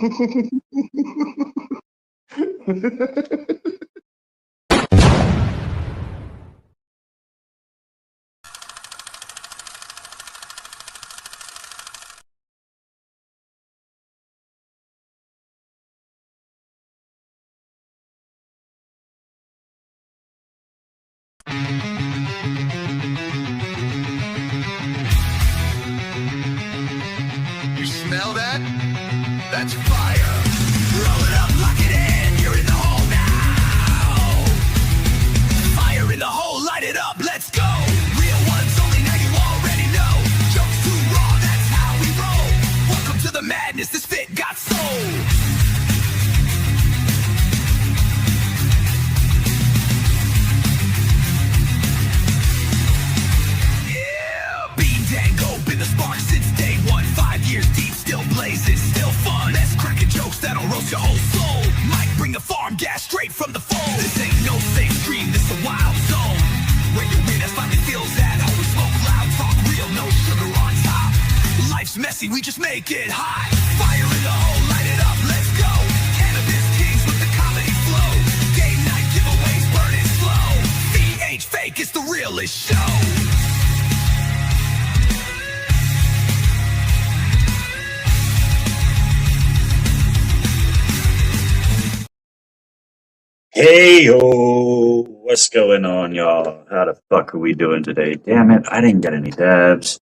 You smell that? That's fire. Roll it up, lock it in. You're in the hole now. Fire in the hole, light it up, let's go. Real ones only, now you already know. Jokes too raw, that's how we roll. Welcome to the madness, this fit got soul. The spark since day one, 5 years deep, still blazing, still fun. That's cracking jokes that'll roast your whole soul. Might bring the farm gas straight from the phone. This ain't no safe stream, this a wild zone. Where you win, that's like it feels at home. We smoke loud, talk real, no sugar on top. Life's messy, we just make it hot. Fire in the hole, light it up, let's go. Cannabis kings with the comedy flow. Game night giveaways, burn it slow. ain't fake, it's the realest show. Hey yo, what's going on, y'all? How the fuck are we doing today? Damn it, I didn't get any dabs.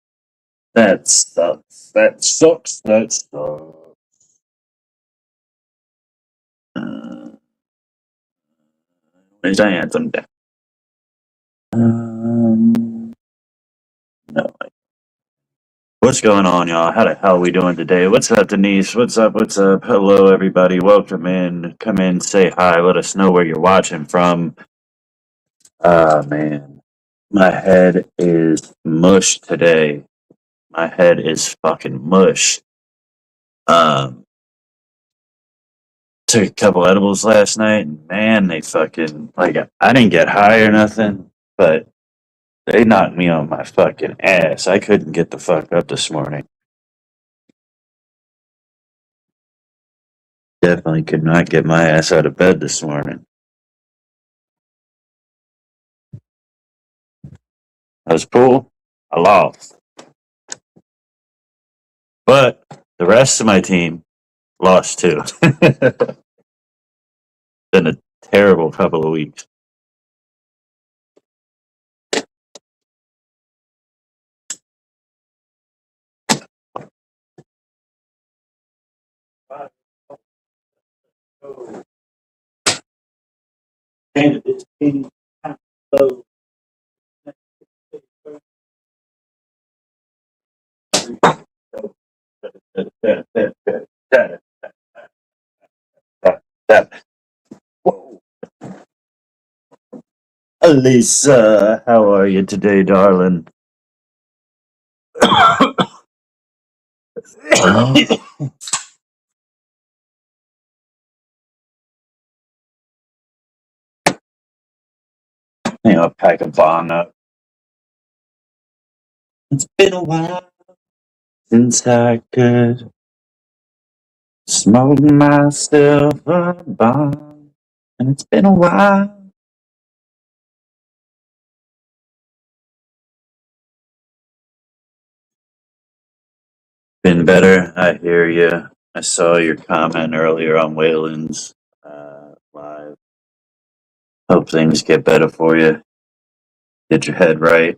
That sucks. That sucks. That sucks. Where's I anthem down? No. What's going on, y'all? How the hell are we doing today? What's up, Denise? What's up? What's up? Hello, everybody. Welcome in. Come in, say hi. Let us know where you're watching from. Ah, man. My head is mush today. My head is fucking mush. Took a couple edibles last night, and man, they fucking like I didn't get high or nothing, but they knocked me on my fucking ass. I couldn't get the fuck up this morning. Definitely could not get my ass out of bed this morning. I was cool. I lost, but the rest of my team lost too. Been a terrible couple of weeks. Whoa. Lisa, how are you today, darling? I'll pack a bong up. It's been a while since I could smoke myself a bong, and it's been a while. Been better, I hear you. I saw your comment earlier on Wayland's live. Hope things get better for you. Get your head right.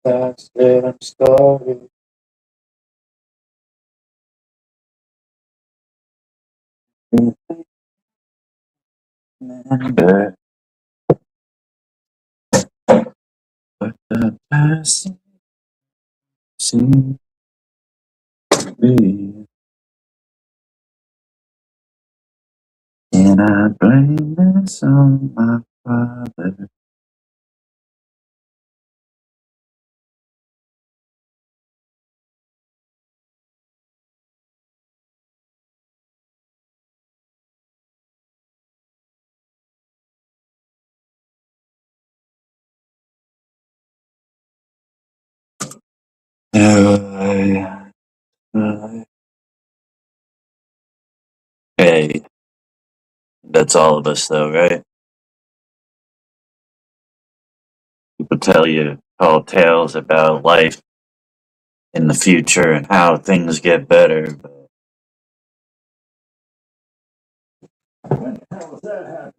That's it, I'm sorry. Remember what the past seemed to be. And I blame this on my father. Hey, that's all of us, though, right? People tell you tall tales about life in the future and how things get better. But when the hell was that happening?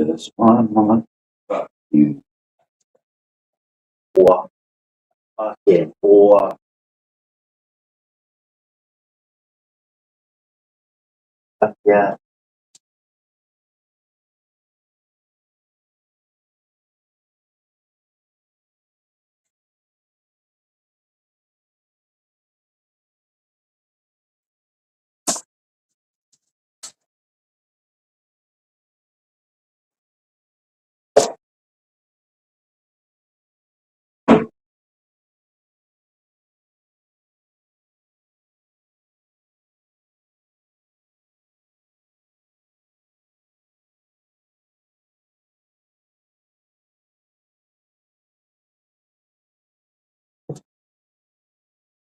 Just one more. Fuck you, boy. Fucking boy. Yeah.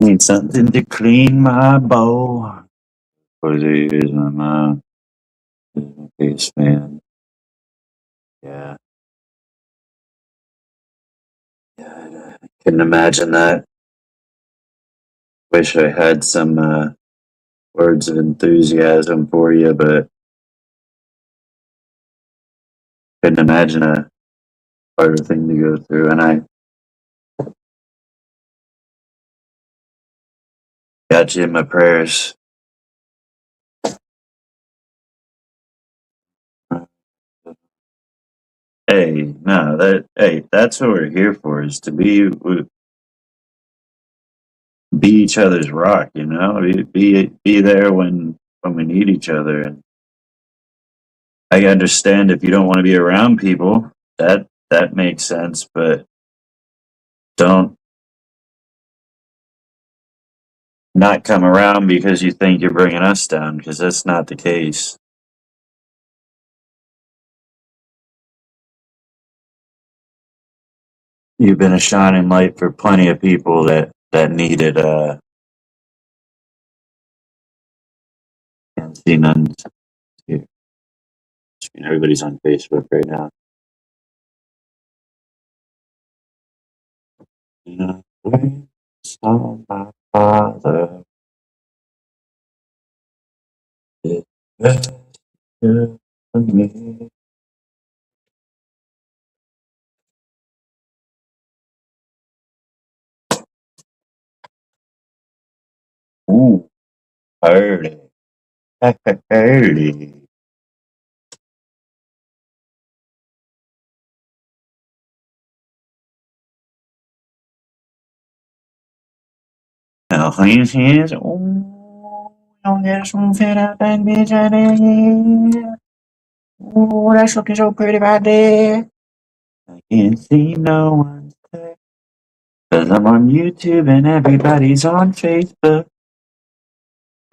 Need something to clean my bowl. For the years I'm a bass fan. Yeah. Yeah. I couldn't imagine that. Wish I had some words of enthusiasm for you, but couldn't imagine a harder thing to go through. And I got you in my prayers. Hey, no, that's what we're here for, is to be each other's rock, you know, be there when we need each other. And I understand if you don't want to be around people, that makes sense, but don't not come around because you think you're bringing us down, because that's not the case. You've been a shining light for plenty of people that needed can't see none here. Everybody's on Facebook right now. You know, saw my father did best for me. Ooh, early. Early. Now, please, yes. Oh, don't get some fit out that bitch out there. Oh, that's looking so pretty right there. I can't see no one's face. Cause I'm on YouTube and everybody's on Facebook.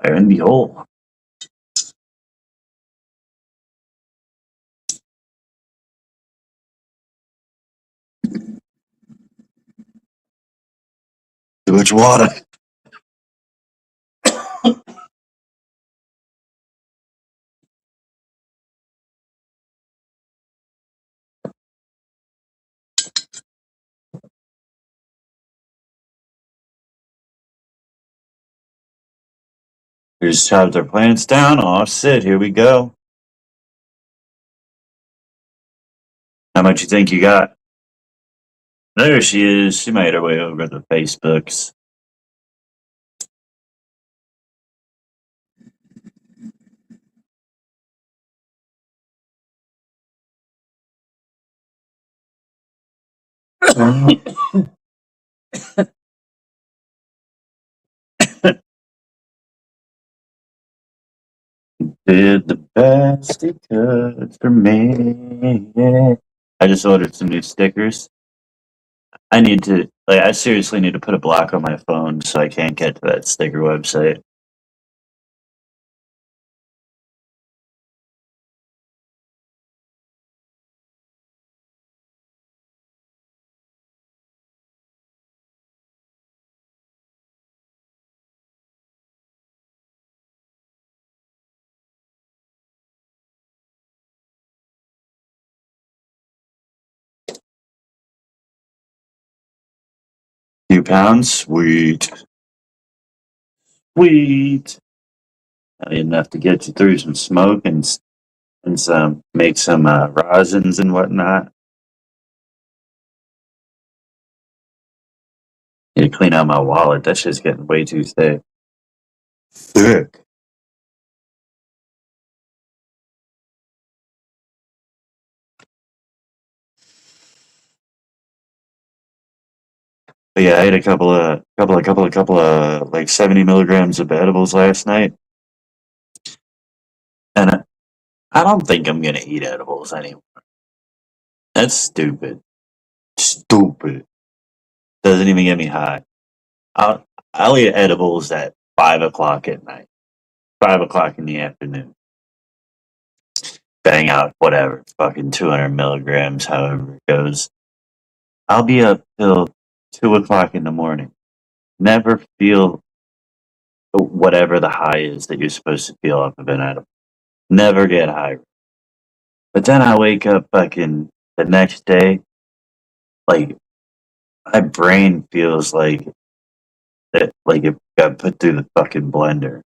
Fire in the hole. Too much water. We just chopped our plants down. Oh, shit, here we go. How much you think you got? There she is. She made her way over to Facebook's. Did the best he could for me. I just ordered some new stickers. I need to, like, I seriously need to put a block on my phone so I can't get to that sticker website. Few pounds? Sweet. Sweet. Enough to get you through some smoke and some, make some rosins and whatnot. Need to clean out my wallet. That shit's getting way too thick. Thick. But yeah, I ate a couple of like 70 milligrams of edibles last night, and I don't think I'm gonna eat edibles anymore. That's stupid. Stupid. Doesn't even get me high. I'll eat edibles at 5 o'clock at night, 5 o'clock in the afternoon. Bang out whatever, fucking 200 milligrams, however it goes. I'll be up till 2 o'clock in the morning. Never feel whatever the high is that you're supposed to feel off of an edible. Never get high. But then I wake up fucking the next day, like my brain feels like it got put through the fucking blender.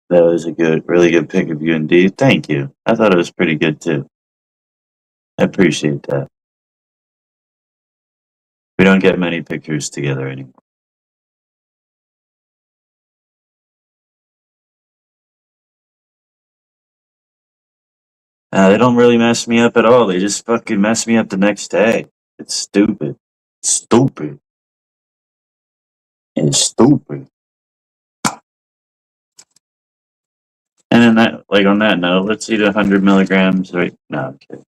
That was a really good pick of you indeed. Thank you. I thought it was pretty good too. I appreciate that. We don't get many pictures together anymore. They don't really mess me up at all. They just fucking mess me up the next day. It's stupid. Stupid. It's stupid. And then that, like on that note, let's eat 100 milligrams. Right? No, I'm kidding.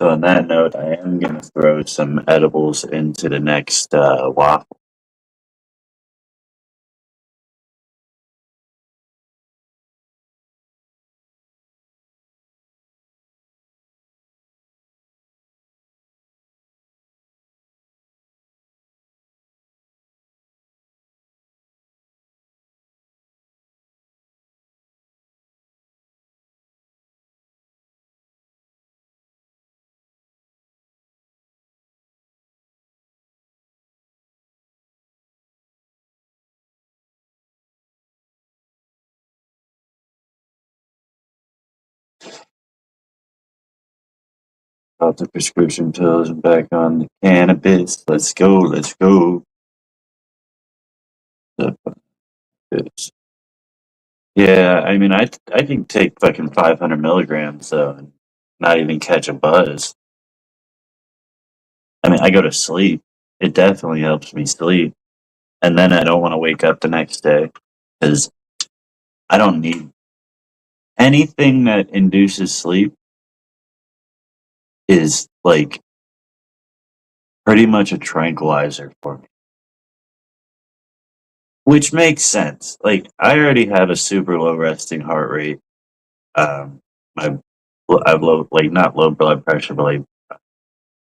So on that note, I am gonna throw some edibles into the next waffle. Off the prescription pills and back on the cannabis. Let's go. Let's go. The fuck. Yeah, I mean, I can take fucking 500 milligrams though, and not even catch a buzz. I mean, I go to sleep. It definitely helps me sleep, and then I don't want to wake up the next day because I don't need anything that induces sleep. Is like pretty much a tranquilizer for me, which makes sense. Like I already have a super low resting heart rate. Um, my I've low, like not low blood pressure, but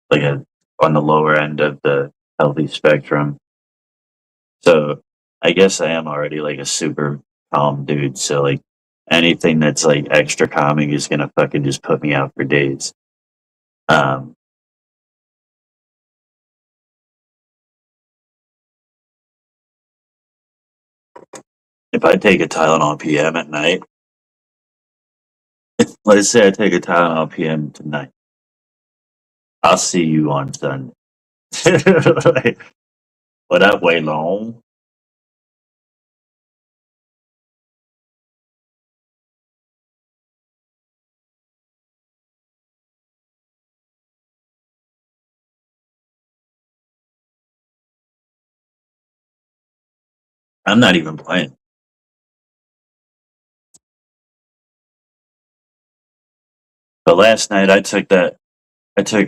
like a on the lower end of the healthy spectrum. So I guess I am already like a super calm dude. So like anything that's like extra calming is gonna fucking just put me out for days. Um, if I take a Tylenol PM at night, let's say I take a Tylenol PM tonight, I'll see you on Sunday. Like, what up, way long? I'm not even playing. But last night I took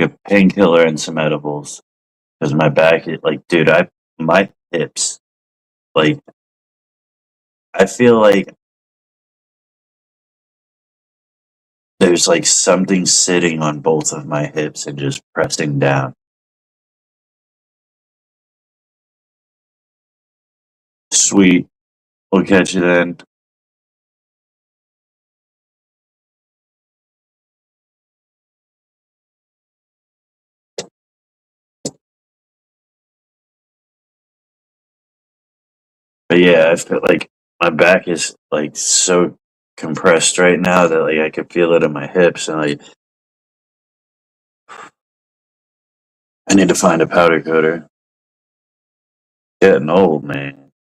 a painkiller and some edibles because my back, like, dude, my hips, like, I feel like there's like something sitting on both of my hips and just pressing down. Sweet. We'll catch you then. But yeah, I feel like my back is like so compressed right now that like I can feel it in my hips and like I need to find a powder coater. Getting old, man.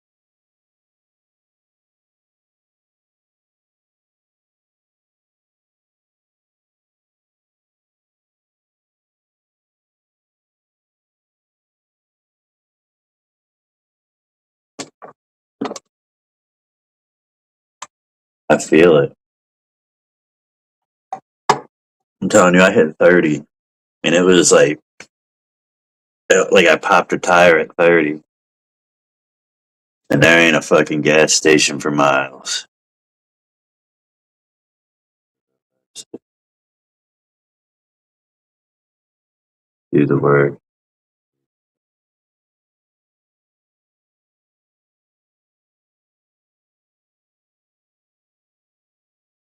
I feel it. I'm telling you, I hit 30 and it was like I popped a tire at 30 and there ain't a fucking gas station for miles. Do the work.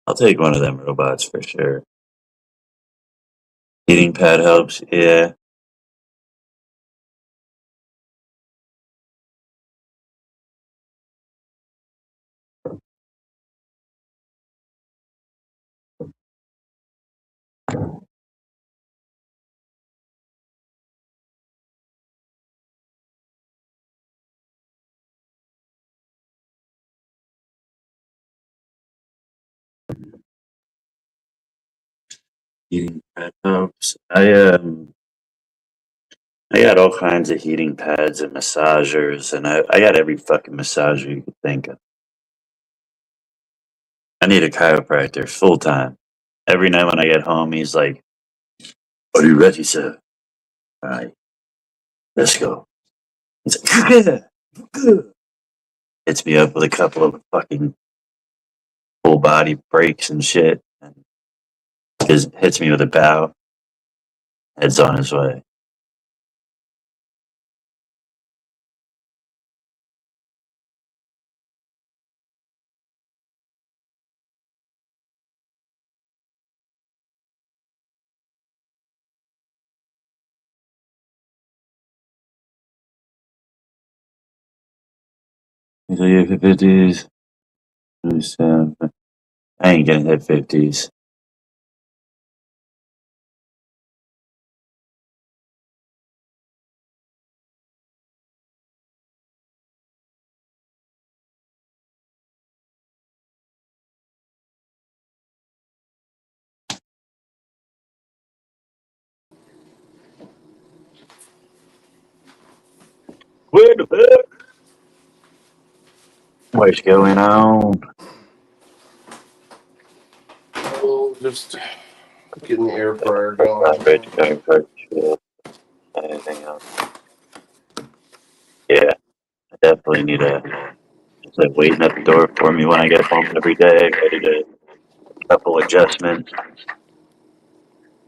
I'll take one of them robots for sure. Heating pad helps, yeah. Heating pad helps. I got all kinds of heating pads and massagers, and I got every fucking massager you could think of. I need a chiropractor full time. Every night when I get home, he's like, "Are you ready, sir? All right, let's go." He's like, "Yeah." Hits me up with a couple of fucking full body breaks and shit, and just hits me with a bow. Heads on his way. He's like, "Yeah, 50s." I ain't gonna hit 50s. What the fuck? What's going on? Oh, just getting the air fryer Not going. ready to chiropractor shit. Anything else? Yeah, I definitely need a. It's like waiting at the door for me when I get home every day, ready to couple adjustments.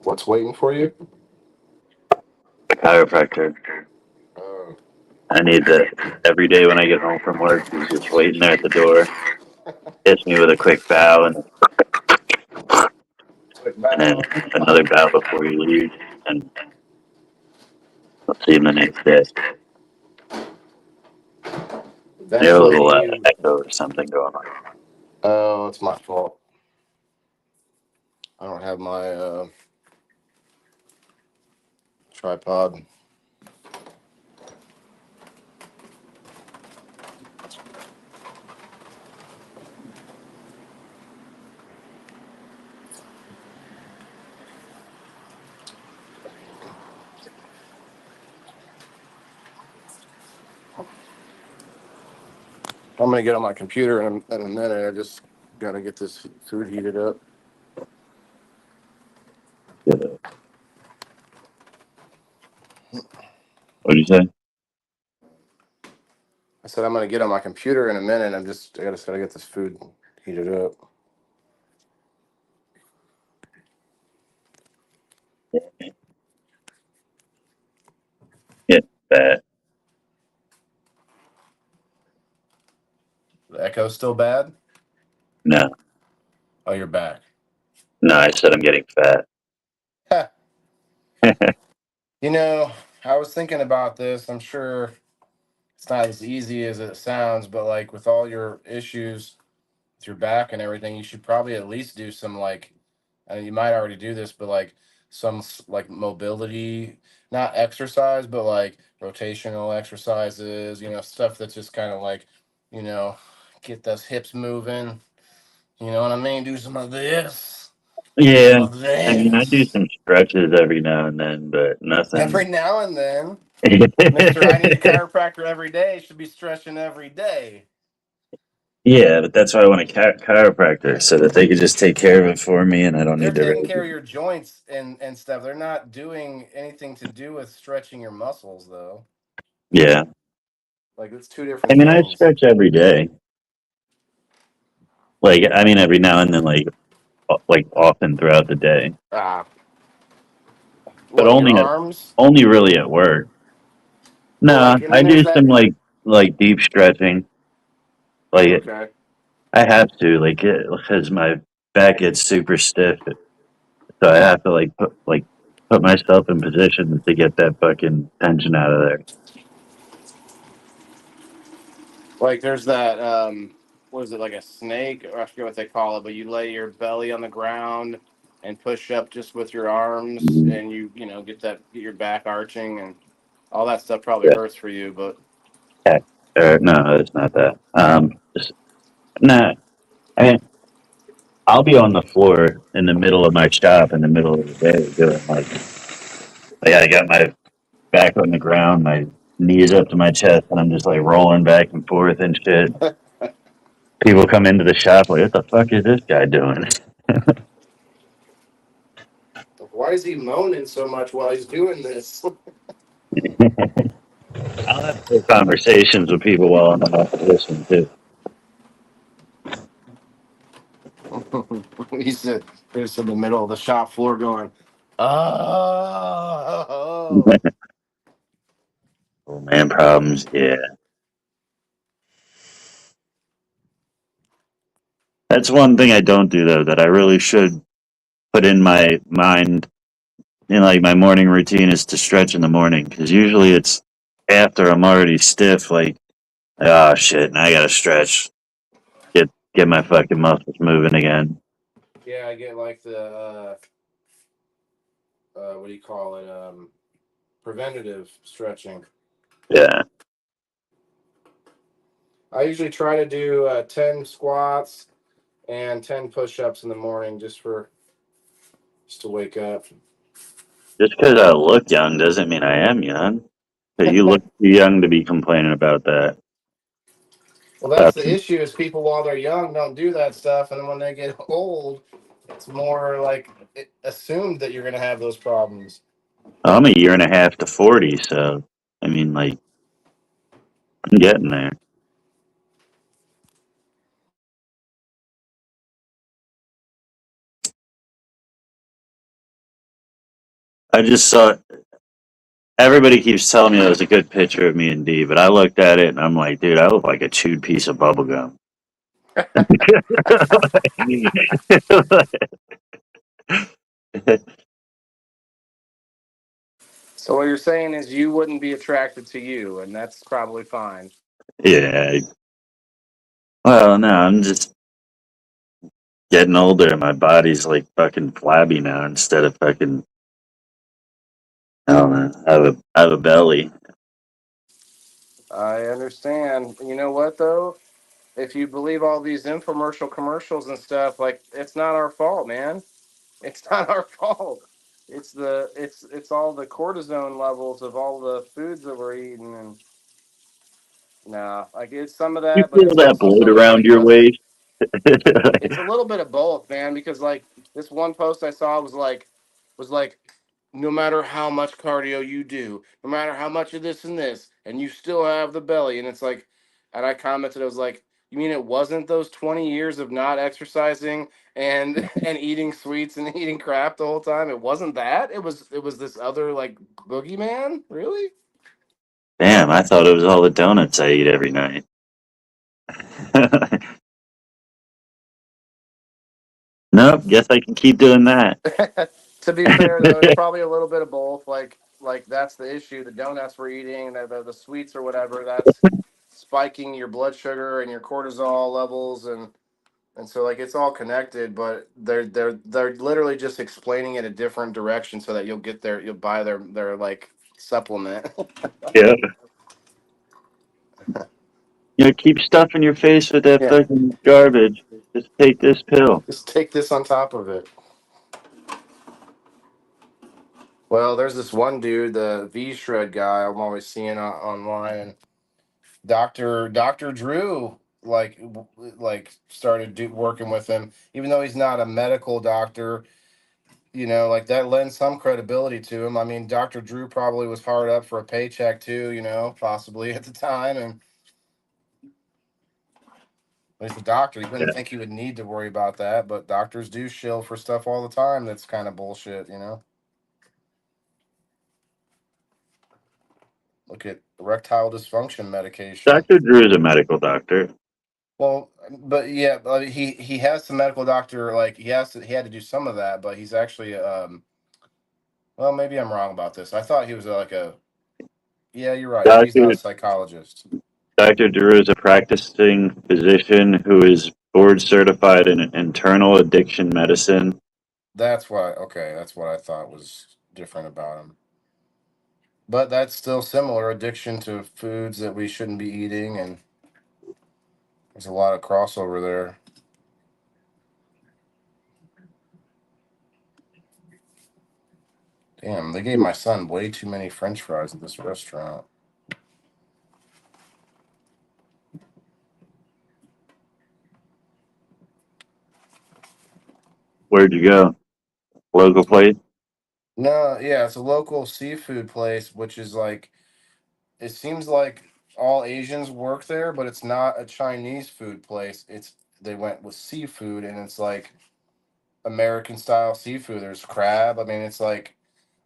What's waiting for you? A chiropractor. Uh, I need the every day when I get home from work. He's just waiting there at the door. Hits me with a quick bow quick and then bow. another bow before he leaves, and I'll see him the next day. There was a Eventually, lot of you. echo or something going on. Oh, it's my fault. I don't have my tripod. I'm gonna get on my computer in a minute. I just gotta get this food heated up. Yeah. What do you say? I said I'm gonna get on my computer in a minute. I just gotta get this food heated up. Yeah, bad. The echo's still bad. No, Oh, you're back. no, I said I'm getting fat. You know, I was thinking about this. I'm sure it's not as easy as it sounds, but like with all your issues with your back and everything, you should probably at least do some like, and you might already do this, but like like mobility, not exercise, but like rotational exercises, stuff that's just kind of like, you know, get those hips moving. You know what I mean? Do some of this, some Yeah, of I mean, I do this. some stretches every now and then, but Every nothing. now and then. Mr. I need a chiropractor every day should be stretching every day. Yeah, but that's why I want a chiropractor so that they could just take care of it for me, and I don't They're need to taking really. care of your joints and stuff. They're not doing anything to do with stretching your muscles, though. Yeah, Like, it's two I different mean, I things. stretch every day. Like, I mean, every now and then, like often throughout the day, Ah, but what, your arms? only really at work. Well, No, like, and I then do there's that. some like deep stretching. Like Okay. I have to because my back gets super stiff, so I have to put myself in position to get that fucking tension out of there. Like, there's that, what is it, like a snake? Or I forget what they call it, but you lay your belly on the ground and push up just with your arms, Mhm. and get your back arching, and all that stuff probably Yeah, hurts for you, but. heck, no, it's not that. Nah. I mean, I'll be on the floor in the middle of my shop in the middle of the day doing like I got my back on the ground, my knees up to my chest, and I'm just like rolling back and forth and shit. People come into the shop like, what the fuck is this guy doing? Why is he moaning so much while he's doing this? I'll have full conversations with people while I'm in opposition too. He's in the middle of the shop floor going, oh. Oh man, problems. Yeah, that's one thing I don't do though that I really should put in my mind. Like my morning routine is to stretch in the morning because usually it's after I'm already stiff. Like, oh shit, now I gotta stretch. Get my fucking muscles moving again. Yeah, I get like the, what do you call it? Preventative stretching. Yeah, I usually try to do 10 squats and 10 push ups in the morning just to wake up. just because I look young doesn't mean I am young. 'Cause you look too young to be complaining about that. Well, that's About the issue is people while they're young don't do that stuff. And then when they get old, it's more like assumed that you're going to have those problems. I'm a year and a half to 40, so I mean, like, I'm getting there. I just saw everybody keeps telling me it was a good picture of me and D, but I looked at it and I'm like, dude, I look like a chewed piece of bubble gum. So what you're saying is you wouldn't be attracted to you, and that's probably fine. Yeah. Well, no, I'm just getting older and my body's like fucking flabby now instead of fucking, I don't know, I have a belly. I understand. You know what though? If you believe all these infomercial commercials and stuff, like it's not our fault, man. It's not our fault. It's all the cortisone levels of all the foods that we're eating, and No, like it's some of You that, but feel it's that also bloat some of it around your because waist? it's a little bit of both, man. Because like this one post I saw was like no matter how much cardio you do, no matter how much of this and this, and you still have the belly, and it's like, and I commented, I was like, you mean it wasn't those 20 years of not exercising and and eating sweets and eating crap the whole time? It wasn't that. It was this other like boogeyman, really? Damn, I thought it was all the donuts I eat every night. Nope, guess I can keep doing that. To be fair though, it's probably a little bit of both. Like that's the issue. The donuts we're eating, the sweets or whatever, that's spiking your blood sugar and your cortisol levels, and so like it's all connected. But they're literally just explaining it a different direction so that you'll buy their like supplement. Yeah. Keep stuffing your face with that Yeah, fucking garbage. Just take this pill. just take this on top of it. Well, there's this one dude, the V Shred guy, I'm always seeing online, and Doctor Drew like started working with him, even though he's not a medical doctor. Like that lends some credibility to him. I mean, Doctor Drew probably was hard up for a paycheck too. Possibly at the time, and he's a doctor. You wouldn't Yeah. think he would need to worry about that, but doctors do shill for stuff all the time. That's kind of bullshit. Look at erectile dysfunction medication. Dr. Drew is a medical doctor. Well, but yeah, he has some medical doctor, like he had to do some of that, but he's actually well, maybe I'm wrong about this. I thought he was like a yeah, you're right. Maybe he's not Dr. a psychologist. Dr. Drew is a practicing physician who is board certified in internal addiction medicine. That's what I thought was different about him. But that's still similar addiction to foods that we shouldn't be eating, and there's a lot of crossover there. Damn, they gave my son way too many French fries at this restaurant. Where'd you go? Local place? No, yeah, it's a local seafood place, which is like it seems like all Asians work there, but it's not a Chinese food place. They went with seafood, and it's like American style seafood. There's crab. I mean, it's like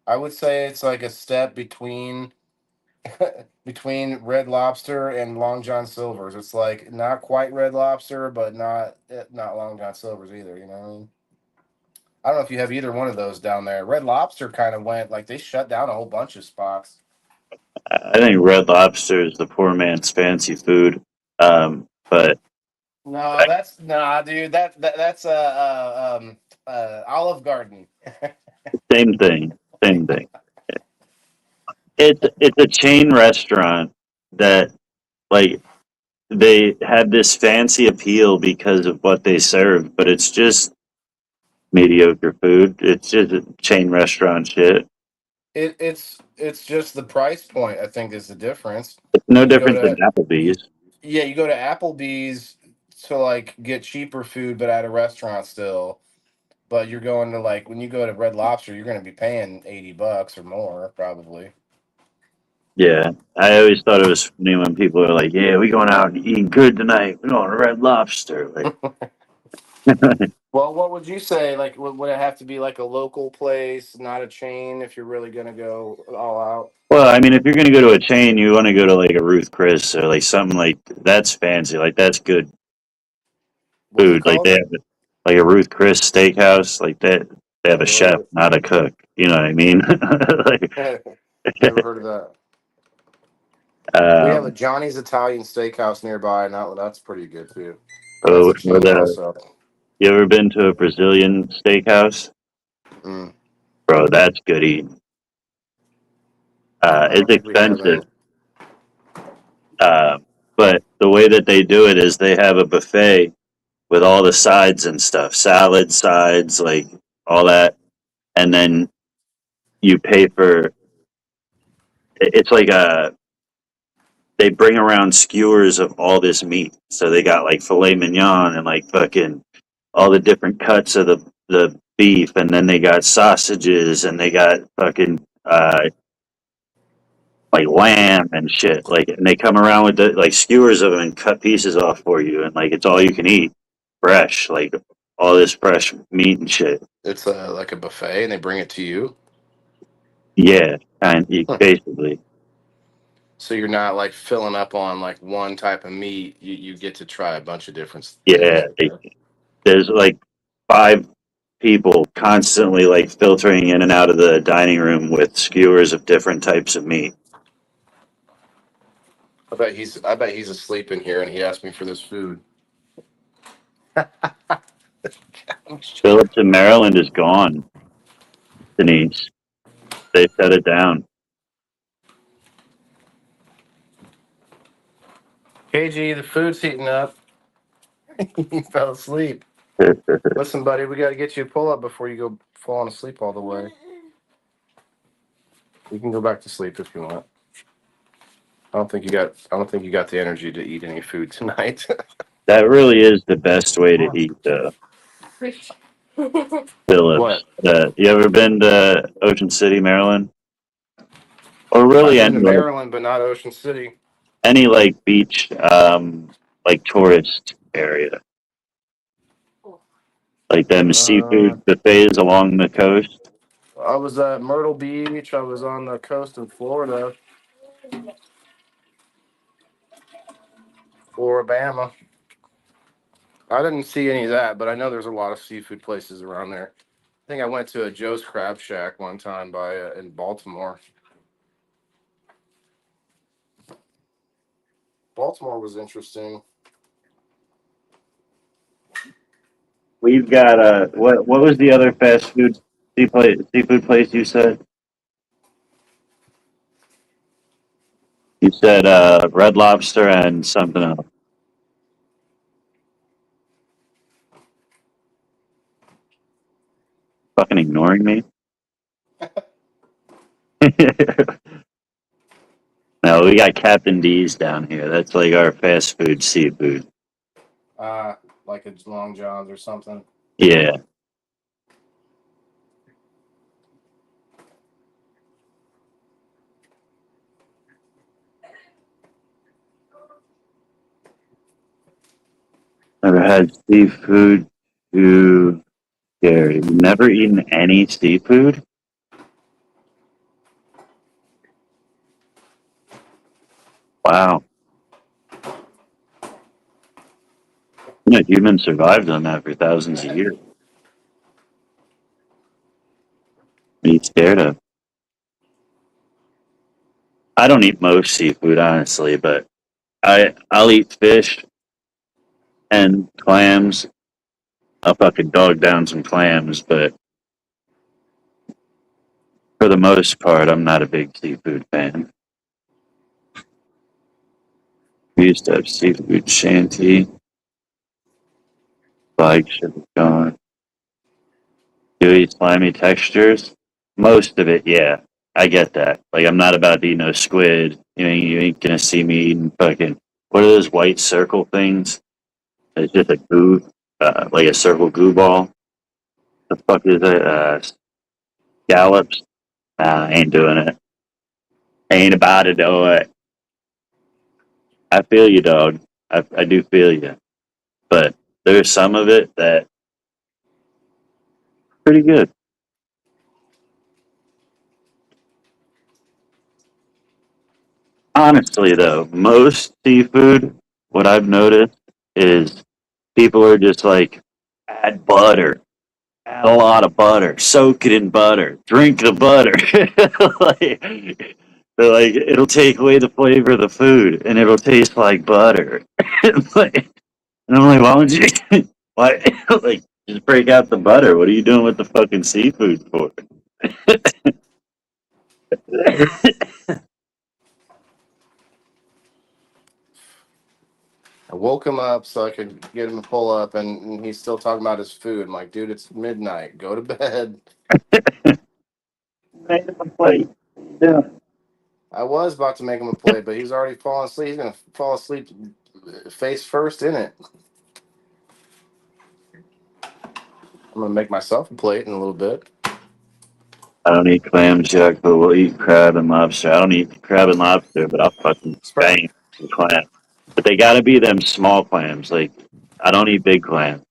I would say it's like a step between between Red Lobster and Long John Silver's. It's like not quite Red Lobster, but not Long John Silver's either. You know what I mean? I don't know if you have either one of those down there. Red Lobster kind of went like they shut down a whole bunch of spots. I think Red Lobster is the poor man's fancy food. But No, that's nah, dude. That's Olive Garden. same thing. Same thing. It's a chain restaurant that like they have this fancy appeal because of what they serve, but it's just mediocre food. It's just chain restaurant shit. It's just the price point. I think is the difference. It's no You go different than to Applebee's. yeah, you go to Applebee's to like get cheaper food, but at a restaurant still. But you're going to like when you go to Red Lobster, you're going to be paying $80 or more probably. Yeah, I always thought it was funny when people are like, "Yeah, we going out and eating good tonight. We're going to Red Lobster." Like, Well, what would you say? Like, would it have to be like a local place, not a chain, if you're really going to go all out? well, I mean, if you're gonna go to a chain, you want to go to like a Ruth Chris or like something like that's fancy. Like that's good What's it food. Like they called? have like a Ruth Chris steakhouse. Like that, they have a Never heard chef, of not a cook. You know what I mean? Like, it. Never heard of that. We have a um, Johnny's Italian Steakhouse nearby, and that's pretty good too. But that's oh, a chain also. you ever been to a Brazilian steakhouse? Mm. Bro, that's good eating. I It's don't think we have expensive, any. uh, but the way that they do it is they have a buffet with all the sides and stuff, salad sides, like all that, and then you pay for. It's like a they bring around skewers of all this meat. So they got like filet mignon and like fucking all the different cuts of the beef, and then they got sausages, and they got fucking like lamb and shit. Like, and they come around with the like skewers of them and cut pieces off for you, and like it's all you can eat, fresh, like all this fresh meat and shit. It's like a buffet, and they bring it to you. Yeah, and Huh. basically, So you're not like filling up on like one type of meat. You get to try a bunch of different things. yeah, there's like 5 people constantly like filtering in and out of the dining room with skewers of different types of meat. I bet he's asleep in here, and he asked me for this food. Phillips in Maryland is gone, Denise. They shut it down. KG, the food's heating up. He fell asleep. Listen, buddy, we got to get you a pull up before you go falling asleep all the way. You can go back to sleep if you want. I don't think you got the energy to eat any food tonight. That really is the best way to eat, Phillips. What? You ever been to Ocean City, Maryland, or I've really been to Maryland, but not Ocean City. any like beach, like tourist area, like them Uh, seafood buffets along the coast? I was at Myrtle Beach. I was on the coast in Florida, Alabama. I didn't see any of that, but I know there's a lot of seafood places around there. I think I went to a Joe's Crab Shack one time in Baltimore. Baltimore was interesting. We've got what was the other fast food seafood place you said? You said Red Lobster and something else. Fucking ignoring me. No, we got Captain D's down here. That's like our fast food seafood. Like a Long John's or something. Yeah. Never had seafood too scary. Never eaten any seafood? Wow. Yeah, humans survived on that for thousands of years. What are you scared of? I don't eat most seafood, honestly, but I'll eat fish and clams. I'll fucking dog down some clams, but for the most part, I'm not a big seafood fan. We used to have seafood shanty. Flagship is gone. Gooey, slimy textures. Most of it, yeah. I get that. Like, I'm not about to eat no squid. You ain't gonna see me eating fucking. What are those white circle things? It's just a goo, like a circle goo ball. The fuck is it? Scallops? Nah, I ain't doing it. Ain't about to do it. I feel you, dog. I do feel you. But there's some of it that pretty good. Honestly, though, most seafood, what I've noticed is people are just like, add butter, add a lot of butter, soak it in butter, drink the butter. like, they're like, it'll take away the flavor of the food and it'll taste like butter. Like, and I'm like, why don't you, why, like, just break out the butter? What are you doing with the fucking seafood for? I woke him up so I could get him a pull up, and he's still talking about his food. I'm like, dude, it's midnight. Go to bed. Made him a plate. Yeah. I was about to make him a plate, but he's already fallen asleep. He's gonna fall asleep face first in it. I'm gonna make myself a plate in a little bit. I don't eat clam jack, but we'll eat crab and lobster. I don't eat crab and lobster, but I'll fucking Spread. bang some clam. But they gotta be them small clams. Like, I don't eat big clam.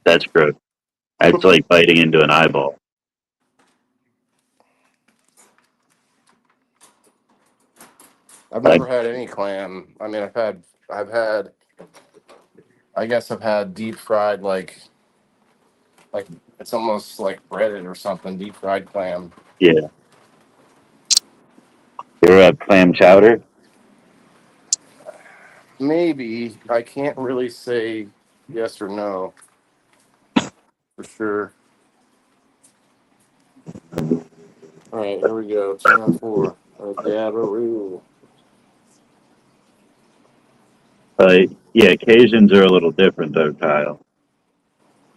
That's gross. That's like biting into an eyeball. I've I, never had any clam. I mean, I've had, I guess I've had deep fried, like it's almost like breaded or something, deep fried clam. yeah. You ever have clam chowder? Maybe I can't really say yes or no for sure. All right, here we go. 2 on 4. Gabaroo. Yeah, Cajuns are a little different though, Kyle.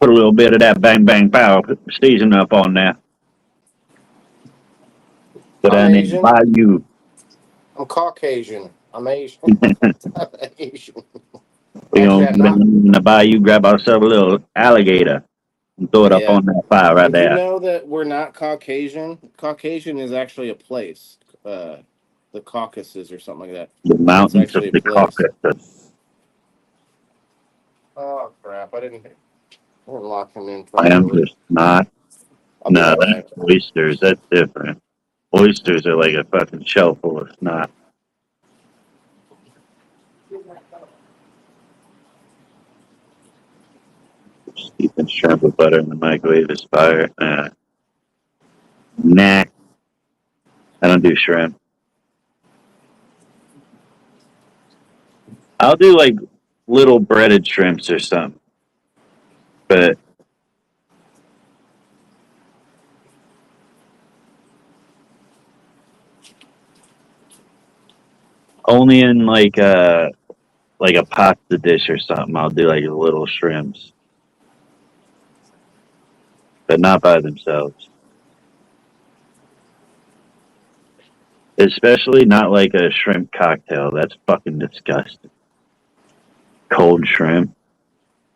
Put a little bit of that bang bang pow season up on there. Put I'm that in the Asian. bayou. I'm Caucasian. I'm Asian. I'm Asian. We Actually, gonna I'm go down not. in the bayou, grab ourselves a little alligator, and throw it up Yeah. on that fire right Did you there. know that we're not Caucasian? Caucasian is actually a place. The Caucasus or something like that. The It's mountains of actually a the place. Caucasus. Oh crap! I didn't lock him in Clams properly. are not. I'll be No, right that's back. oysters. That's different. Oysters are like a fucking shell full of snot. Steeping shrimp with butter in the microwave is fire. Nah, I don't do shrimp. I'll do like little breaded shrimps or something, but only in like a pasta dish or something. I'll do like little shrimps, but not by themselves. Especially not like a shrimp cocktail. That's fucking disgusting. Cold shrimp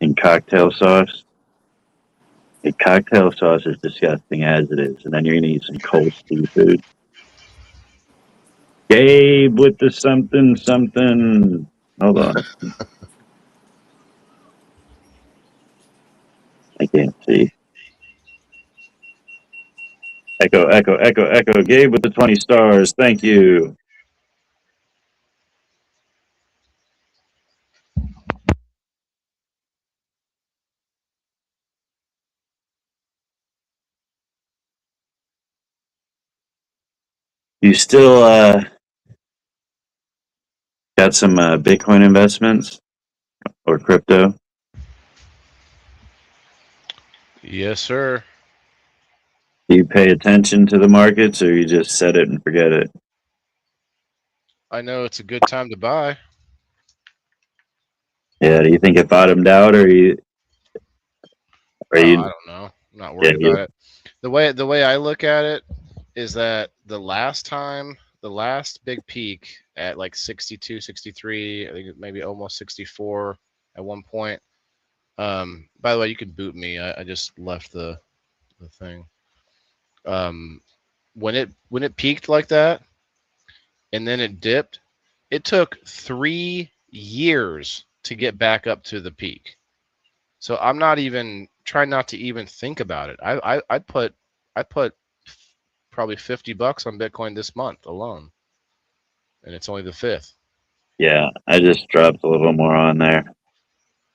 in cocktail sauce. A cocktail sauce is disgusting as it is, and then you're gonna eat some cold seafood. Gabe with the something something. Hold on, I can't see. Echo, echo, echo, echo. Gabe with the 20 stars. Thank you. You still got some Bitcoin investments or crypto? Yes, sir. Do you pay attention to the markets or you just set it and forget it? I know it's a good time to buy. Yeah, do you think it bottomed out or are Oh, you I don't know. I'm not yeah, worried about it. The way I look at it is that the last big peak at like 62, 63, I think maybe almost 64 at one point. By the way, you can boot me. I just left the thing. Um, when it peaked like that and then it dipped, it took 3 years to get back up to the peak. So I'm not even trying not to even think about it. I put probably $50 on Bitcoin this month alone, and it's only the fifth. yeah, I just dropped a little more on there.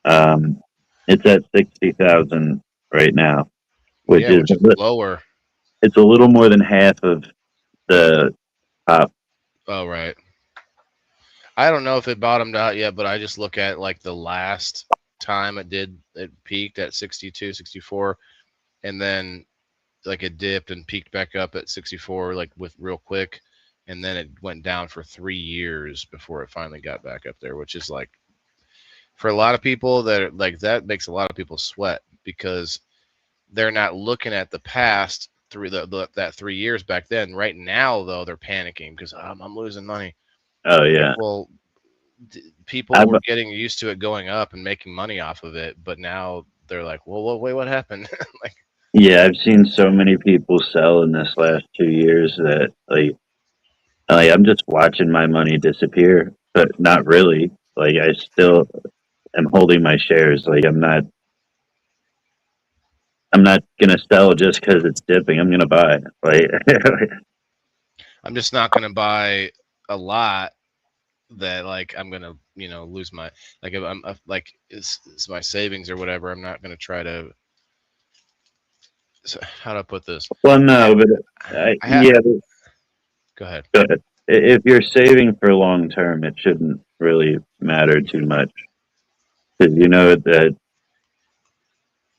Um it's at 60,000 right now, which Yeah, is which is lower. it's a little more than half of the top. Oh right. I don't know if it bottomed out yet, but I just look at like the last time it peaked at 62, 64, and then like it dipped and peaked back up at 64 like with real quick, and then it went down for 3 years before it finally got back up there, which is like for a lot of people that like that makes a lot of people sweat because they're not looking at the past. through that 3 years back then. Right now, though, they're panicking because I'm losing money. Oh Like, yeah. well, people I've were getting used to it going up and making money off of it, but now they're like, well, wait, what happened? Like, yeah, I've seen so many people sell in this last 2 years that like I'm just watching my money disappear, but not really. Like I still am holding my shares. Like I'm not gonna sell just because it's dipping. I'm gonna buy. Like I'm just not gonna buy a lot that like I'm gonna lose my like if I'm like it's my savings or whatever. I'm not gonna try to. So how do I put this? well, I no, but I have. yeah. Go ahead. But if you're saving for long term, it shouldn't really matter too much because you know that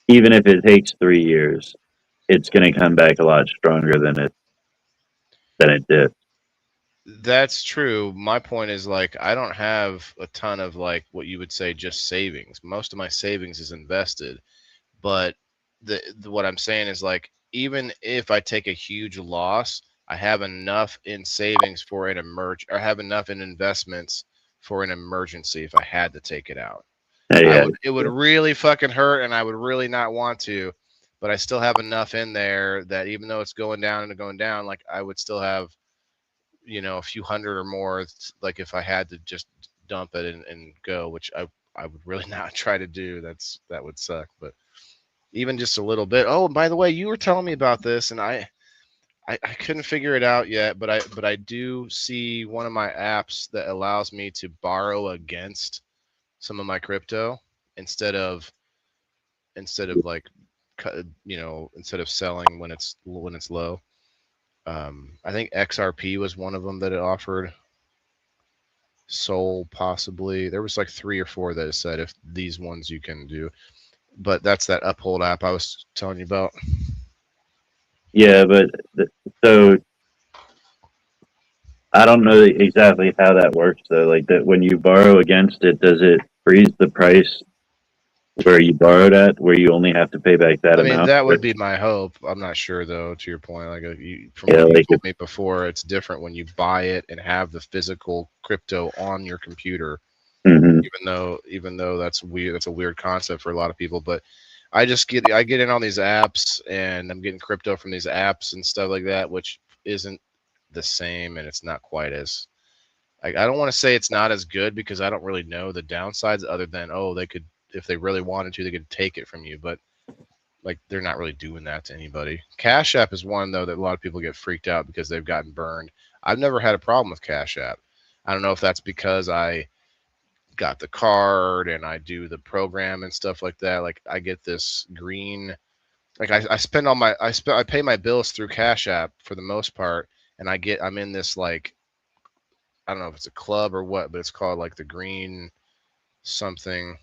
even if it takes 3 years, it's going to come back a lot stronger than it did. That's true. My point is like I don't have a ton of like what you would say just savings. Most of my savings is invested, but what I'm saying is like even if I take a huge loss, I have enough in savings for an emerge or have enough in investments for an emergency if I had to take it out. Yeah, It would really fucking hurt and I would really not want to, but I still have enough in there that even though it's going down and going down, like I would still have, a few hundred or more, like if I had to just dump it and go, which I would really not try to do. That would suck, but even just a little bit. Oh, by the way, you were telling me about this, and I couldn't figure it out yet, but I do see one of my apps that allows me to borrow against some of my crypto instead of like instead of selling when it's low. I think XRP was one of them that it offered. Soul possibly. There was like three or four that it said if these ones you can do, but that's that Uphold app I was telling you about. yeah, but so I don't know exactly how that works though. Like that when you borrow against it, does it freeze the price where you borrowed at, where you only have to pay back that I mean, amount? that Or, would be my hope. I'm not sure though. To your point, like from yeah, what you like told me before, it's different when you buy it and have the physical crypto on your computer. mhm. Even though that's weird. That's a weird concept for a lot of people. But I get in on these apps and I'm getting crypto from these apps and stuff like that, which isn't the same and it's not quite as I don't want to say it's not as good because I don't really know the downsides other than they could if they really wanted to they could take it from you, but like they're not really doing that to anybody. Cash App is one though that a lot of people get freaked out because they've gotten burned. I've never had a problem with Cash App. I don't know if that's because I got the card and I do the program and stuff like that. Like I get this green like I spend all my I pay my bills through Cash App for the most part and I'm in this like I don't know if it's a club or what, but it's called like the green something.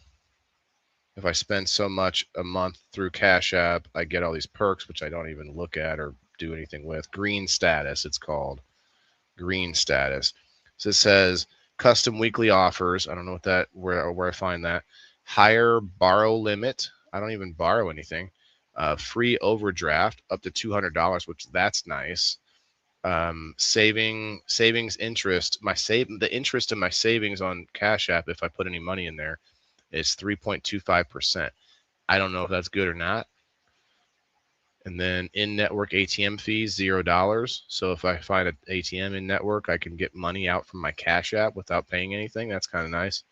If I spend so much a month through Cash App, I get all these perks, which I don't even look at or do anything with. Green status, it's called. Green status. So it says custom weekly offers. I don't know what that where I find that. Higher borrow limit. I don't even borrow anything. Free overdraft up to $200, which that's nice. Savings interest. The interest in my savings on Cash App, if I put any money in there, is 3.25%. I don't know if that's good or not. And then in-network ATM fees, $0. So if I find an ATM in network, I can get money out from my Cash App without paying anything. That's kind of nice.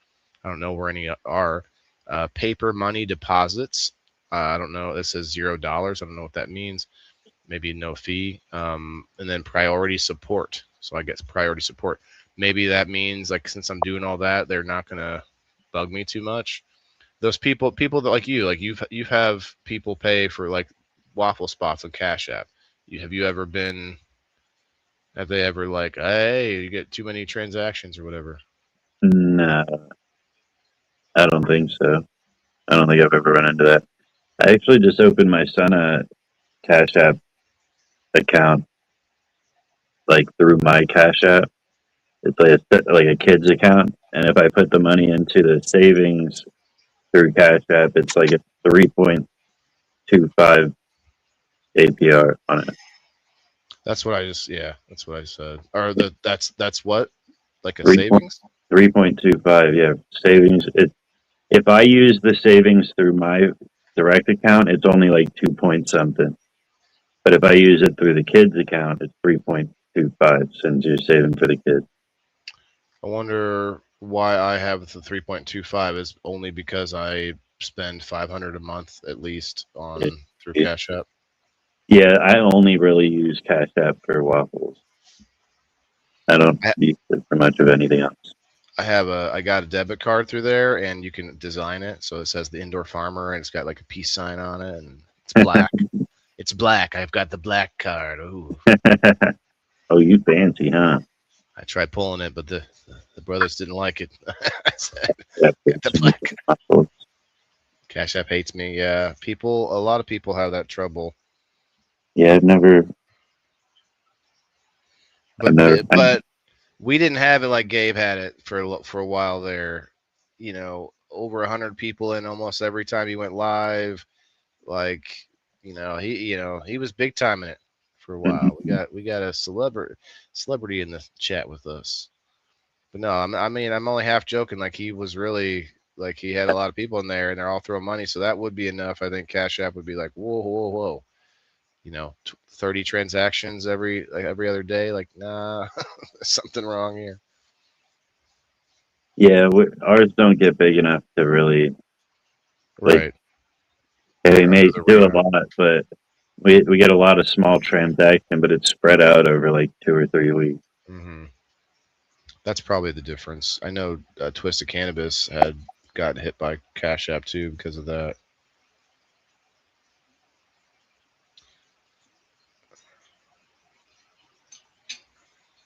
I don't know where any are. Paper money deposits. I don't know. It says $0. I don't know what that means. Maybe no fee. And then priority support. So I get priority support. Maybe that means like since I'm doing all that, they're not gonna bug me too much. Those people that like you've have people pay for like waffle spots on Cash App. Have you ever been? Have they ever like, hey, you get too many transactions or whatever? No, I don't think so. I don't think I've ever run into that. I actually just opened my son a Cash App account, like through my Cash App. It's like a kid's account, and if I put the money into the savings through Cash App, it's like a 3.25% APR on it. That's what I just that's what I said. Or that's what? Like a 3 savings? 3.25, yeah. Savings. If I use the savings through my direct account, it's only like 2 point something. But if I use it through the kids' account, it's 3.25 since you're saving for the kids. I wonder why I have the 3.25 is only because I spend 500 a month at least on It, through it, Cash App. yeah, I only really use Cash App for waffles. I don't I, use it for much of anything else. I got a debit card through there, and you can design it so it says the indoor farmer, and it's got like a peace sign on it, and it's black. It's black. I've got the black card. Ooh. Oh, you fancy, huh? I tried pulling it, but the brothers didn't like it. I said, Yeah, "Got the black." waffles. Cash App hates me. Yeah, a lot of people have that trouble. Yeah, I've But never. but we didn't have it like Gabe had it for a while there. Over 100 people in almost every time he went live. Like, he was big time in it for a while. We got a celebrity in the chat with us. But no, I mean, I'm only half joking. Like, he was really like he had a lot of people in there, and they're all throwing money, so that would be enough. I think Cash App would be like, whoa, whoa, whoa. 30 transactions every other day. Like, nah, there's something wrong here. Yeah, ours don't get big enough to really like. Right. Hey, we Get under may the do a radar. lot, but we get a lot of small transaction, but it's spread out over like 2 or 3 weeks. hmm That's probably the difference. I know Twisted Cannabis had gotten hit by Cash App too because of that.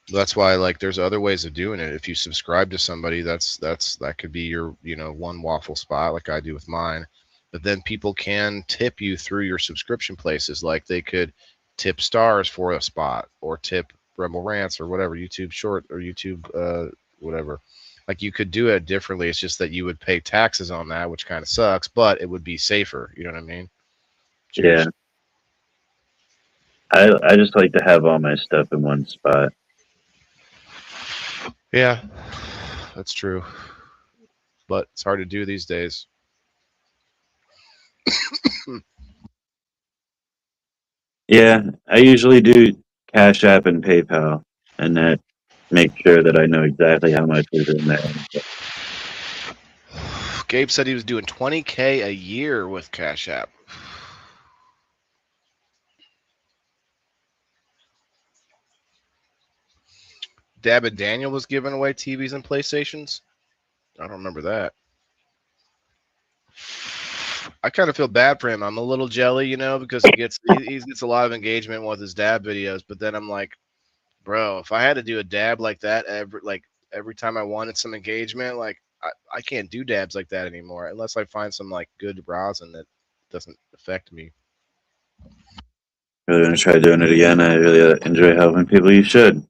That's why, like, there's other ways of doing it. If you subscribe to somebody, that could be your one waffle spot, like I do with mine. But then people can tip you through your subscription places, like they could tip stars for a spot or tip Rebel Rants or whatever, YouTube Short or YouTube whatever. Like, you could do it differently. It's just that you would pay taxes on that, which kind of sucks, but it would be safer. You know what I mean? Yeah, Cheers. I just like to have all my stuff in one spot. Yeah, that's true. But it's hard to do these days. Yeah, I usually do Cash App and PayPal, and that makes sure that I know exactly how much is in there. Gabe said he was doing 20K a year with Cash App. Dab and Daniel was giving away TVs and PlayStations. I don't remember that. I kind of feel bad for him. I'm a little jelly, because he gets a lot of engagement with his dab videos. But then I'm like, bro, if I had to do a dab like that every time I wanted some engagement, like I can't do dabs like that anymore unless I find some like good rosin that doesn't affect me. Really want to try doing it again. I really enjoy helping people. You should.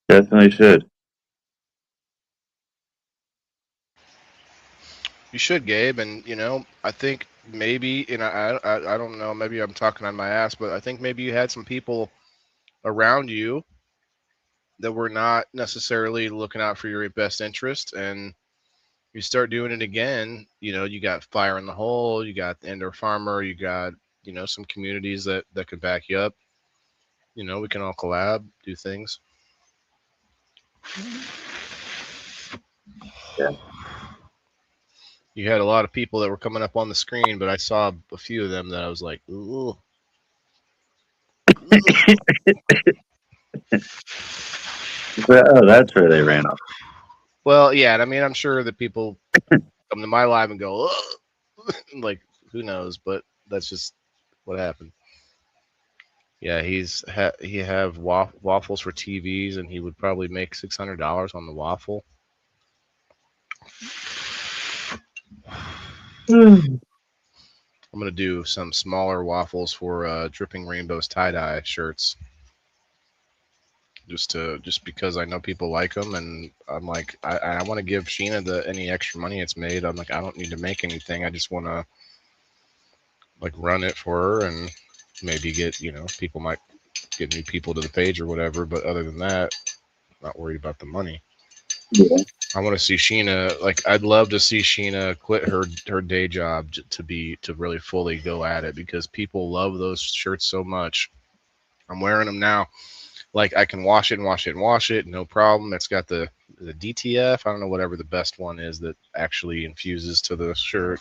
Definitely should. You should, Gabe, and I think maybe, I don't know, maybe I'm talking on my ass, but I think maybe you had some people around you that were not necessarily looking out for your best interest, and you start doing it again. You got Fire in the Hole, you got the Indoor Farmer, you got some communities that could back you up. We can all collab, do things. Yeah. You had a lot of people that were coming up on the screen, but I saw a few of them that I was like, ooh. Oh, that's where they ran off. Well, yeah, and I mean, I'm sure that people come to my live and go, like, who knows? But that's just what happened. Yeah, he have waffles for TVs, and he would probably make $600 on the waffle. I'm gonna do some smaller waffles for Dripping Rainbows tie dye shirts, just because I know people like them, and I'm like, I want to give Sheena any extra money it's made. I'm like, I don't need to make anything. I just want to like run it for her, and Maybe get, people might get new people to the page or whatever. But other than that, not worried about the money. Yeah. I want to see Sheena. Like, I'd love to see Sheena quit her day job to really fully go at it, because people love those shirts so much. I'm wearing them now. Like, I can wash it and wash it and wash it, no problem. It's got the DTF. I don't know, whatever the best one is that actually infuses to the shirt.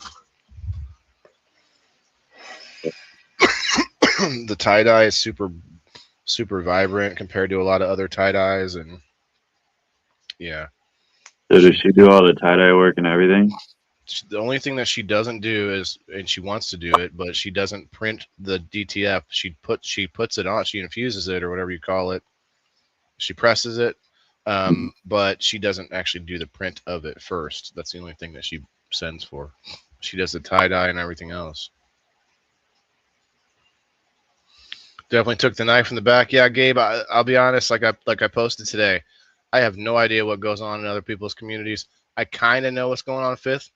The tie dye is super vibrant compared to a lot of other tie dyes, and yeah, So does she she do all the tie dye work and everything? the only thing that she doesn't do is, and she wants to do it, but she doesn't print the DTF. She puts it on, she infuses it or whatever you call it. She presses it, but she doesn't actually do the print of it first. That's the only thing that she sends for. She does the tie dye and everything else. Definitely took the knife in the back. Yeah, Gabe. I'll be honest. Like I posted today, I have no idea what goes on in other people's communities. I kind of know what's going on Fifth.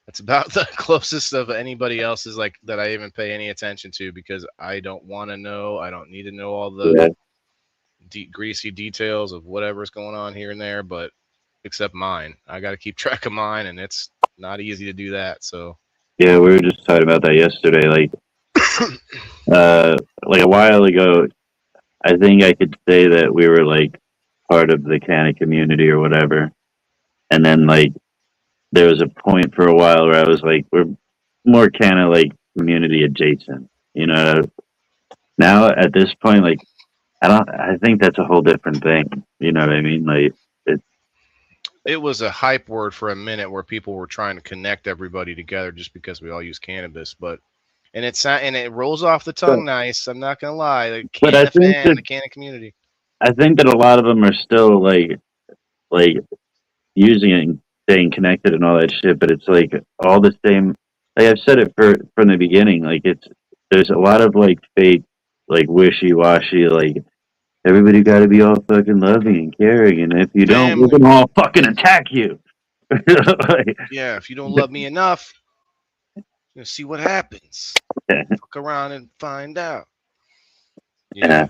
That's about the closest of anybody else's like that I even pay any attention to, because I don't want to know. I don't need to know all the Yeah. greasy details of whatever's going on here and there. But except mine, I got to keep track of mine, and it's not easy to do that. So Yeah, we were just talking about that yesterday. Like a while ago, I think I could say that we were like part of the Canna community or whatever. And then like there was a point for a while where I was like, we're more kind of like community adjacent. You know, now at this point, like I think that's a whole different thing. You know what I mean? Like it, it was a hype word for a minute where people were trying to connect everybody together just because we all use cannabis, but and it rolls off the but, tongue nice. I'm not gonna lie, the but Canna fan, the Canna community. I think that a lot of them are still like using it and staying connected and all that shit. But it's like all the same. Like I've said it from the beginning. Like there's a lot of like fake, like wishy washy, like everybody got to be all fucking loving and caring, and if you don't, we're Family. gonna all fucking attack you. Like, Yeah, if you don't love me enough, you'll see what happens. Fuck around and find out. yeah, Yeah.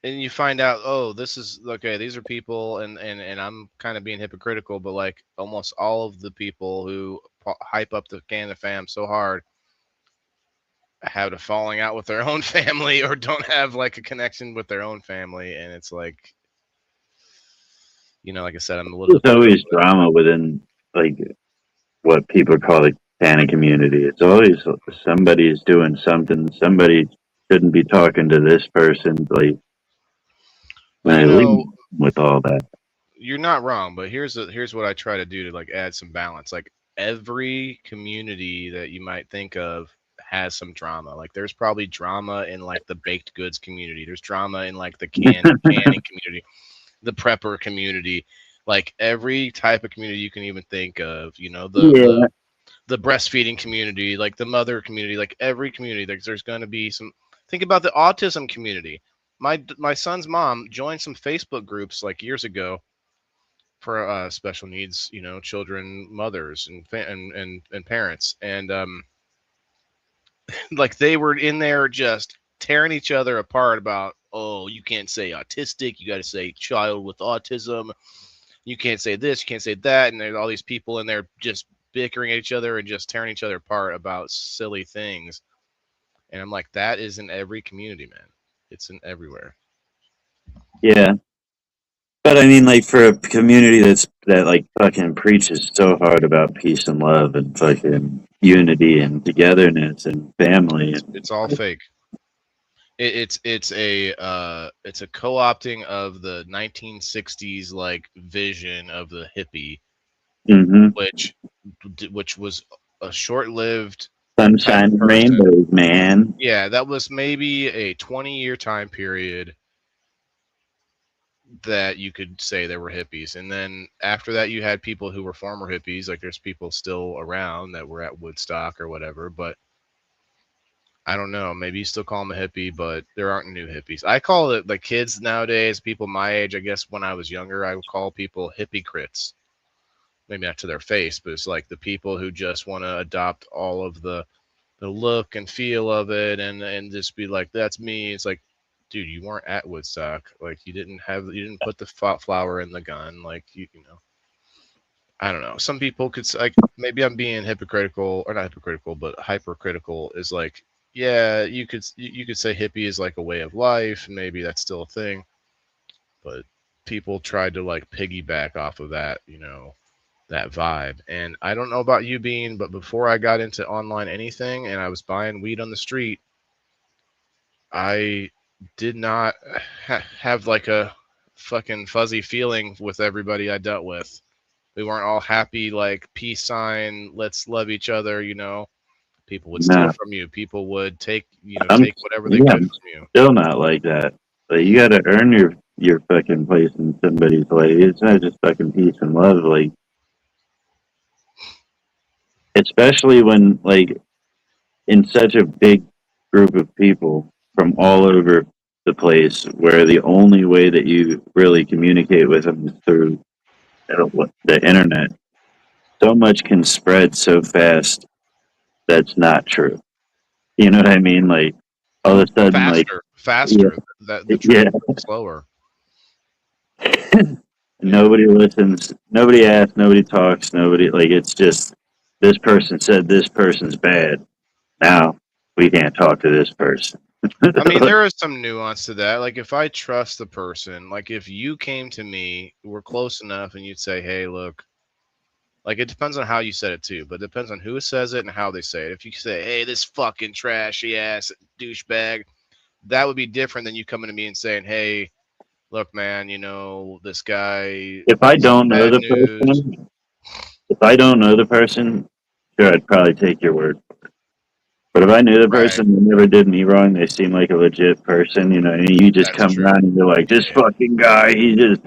And you find out, oh, this is okay, these are people, and I'm kind of being hypocritical, but like almost all of the people who hype up the Canada fam so hard have a falling out with their own family, or don't have like a connection with their own family, and it's like, like I said, I'm a little there's hypocritical. always drama within like what people call the Hispanic community. It's always somebody's doing something. Somebody shouldn't be talking to this person. Like, But I leave with all that. you're not wrong, but here's what I try to do to like add some balance. Like, every community that you might think of has some drama. Like, there's probably drama in like the baked goods community. There's drama in like the canning community, the prepper community. Like, every type of community you can even think of. Yeah, The breastfeeding community, like the mother community, like every community. Like, there's going to be some. Think about the autism community. My son's mom joined some Facebook groups like years ago for special needs, children, mothers, and parents, and like they were in there just tearing each other apart about, oh, you can't say autistic, you got to say child with autism, you can't say this, you can't say that, and there's all these people in there just bickering at each other and just tearing each other apart about silly things, and I'm like, that is in every community, man. It's in everywhere. yeah. But I mean, like for a community that like fucking preaches so hard about peace and love and fucking unity and togetherness and family It's all fake. It's a co-opting of the 1960s like vision of the hippie, hmm which was a short-lived type sunshine of and person. rainbows, man. Yeah, that was maybe a 20-year time period that you could say there were hippies, and then after that you had people who were former hippies. Like, there's people still around that were at Woodstock or whatever, but I don't know. Maybe you still call them a hippie, but there aren't new hippies. I call it, like, kids nowadays, people my age. I guess when I was younger, I would call people hippie crits. Maybe not to their face, but it's like the people who just want to adopt all of the the look and feel of it, and just be like, that's me. It's like, dude, you weren't at Woodstock. Like, you didn't put the flower in the gun. Like, you know, I don't know. Some people could like, maybe I'm being hypocritical, or not hypocritical, but hypercritical. Is like, yeah, you could say hippie is like a way of life, and maybe that's still a thing, but people tried to like piggyback off of that, you know, that vibe. And I don't know about you, Bean, but before I got into online anything and I was buying weed on the street, I did not have like a fucking fuzzy feeling with everybody I dealt with. We weren't all happy, like peace sign, let's love each other, you know. People would steal No, from you. People would take, you know, I'm take whatever they yeah, could I'm from you. still not like that. But you got to earn your fucking place in somebody's life. It's not just fucking peace and love. Like, especially when like in such a big group of people from all over the place, where the only way that you really communicate with them is through the internet. So much can spread so fast that's not true. You know what I mean? Like all of a sudden, like yeah, Faster. That the truth yeah. moves slower. Yeah. Nobody listens. Nobody asks. Nobody talks. Nobody like. It's just this person said this person's bad. Now we can't talk to this person. I mean, there is some nuance to that. Like, if I trust the person, like if you came to me, we're close enough, and you'd say, "Hey, look," like it depends on how you said it too, but it depends on who says it and how they say it. If you say, "Hey, this fucking trashy ass douchebag," that would be different than you coming to me and saying, "Hey, look, man, you know this guy, If I some don't know bad the news." person, if I don't know the person, sure, I'd probably take your word. But if I knew the Right. person, they never did me wrong, they seem like a legit person, you know, and you just That's come true. around and you're like, Yeah, this yeah. fucking guy, he just,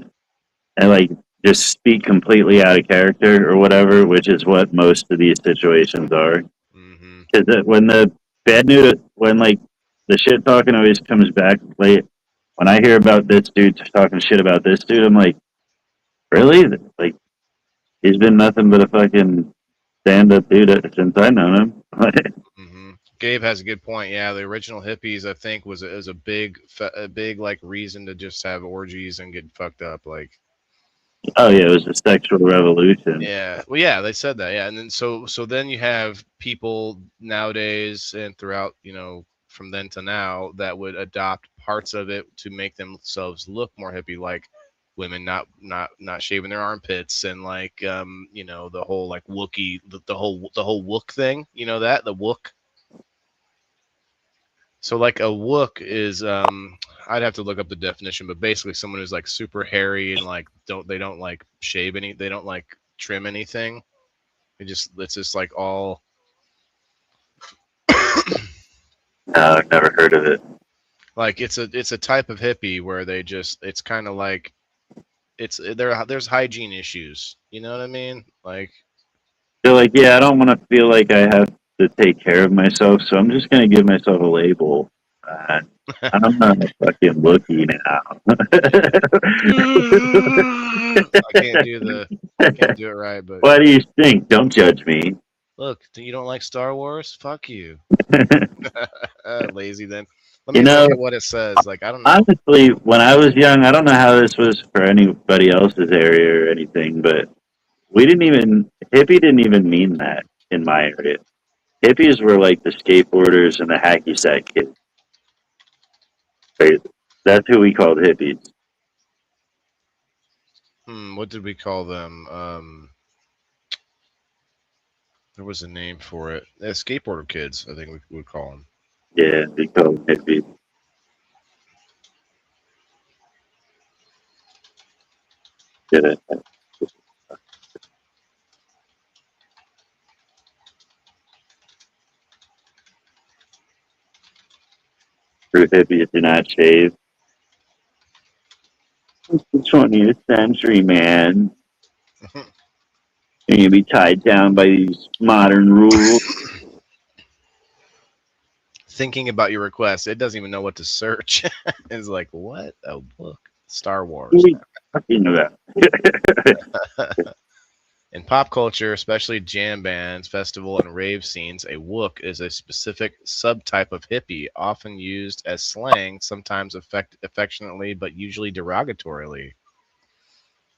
and like, just speak completely out of character or whatever, which is what most of these situations are. Mm-hmm. Because when the bad news, when like the shit talking always comes back late, when I hear about this dude talking shit about this dude, I'm like, really? Like, he's been nothing but a fucking stand up dude since I know him. Hmm. Gabe has a good point. Yeah, the original hippies, I think, was a big, a big like reason to just have orgies and get fucked up. Like, Oh yeah, it was a sexual revolution. yeah, well, yeah, they said that. Yeah, and then so then you have people nowadays and throughout, you know, from then to now that would adopt parts of it to make themselves look more hippie, like women not shaving their armpits and like you know, the whole like Wookie, the whole Wook thing. You know that the Wook. So like a wook is I'd have to look up the definition, but basically someone who's like super hairy and like don't like shave any, they don't like trim anything. It's just like all No, I've never heard of it. like it's a type of hippie where they just, it's kind of like it's there's hygiene issues. You know what I mean? Like, They're like, yeah, I don't want to feel like I have to take care of myself, so I'm just gonna give myself a label. Uh, I'm not a fucking looking now. I can't do it right, but What do you think? Don't judge me. look, you don't like Star Wars? Fuck you. Lazy then. Let You me know, look at what it says. Like, I don't know. honestly, when I was young, I don't know how this was for anybody else's area or anything, but we didn't even hippie didn't even mean that in my area. Hippies were like the skateboarders and the hacky sack kids. Right? That's who we called hippies. What did we call them? There was a name for it. Skateboarder kids, I think we would call them. Yeah, we called them hippies. Yeah, true hippies do not shave. It's the 20th century, man. You're gonna be tied down by these modern rules. Thinking about your request, it doesn't even know what to search. It's like, what a book. Star What Wars. are you talking about? In pop culture, especially jam bands, festival, and rave scenes, a wook is a specific subtype of hippie, often used as slang, sometimes affectionately, but usually derogatorily.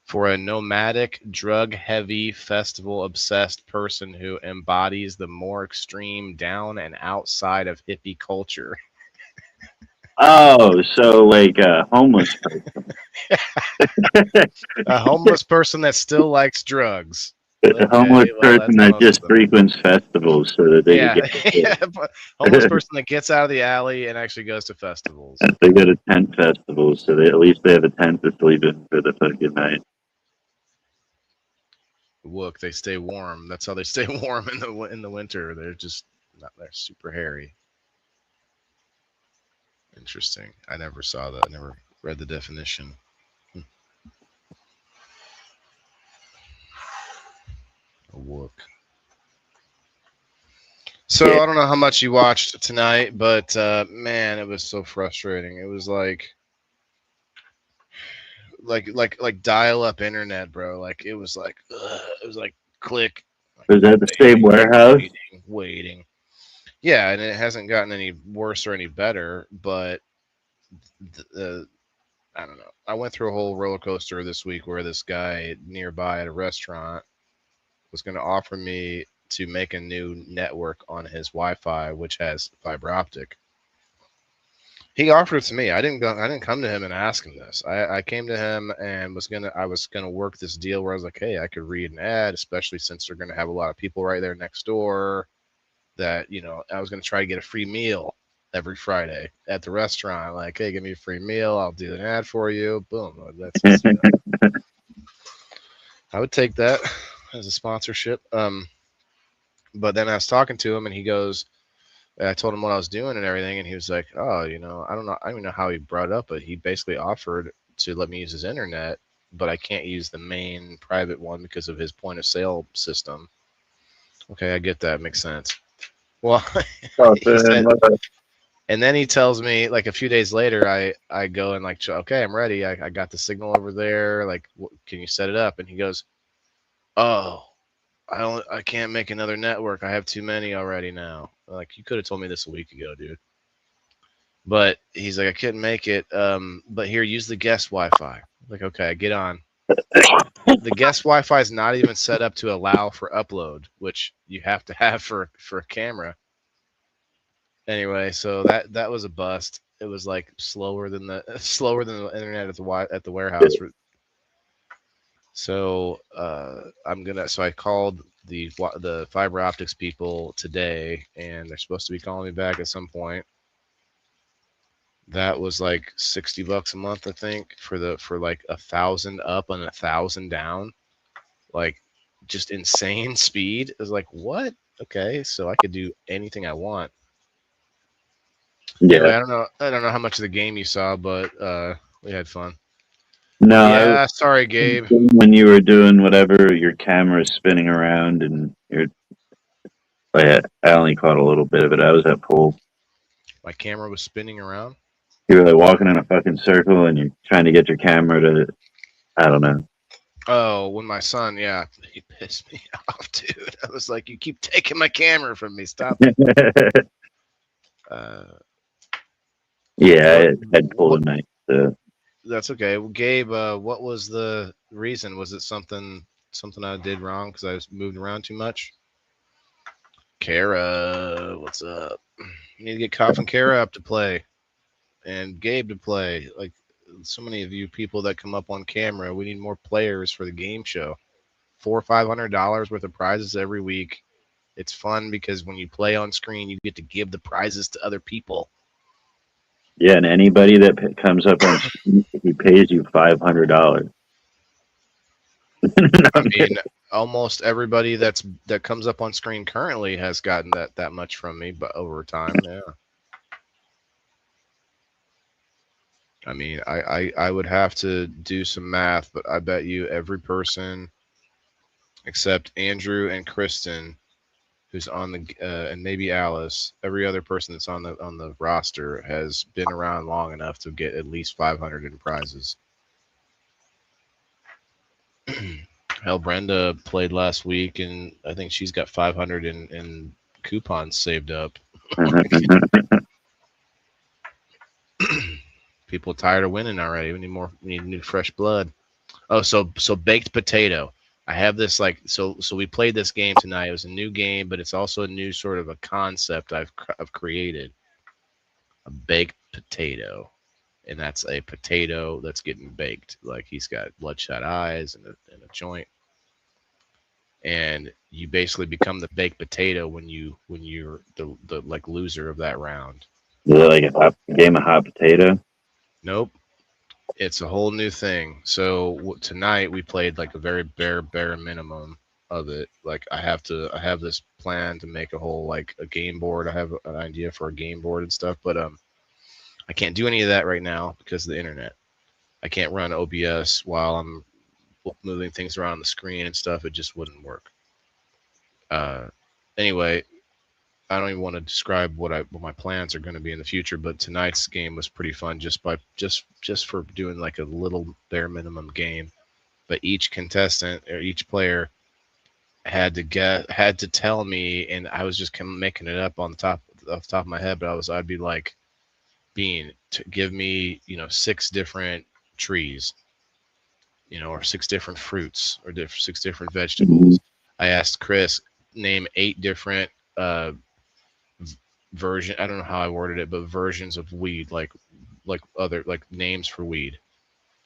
For a nomadic, drug heavy, festival obsessed person who embodies the more extreme down and outside of hippie culture. Oh, so like a homeless person. A homeless person that still likes drugs. A homeless Okay, well, person that's that most just of them. frequents festivals so that they could Yeah, get yeah, but homeless person that gets out of the alley and actually goes to festivals. they go to tent festivals so they at least they have a tent to sleep in for the fucking night. Look, they stay warm. That's how they stay warm in the winter. They're super hairy. Interesting. I never saw that. I never read the definition. A wook. Yeah, So I don't know how much you watched tonight, but man, it was so frustrating. It was like dial up internet, bro. Like it was like it was like click, like was that the same waiting, warehouse? waiting. Yeah, and it hasn't gotten any worse or any better, but the I don't know. I went through a whole roller coaster this week where this guy nearby at a restaurant was going to offer me to make a new network on his Wi-Fi, which has fiber optic. He offered it to me. I didn't come to him and ask him this. I came to him and I was gonna work this deal where I was like, hey, I could read an ad, especially since they're gonna have a lot of people right there next door. That I was gonna try to get a free meal every Friday at the restaurant. Like, hey, give me a free meal. I'll do an ad for you. Boom. I would take that as a sponsorship. But then I was talking to him and he goes, I told him what I was doing and everything, and he was like, "Oh, I don't know. I don't even know how he brought it up, but he basically offered to let me use his internet, but I can't use the main private one because of his point of sale system." Okay, I get that. Makes sense. Well, Oh, he said, man, and then he tells me like a few days later, I go and like, okay, I'm ready. I got the signal over there. Like, can you set it up? And he goes, "Oh, I can't make another network. I have too many already now." Like, you could have told me this a week ago, dude. But he's like, I couldn't make it. But here, use the guest Wi-Fi. Like, okay, get on. The guest Wi-Fi is not even set up to allow for upload, which you have to have for a camera. Anyway, so that was a bust. It was like slower than the slower than the internet at the warehouse. So so I called the fiber optics people today, and they're supposed to be calling me back at some point. That was like $60 a month, I think, for like 1,000 up and 1,000 down, like just insane speed. It was like, what? Okay, so I could do anything I want. Anyway, yeah. I don't know how much of the game you saw, but we had fun. No, Yeah, sorry, Gabe. when you were doing whatever, your camera is spinning around, and I only caught a little bit of it. I was at pool. My camera was spinning around. You were like walking in a fucking circle, and you're trying to get your camera to, I don't know. Oh, when my son, yeah, he pissed me off, dude. I was like, you keep taking my camera from me. Stop it. Uh, Yeah, what? I had pool What? tonight. So. That's okay. Well, Gabe, what was the reason? Was it something I did wrong because I was moving around too much? Kara, what's up? You need to get Cough and Kara up to play, and Gabe to play. Like so many of you people that come up on camera, we need more players for the game show. $400-500 worth of prizes every week. It's fun because when you play on screen, you get to give the prizes to other people. Yeah, and anybody that comes up on screen, he pays you $500. I mean, almost everybody that comes up on screen currently has gotten that much from me, but over time, yeah. I mean, I would have to do some math, but I bet you every person except Andrew and Kristen, who's on the and maybe Alice, every other person that's on the roster has been around long enough to get at least 500 in prizes. Hell, Brenda played last week, and I think she's got 500 in coupons saved up. People tired of winning already. We need more. We need new fresh blood. Oh, so baked potato. I have this so we played this game tonight. It was a new game, but it's also a new sort of a concept I've created. A baked potato, and that's a potato that's getting baked. Like he's got bloodshot eyes and a joint, and you basically become the baked potato when you're the like loser of that round. Is it like a game of hot potato? Nope. It's a whole new thing. So tonight we played like a very bare minimum of it. Like I have this plan to make a whole like a game board. I have an idea for a game board and stuff, but I can't do any of that right now because of the internet. I can't run OBS while I'm moving things around on the screen and stuff. It just wouldn't work. Uh, anyway, I don't even want to describe what my plans are going to be in the future, but tonight's game was pretty fun just for doing like a little bare minimum game. But each contestant or each player had to tell me, and I was just making it up off the top of my head, but I'd be like, give me 6 different trees, or 6 different fruits or 6 different vegetables. I asked Chris name 8 different version. I don't know how I worded it, but versions of weed, like other like names for weed.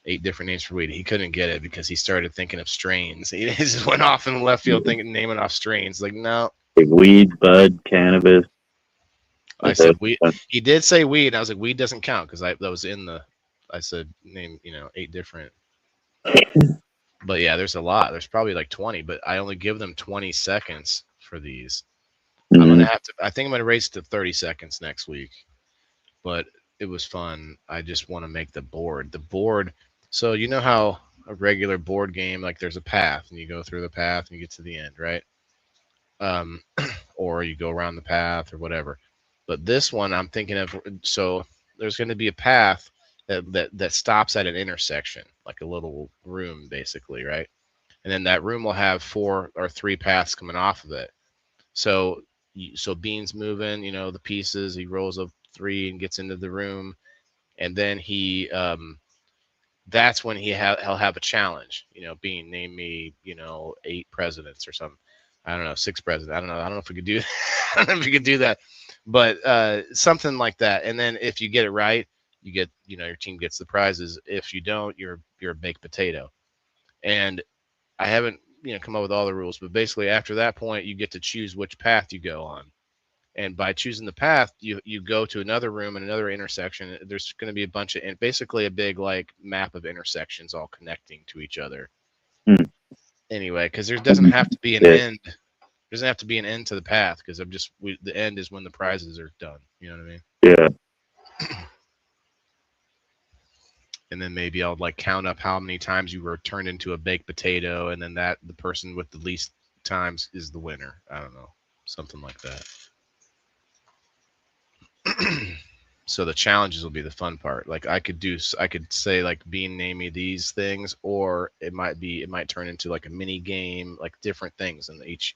8 different names for weed. He couldn't get it because he started thinking of strains. He just went off in the left field naming off strains. Like, no. Like weed, bud, cannabis. I said weed. He did say weed. And I was like, weed doesn't count because that was in the. I said name 8 different. But yeah, there's a lot. There's probably like 20, but I only give them 20 seconds for these. Mm-hmm. I'm gonna have to. I think I'm gonna race to 30 seconds next week. But it was fun. I just want to make the board. The board. So you know how a regular board game, like there's a path, and you go through the path and you get to the end, right? Or you go around the path or whatever. But this one, I'm thinking of. So there's going to be a path that stops at an intersection, like a little room, basically, right? And then that room will have 4 or 3 paths coming off of it. So Bean's moving, the pieces. He rolls up 3 and gets into the room, and then that's when he'll have a challenge. Bean, name me 8 presidents or something. I don't know, 6 presidents. I don't know if we could do. I don't know if we could do that, but something like that. And then if you get it right, you get your team gets the prizes. If you don't, you're a baked potato. And I haven't come up with all the rules, but basically after that point, you get to choose which path you go on. And by choosing the path, you go to another room and another intersection. There's going to be a bunch of, and basically a big like map of intersections all connecting to each other. Anyway, because there doesn't have to be an end. There doesn't have to be an end to the path because the end is when the prizes are done. You know what I mean? Yeah. And then maybe I'll like count up how many times you were turned into a baked potato, and then the person with the least times is the winner. I don't know, something like that. So the challenges will be the fun part. Like I could say like Bean, name me these things, or it might turn into like a mini game, like different things in each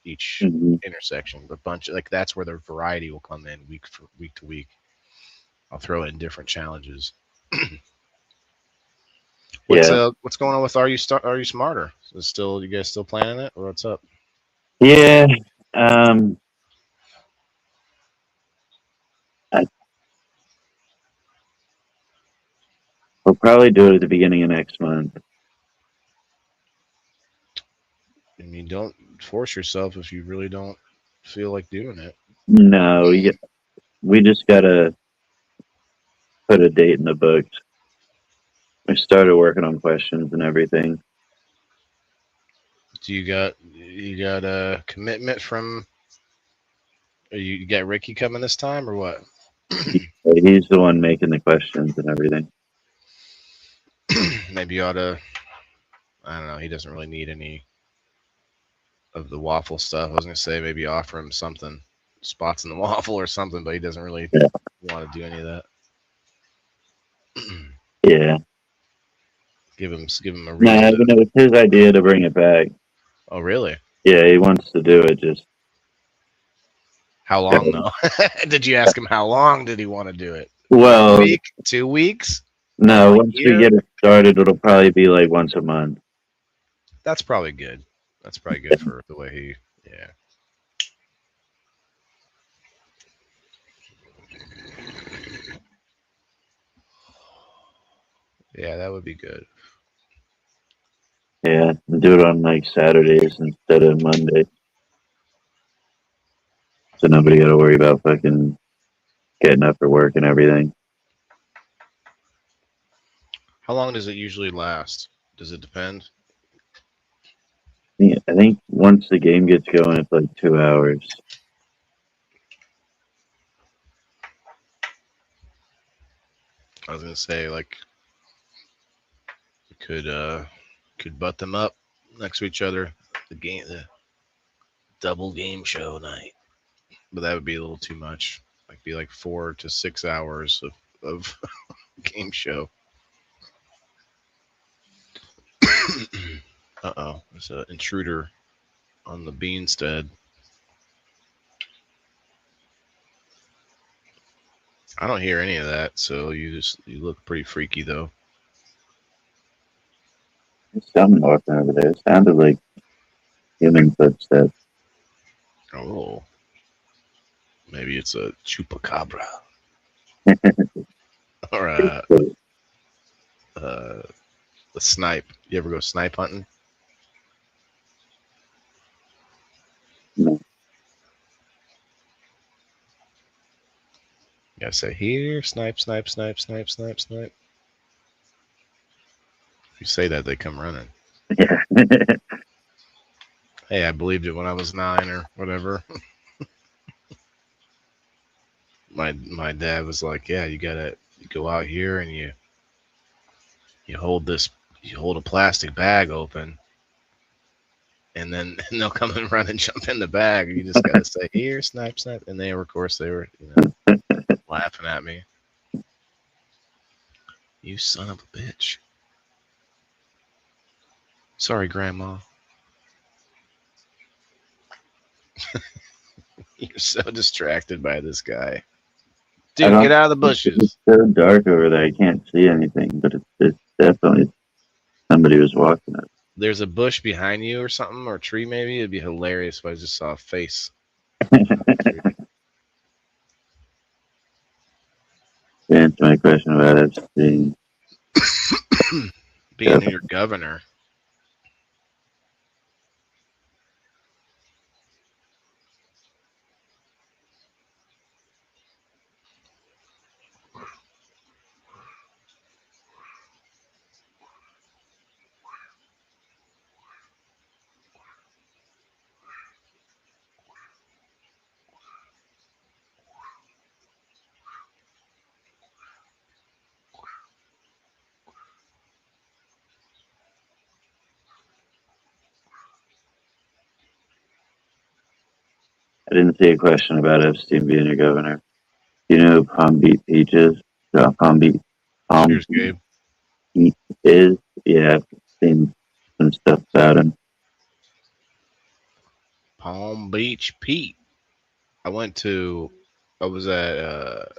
intersection. A bunch of, like that's where the variety will come in week to week. I'll throw in different challenges. What's going on with Are You Smarter? Is you guys still planning it, or what's up? Yeah. We'll probably do it at the beginning of next month. I mean, don't force yourself if you really don't feel like doing it. No, we just gotta put a date in the books. I started working on questions and everything. Do you got a commitment from? You got Ricky coming this time or what? He's the one making the questions and everything. Maybe you ought to. I don't know. He doesn't really need any of the waffle stuff. I was gonna say maybe offer him something, spots in the waffle or something, but he doesn't really want to do any of that. Yeah. Give him a reason. No, it was his idea to bring it back. Oh, really? Yeah, he wants to do it. Just How long though? Did you ask him how long did he want to do it? 1 well, week, 2 weeks, no. a Once we year? get it started, it'll probably be like once a month. That's probably good. That's probably good for the way he. Yeah. Yeah, that would be good. Yeah, and do it on like Saturdays instead of Monday, so nobody got to worry about fucking getting up for work and everything. How long does it usually last? Does it depend? I think once the game gets going, it's like 2 hours. I was gonna say like we could butt them up next to each other. The double game show night, but that would be a little too much. Like be like 4 to 6 hours of game show. Uh-oh, there's an intruder on the beanstead. I don't hear any of that, so you look pretty freaky though. There's something walking over there. It sounded like human footsteps. Oh, maybe it's a chupacabra or uh, a snipe. You ever go snipe hunting? No. You gotta say here, snipe, snipe, snipe, snipe, snipe, snipe. If you say that, they come running. Yeah. Hey, I believed it when I was 9 or whatever. My dad was like, "Yeah, you go out here and you hold you hold a plastic bag open, and then and they'll come and run and jump in the bag. You just gotta say here, snipe, snipe." And they were, of course, laughing at me. You son of a bitch. Sorry, Grandma. You're so distracted by this guy. I Dude, get don't. out of the It's bushes. so dark over there. I can't see anything, but it's definitely somebody was walking up. There's a bush behind you or something, or a tree maybe. It'd be hilarious if I just saw a face. To answer my question about Epstein, Being your governor. I didn't see a question about Epstein being your governor. Do you know who Palm Beach Peach is? Palm Cheers, Gabe. Beach is? Yeah, I've seen some stuff about him. Palm Beach Pete. I was at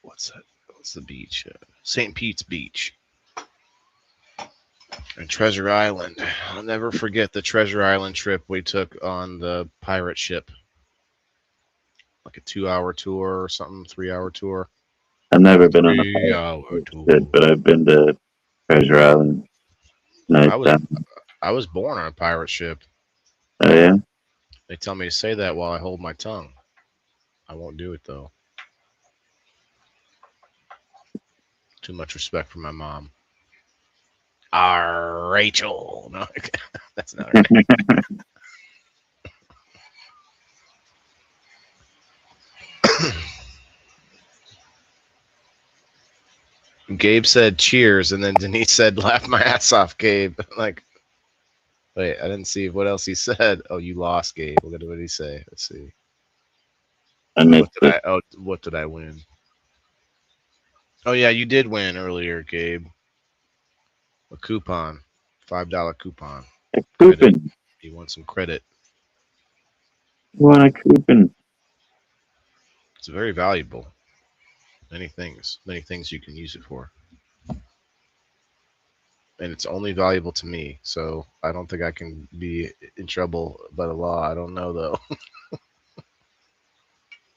what's that? What's the beach? St. Pete's Beach and Treasure Island. I'll never forget the Treasure Island trip we took on the pirate ship. Like a 2 hour tour or something, 3 hour tour. I've never been on a 3 hour pirate tour. ship, but I've been to Treasure Island. Nice I was time. I was born on a pirate ship. Oh yeah, They tell me to say that while I hold my tongue. I won't do it though. Too much respect for my mom. Rachel. No, that's not her name. Gabe said cheers, and then Denise said, "Laugh my ass off, Gabe." Like, wait, I didn't see what else he said. Oh, you lost, Gabe. What did he say? Let's see. I missed it. What did I win? Oh yeah, you did win earlier, Gabe. A coupon, $5 coupon. Credit. Coupon. You want some credit. You want a coupon? It's very valuable. Many things you can use it for. And it's only valuable to me. So I don't think I can be in trouble by the law. I don't know though.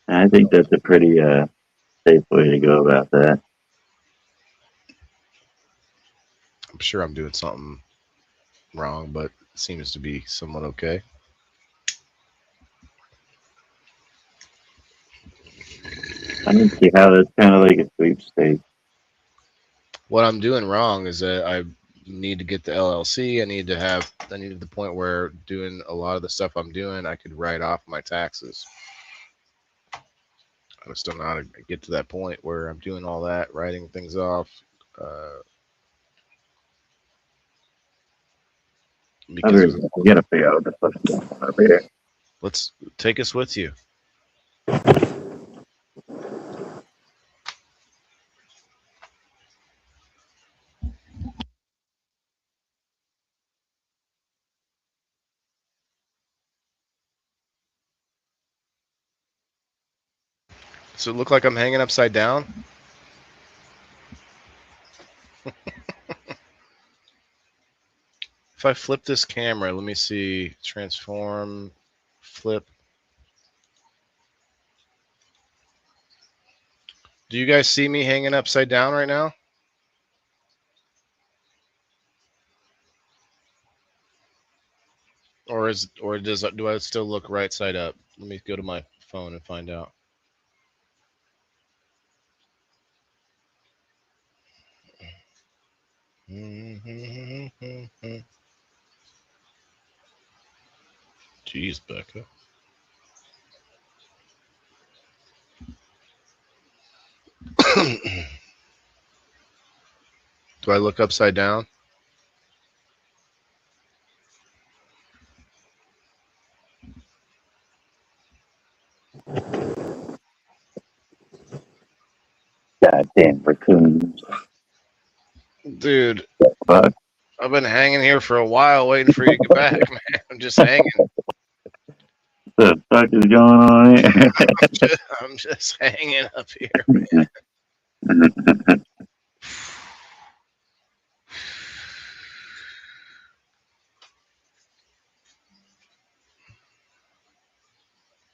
I think that's a pretty safe way to go about that. I'm sure I'm doing something wrong, but it seems to be somewhat okay. I don't see how that's kind of like a sweepstakes. What I'm doing wrong is that I need to get the LLC. I need to the point where doing a lot of the stuff I'm doing, I could write off my taxes. I just don't know how to get to that point where I'm doing all that, writing things off. Uh, because Others, you gotta figure out what the fuck's going on over here. let's take us with you. So it look like I'm hanging upside down. If I flip this camera, let me see. Transform, flip. Do you guys see me hanging upside down right now? Or do I still look right side up? Let me go to my phone and find out. Jeez, Becca. Do I look upside down? Goddamn raccoons. Dude, Fuck. I've been hanging here for a while waiting for you to get back, man. I'm just hanging. What the fuck is going on here? I'm just hanging up here, man.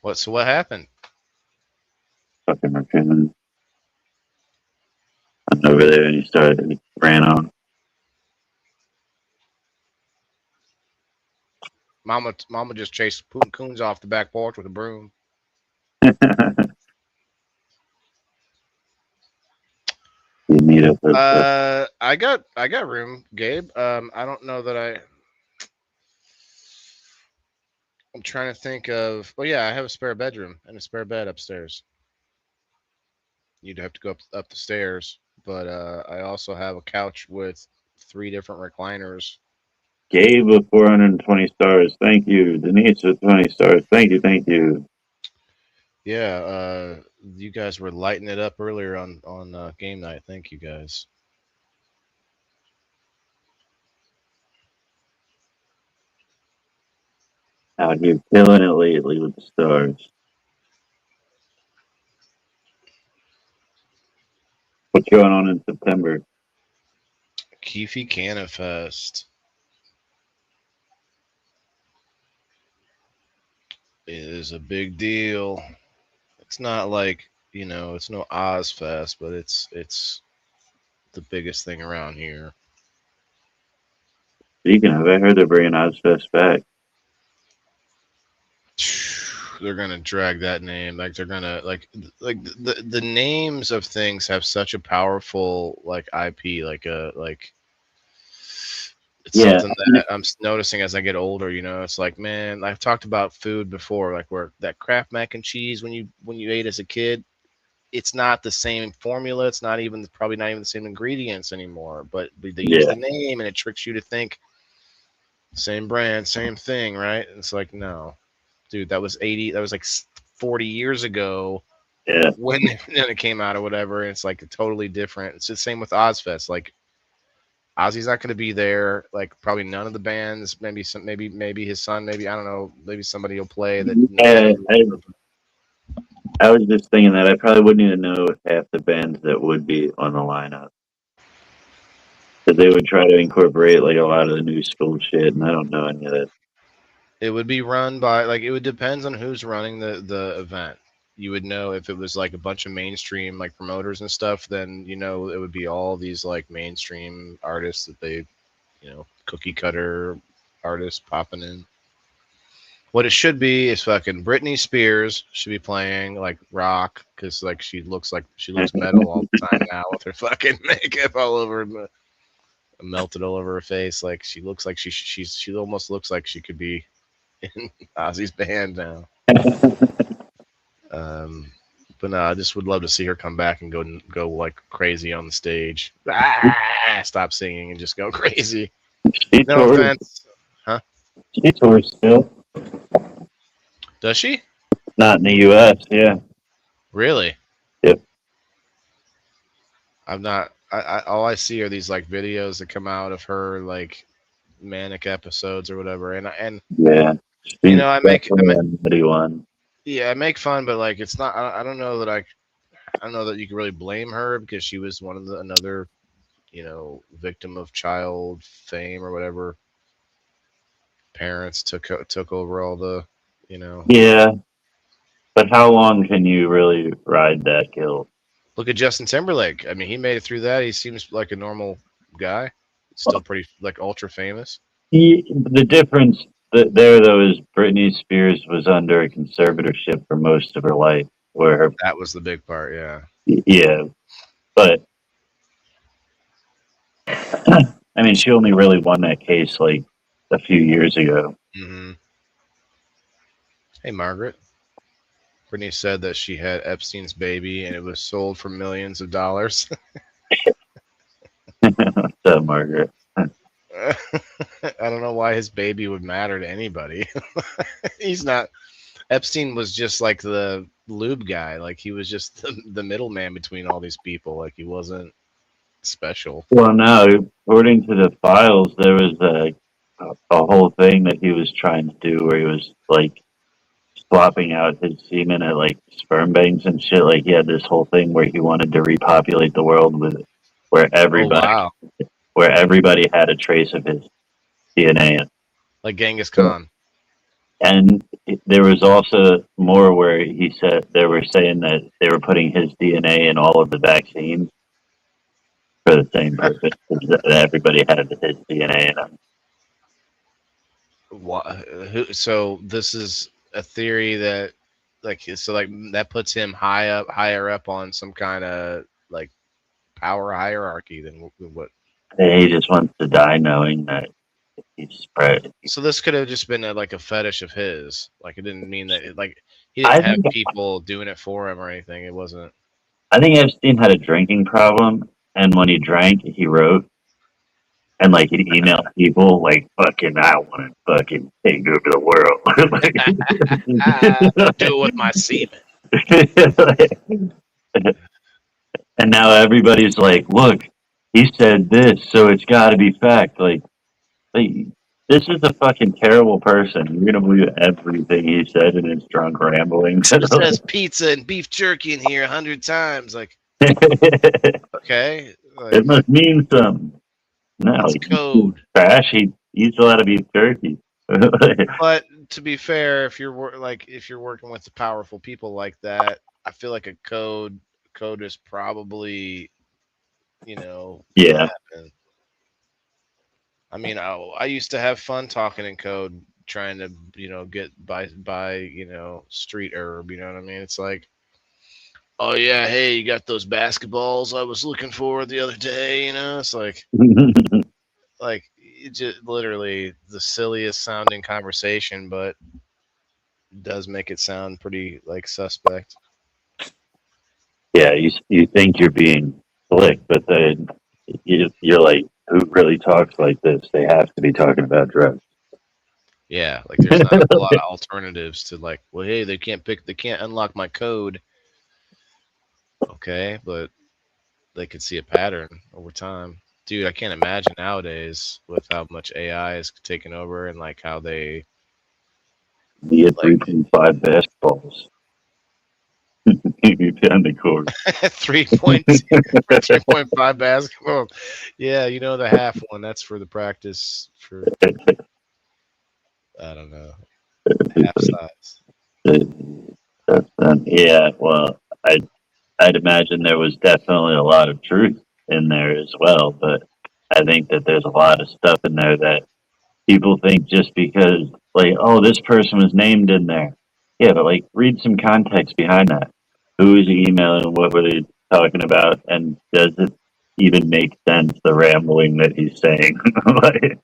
What happened? Fucking raccoons. I'm over there and he ran off. Mama just chased coons off the back porch with a broom. You meet up with I got room, Gabe. I don't know that I'm trying to think of. Oh yeah, I have a spare bedroom and a spare bed upstairs. You'd have to go up the stairs, but I also have a couch with 3 different recliners. Gabe with 420 stars. Thank you. Denise with 20 stars. Thank you. Thank you. Yeah, you guys were lighting it up earlier on game night. Thank you guys. Out here killing it lately with the stars. What's going on in September? Keefe Canifest is a big deal. It's not like it's no Ozfest, but it's the biggest thing around here. Speaking of, I heard they're bringing Ozfest back. They're gonna drag that name, like they're gonna the names of things have such a powerful like IP, like it's Yeah, something that I'm noticing as I get older. It's like, man, I've talked about food before, like where that Kraft mac and cheese when you ate as a kid, it's not the same formula. It's not even probably not even the same ingredients anymore. But they use yeah, the name and it tricks you to think same brand, same thing, right? And it's like, no, dude, that was 80. That was like 40 years ago yeah. when it came out or whatever. And it's like totally different. It's the same with Ozfest. Like Ozzy's not going to be there. Like probably none of the bands. Maybe some. Maybe his son. Maybe I don't know. Maybe somebody will play that none Yeah, of the. I was just thinking that I probably wouldn't even know half the bands that would be on the lineup because they would try to incorporate like a lot of the new school shit, and I don't know any of that. It would be run by like it would depends on who's running the event. You would know if it was like a bunch of mainstream like promoters and stuff. Then it would be all these like mainstream artists that they cookie cutter artists popping in. What it should be is fucking Britney Spears should be playing like rock because like she looks metal all the time now with her fucking makeup all over melted all over her face. Like she looks like she almost looks like she could be in Ozzy's band now. Um, but no, I just would love to see her come back and go like crazy on the stage. Stop singing and just go crazy. She No tours. offense, huh? She tours still, Does she not in the U.S. Yeah. really? Yep. I'm not. All I see are these like videos that come out of her like manic episodes or whatever, and Yeah. She's I definitely make a nutty one. yeah, I make fun, but like it's not. I don't know that I don't know that you can really blame her because she was one of another victim of child fame or whatever. Parents took over all the you know. Yeah, but how long can you really ride that kill? Look at Justin Timberlake. I mean, he made it through that. He seems like a normal guy. Still pretty like ultra famous. The difference there, though, is Britney Spears was under a conservatorship for most of her life, where her, That was the big part. Yeah. yeah, but I mean, she only really won that case like a few years ago. hmm Hey, Margaret. Brittany said that she had Epstein's baby and it was sold for millions of dollars. So, Margaret. I don't know why his baby would matter to anybody. He's not. Epstein was just like the lube guy. Like he was just the middleman between all these people. Like he wasn't special. Well, no, according to the files, there was a whole thing that he was trying to do where he was like swapping out his semen at like sperm banks and shit. Like he had this whole thing where he wanted to repopulate the world with where Oh everybody wow, where everybody had a trace of his DNA. like Genghis Khan. And there was also more where he said they were saying that they were putting his DNA in all of the vaccines for the same purpose. That everybody had his DNA in them. So this is a theory that like that puts him higher up on some kind of like power hierarchy than what. And he just wants to die knowing that he's spread. So this could have just been like a fetish of his. Like it didn't mean that like he I didn't have think people doing it for him or anything. It wasn't. I think Epstein had a drinking problem, and when he drank, he wrote, and like he'd email people like, "Fucking, I want to fucking take over the world." Do it with my semen. And now everybody's like, "Look, he said this, so it's got to be fact." Like, this is a fucking terrible person. You're gonna believe everything he said in his drunk ramblings. It says pizza and beef jerky in here 100 times. Like It okay, like must mean something. No, it's code. trash. He eats a lot of beef jerky. But to be fair, if you're working with the powerful people like that, I feel like a code is probably gonna Yeah. happen. I mean, I used to have fun talking in code, trying to get by street herb. You know what I mean? It's like, oh yeah, hey, you got those basketballs I was looking for the other day. It's like it just literally the silliest sounding conversation, but does make it sound pretty like suspect. Yeah, you think you're being slick, but then you're like, who really talks like this? They have to be talking about drugs. Yeah, like there's not a lot of alternatives to like, well, hey, they can't unlock my code. Okay, but they could see a pattern over time. Dude, I can't imagine nowadays with how much AI is taking over and like how they Be at like 3.5 basketballs. Behind the court. 3.2 for 3.5 basketball. Yeah, you know the half one. That's for the practice for I don't know half size. Yeah, well, I'd imagine there was definitely a lot of truth in there as well, but I think that there's a lot of stuff in there that people think just because, like, oh, this person was named in there. Yeah, but like, read some context behind that. Who is he emailing? What were they talking about? And does it even make sense? The rambling that he's saying. Like,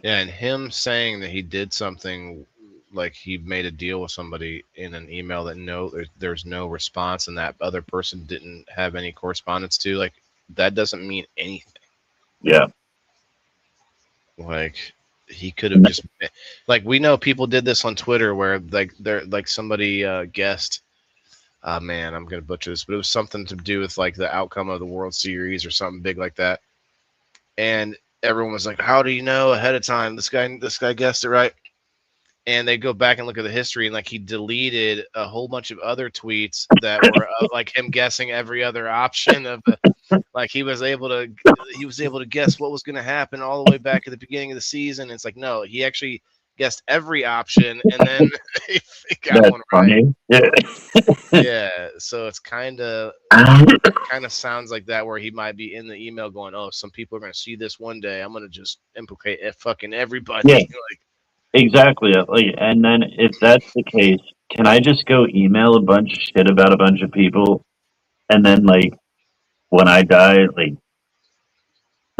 Yeah, and him saying that he did something like he made a deal with somebody in an email that there's no response and that other person didn't have any correspondence to like that doesn't mean anything. yeah, Like he could have just like we know people did this on Twitter where like they're like somebody guessed man, I'm gonna butcher this, but it was something to do with like the outcome of the World Series or something big like that. And everyone was like, "How do you know ahead of time? This guy guessed it right." And they go back and look at the history, and like he deleted a whole bunch of other tweets that were like him guessing every other option of the, like he was able to guess what was going to happen all the way back at the beginning of the season. It's like no, he actually guessed every option, and then he got that's one right. funny. Yeah. Yeah, so it's kind of sounds like that where he might be in the email going, "Oh, some people are going to see this one day. I'm going to just implicate fucking everybody." Yeah, Like, exactly. Like, and then if that's the case, can I just go email a bunch of shit about a bunch of people, and then like when I die, like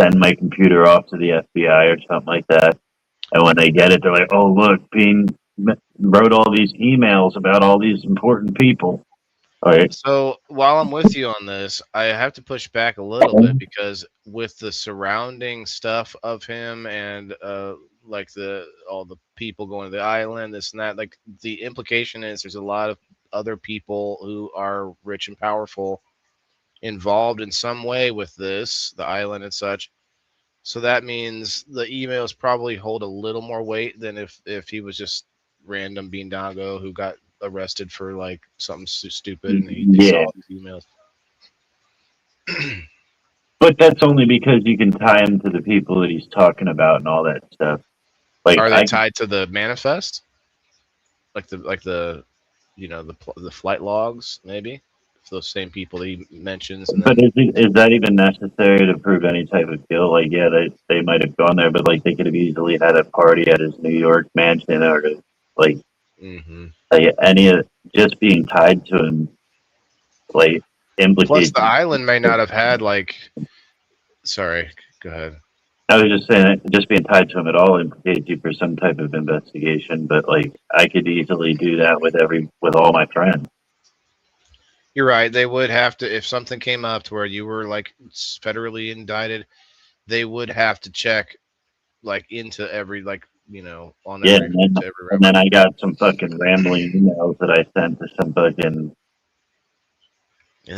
send my computer off to the FBI or something like that, and when they get it, they're like, "Oh, look, Bean wrote all these emails about all these important people." All right. so while I'm with you on this, I have to push back a little bit because with the surrounding stuff of him and like the all the people going to the island, this and that, like the implication is there's a lot of other people who are rich and powerful involved in some way with this, the island and such. So that means the emails probably hold a little more weight than if he was just random beandago who got arrested for like something stupid and he Yeah, saw these emails. but that's only because you can tie him to the people that he's talking about and all that stuff. Like Are they I, tied to the manifest? Like the the flight logs maybe? If those same people that he mentions and but then is that even necessary to prove any type of guilt? Like, yeah, they might have gone there, but like they could have easily had a party at his New York mansion or like, hmm any of just being tied to him, like plus implicates. the island may not have had like sorry, go ahead. I was just saying that just being tied to him at all implicates you for some type of investigation. But like, I could easily do that with all my friends. You're right. They would have to, if something came up to where you were like federally indicted, they would have to check like into every like on Yeah, every to every and then reference. I got some fucking rambling emails that I sent to some fucking And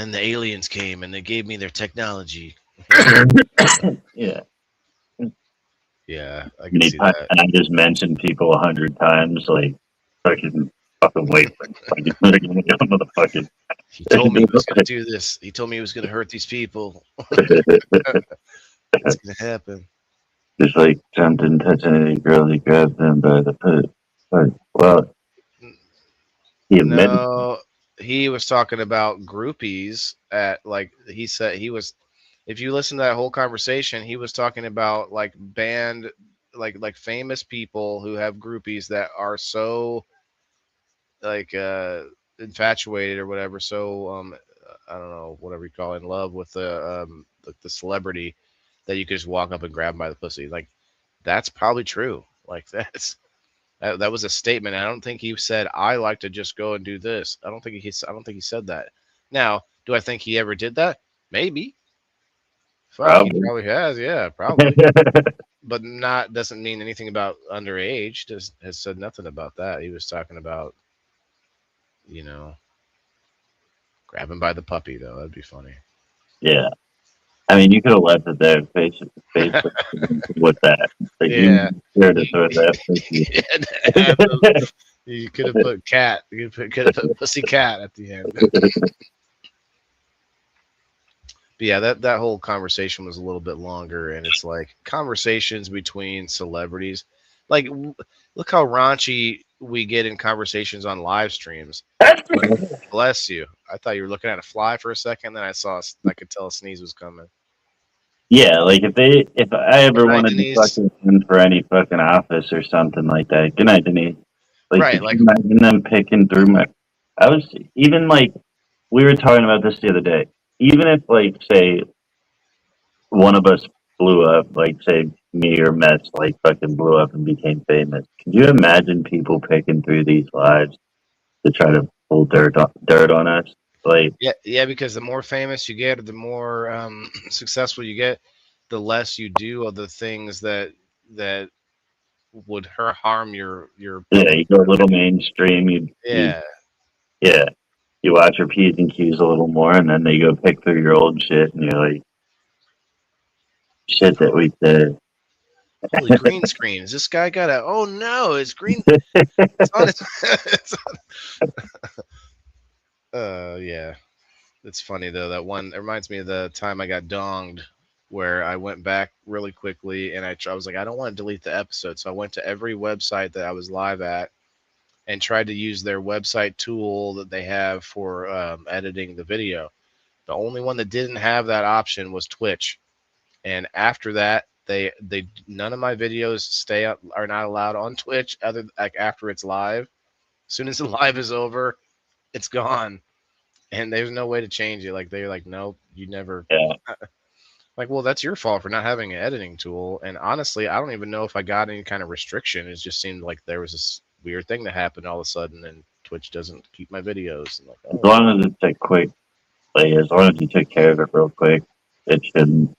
then the aliens came and they gave me their technology. yeah. Yeah, I can Many see times, that. and I just mentioned people 100 times, like fucking wait, fucking motherfucking. He told me he was going to do this. He told me he was going to hurt these people. It's going to happen. Just like Trump didn't touch any girls, he grabbed them by the foot. Well, he admitted, No, he was talking about groupies at like he said he was if you listen to that whole conversation, he was talking about like band like famous people who have groupies that are so like infatuated or whatever, so I don't know, whatever you call it, in love with the celebrity that you could just walk up and grab 'em by the pussy. Like that's probably true. Like that was a statement. I don't think he said I like to just go and do this. I don't think he said that. Now, do I think he ever did that? Maybe. Fuck, he probably. probably has. Yeah, probably. But not doesn't mean anything about underage. Just has said nothing about that. He was talking about you know grab him by the puppy though. That'd be funny. Yeah, I mean, you could have left it there, face with that. Like Yeah. you sure to throw that. You could have put cat. You could have put pussy cat at the end. But yeah, that whole conversation was a little bit longer, and it's like conversations between celebrities. Like, look how raunchy we get in conversations on live streams. Like, bless you. I thought you were looking at a fly for a second, then I could tell a sneeze was coming. Yeah, like if I Good ever night, wanted to Denise. fucking run for any fucking office or something like that. Good night, Denise. Like, Right, could like you imagine them picking through my? I was even like, we were talking about this the other day. Even if, like, say, one of us blew up, like, say, me or Mets, like, fucking blew up and became famous. Could you imagine people picking through these lives to try to pull dirt on us? Like, yeah, because the more famous you get, or the more successful you get, the less you do of the things that would harm your yeah, public. you go a little mainstream, Yeah. yeah, you watch your P's and Q's a little more, and then they go pick through your old shit, and you're like, shit that Holy, we said. holy green screen. Is this guy got a? Oh no, it's green. It's on. It's yeah. It's funny though. That one it reminds me of the time I got donged, where I went back really quickly and I was like, I don't want to delete the episode, so I went to every website that I was live at and tried to use their website tool that they have for editing the video. The only one that didn't have that option was Twitch, and after that, they none of my videos are not allowed on Twitch other like after it's live. As soon as the live is over, it's gone, and there's no way to change it. Like they're like, nope, you never. Yeah, Like, well, that's your fault for not having an editing tool. And honestly, I don't even know if I got any kind of restriction. It just seemed like there was this weird thing that happened all of a sudden, and Twitch doesn't keep my videos. And like, as oh, long as it's a quick, like, as long as you take care of it real quick, it shouldn't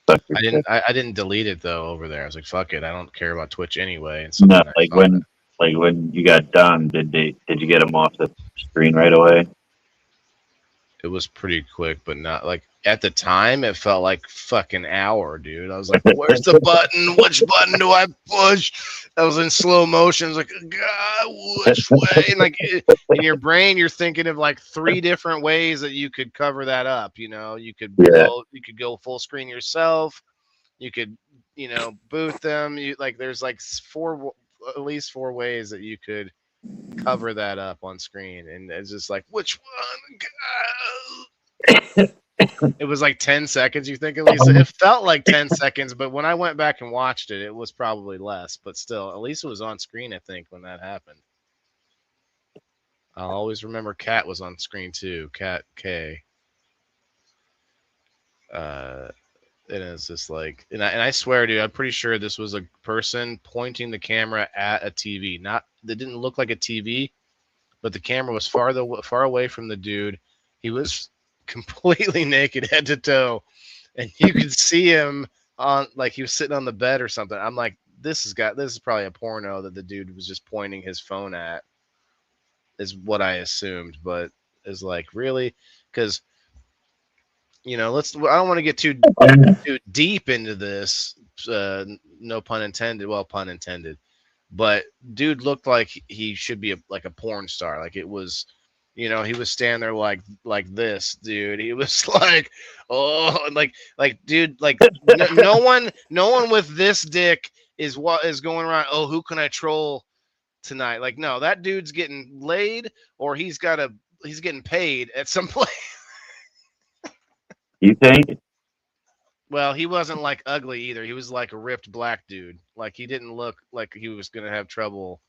suck your shit. I didn't delete it though over there. I was like, fuck it, I don't care about Twitch anyway. And so No, then I saw that. like when you got done, did you get them off the screen right away? It was pretty quick, but not like at the time. It felt like fucking hour, dude. I was like, "Where's the button? Which button do I push?" I was in slow motion. I was like, "God, which way?" And like in your brain, you're thinking of like three different ways that you could cover that up. You know, Yeah, you could go full screen yourself. You could, boot them. You like, there's like at least four ways that you could cover that up on screen, and it's just like, which one? It was like 10 seconds, you think, at least? It felt like 10 seconds, but when I went back and watched it, it was probably less, but still, at least it was on screen, I think, when that happened. I'll always remember Cat was on screen too, Cat K. And it's just like, and I swear, dude, I'm pretty sure this was a person pointing the camera at a TV. Not, that didn't look like a TV, but the camera was far away from the dude. He was completely naked, head to toe, and you could see him on, like, he was sitting on the bed or something. I'm like, this is probably a porno that the dude was just pointing his phone at, is what I assumed, but is like, really? Because I don't want to get too deep into this. No pun intended. Well, pun intended. But dude looked like he should be like a porn star. Like, it was, he was standing there like this, dude. He was like, oh, like dude, like no one with this dick is what is going around. Oh, who can I troll tonight? Like, no, that dude's getting laid, or he's getting paid at some place. you think? Well, he wasn't like ugly either. He was like a ripped black dude. Like, he didn't look like he was gonna have trouble.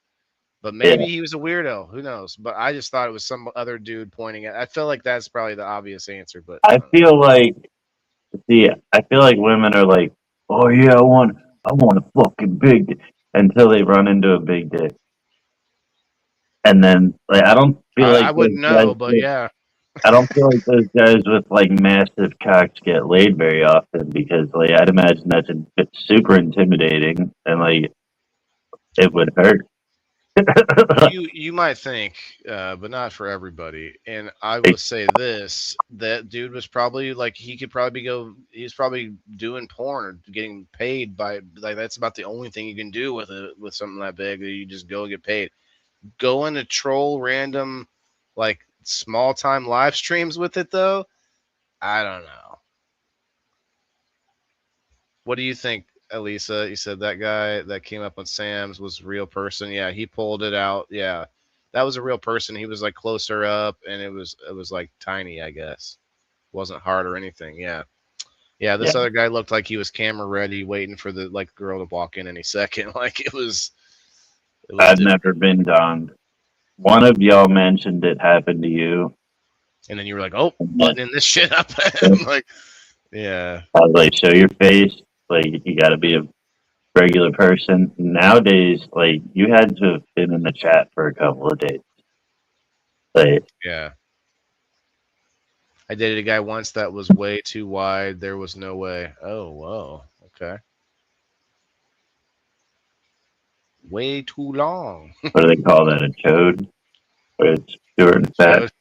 But Yeah, maybe he was a weirdo. Who knows? But I just thought it was some other dude pointing at. I feel like that's probably the obvious answer, but I I don't know. feel like, see, I feel like women are like, oh yeah, I want a fucking big dick, until they run into a big dick, and then like I don't feel I like wouldn't know, but yeah. I don't feel like those guys with like massive cocks get laid very often because like I'd imagine it's super intimidating and like it would hurt. You might think, but not for everybody. And I will say this: that dude was probably like he could probably go. He's probably doing porn or getting paid by like that's about the only thing you can do with it with something that big. That you just go and get paid. Going to troll random like small time live streams with it though. I don't know. What do you think, Elisa? You said that guy that came up on Sam's was a real person. Yeah, he pulled it out. Yeah, that was a real person. He was like closer up, and it was like tiny. I guess wasn't hard or anything. Yeah, yeah. Yeah, This other guy looked like he was camera ready, waiting for the like girl to walk in any second. Like it was I've different. never been donned. One of y'all mentioned it happened to you. And then you were like, "Oh, And then buttoning this shit up." I'm like, yeah, I was like, show your face. Like, you got to be a regular person. Nowadays, like, you had to have been in the chat for a couple of days. Like, yeah. I dated a guy once that was way too wide. There was no way. Oh, whoa. Okay. Way too long. what do they call that? A chode? Where it's short and fat? Chode.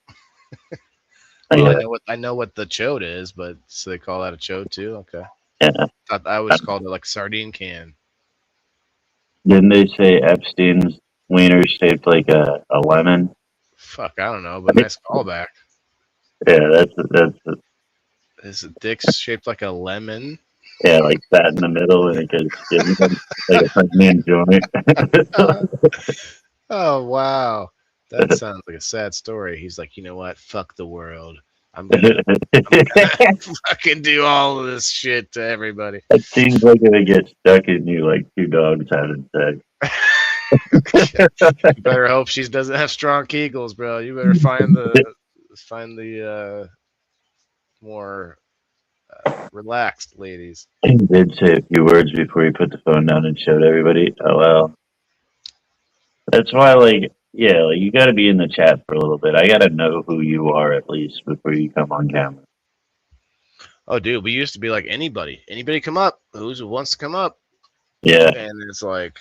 Well, Yeah, I know what the chode is, but so they call that a chode too. Okay. yeah. Thought I always called it like sardine can. Didn't they say Epstein's wiener shaped like a lemon? Fuck, I don't know, but nice callback. Yeah, that's His dick's shaped like a lemon. yeah, like fat in the middle and it gets skinny like a pregnant joint. Oh wow, that sounds like a sad story. He's like, you know what? Fuck the world. I'm gonna fucking do all of this shit to everybody. It seems like if it gets stuck in you like two dogs having sex. You better hope she doesn't have strong kegels, bro. You better find the more relaxed ladies. He did say a few words before he put the phone down and showed everybody. Oh well. That's why, like, yeah, like you got to be in the chat for a little bit. I got to know who you are at least before you come on camera. Oh, dude, we used to be like anybody come up, who wants to come up, Yeah, and it's like,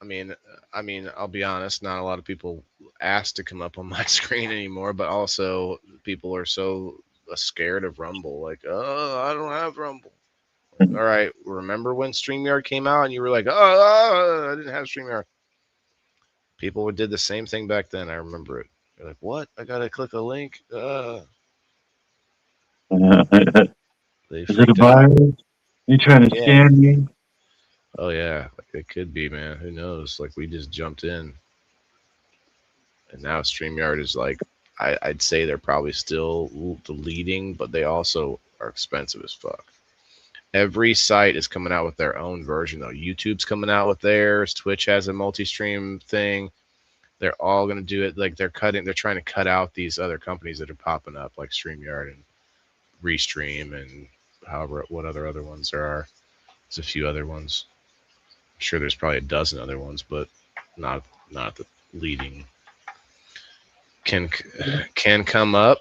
I mean, I'll be honest, not a lot of people ask to come up on my screen anymore, but also people are so scared of Rumble. Like, oh, I don't have Rumble. All right, remember when StreamYard came out and you were like, oh, I didn't have StreamYard. People did the same thing back then. I remember it. You're like, what? I gotta click a link. is They it a freaked out. virus? You trying to Yeah. scam me? Oh yeah, it could be, man. Who knows? Like we just jumped in, and now StreamYard is like, I'd say they're probably still the leading, but they also are expensive as fuck. Every site is coming out with their own version though. YouTube's coming out with theirs. Twitch has a multi-stream thing. They're all gonna do it. Like they're trying to cut out these other companies that are popping up, like StreamYard and Restream and however what other ones there are. There's a few other ones. I'm sure there's probably a dozen other ones, but not the leading. Can come up.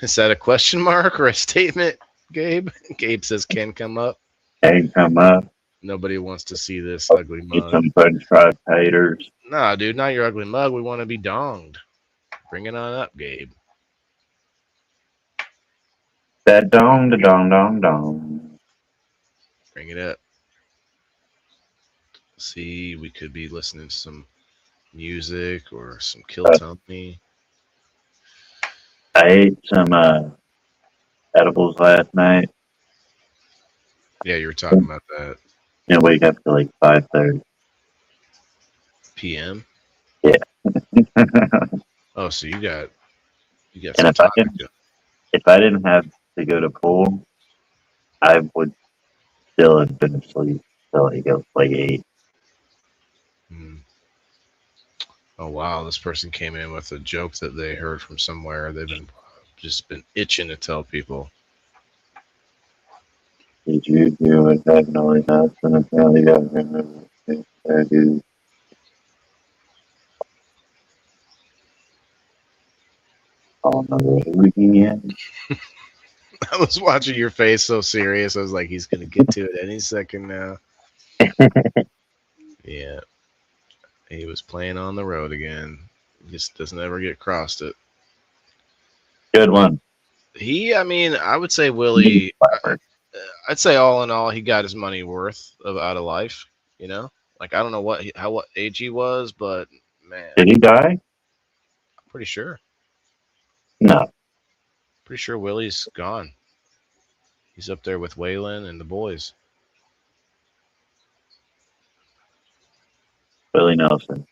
Is that a question mark or a statement, Gabe? Gabe says can come up. Hey, come up. Nobody wants to see this ugly Get mug. some french fry haters. Nah, dude, not your ugly mug. We want to be donged. Bring it on up, Gabe. That dong, da dong, dong, dong. Bring it up. See, we could be listening to some music or some Kill Tony. I ate some edibles last night. Yeah, you were talking about that. Didn't wake up till like 5:30. PM. Yeah. Oh, so you got And some time. if I didn't have to go to pool, I would still have been asleep till like 8. Hmm. Oh wow, this person came in with a joke that they heard from somewhere. They've been itching to tell people. Did you do it definitely not and apparently got I do. On the road again. I was watching your face so serious. I was like, he's gonna get to it any second now. Yeah. He was playing on the road again. Just doesn't ever get crossed it. Good one. I mean, I would say Willie. I'd say all in all, he got his money worth out of life. You know, like I don't know what age he was, but man, Did he die? pretty sure. No. Pretty sure Willie's gone. He's up there with Waylon and the boys. Willie Nelson.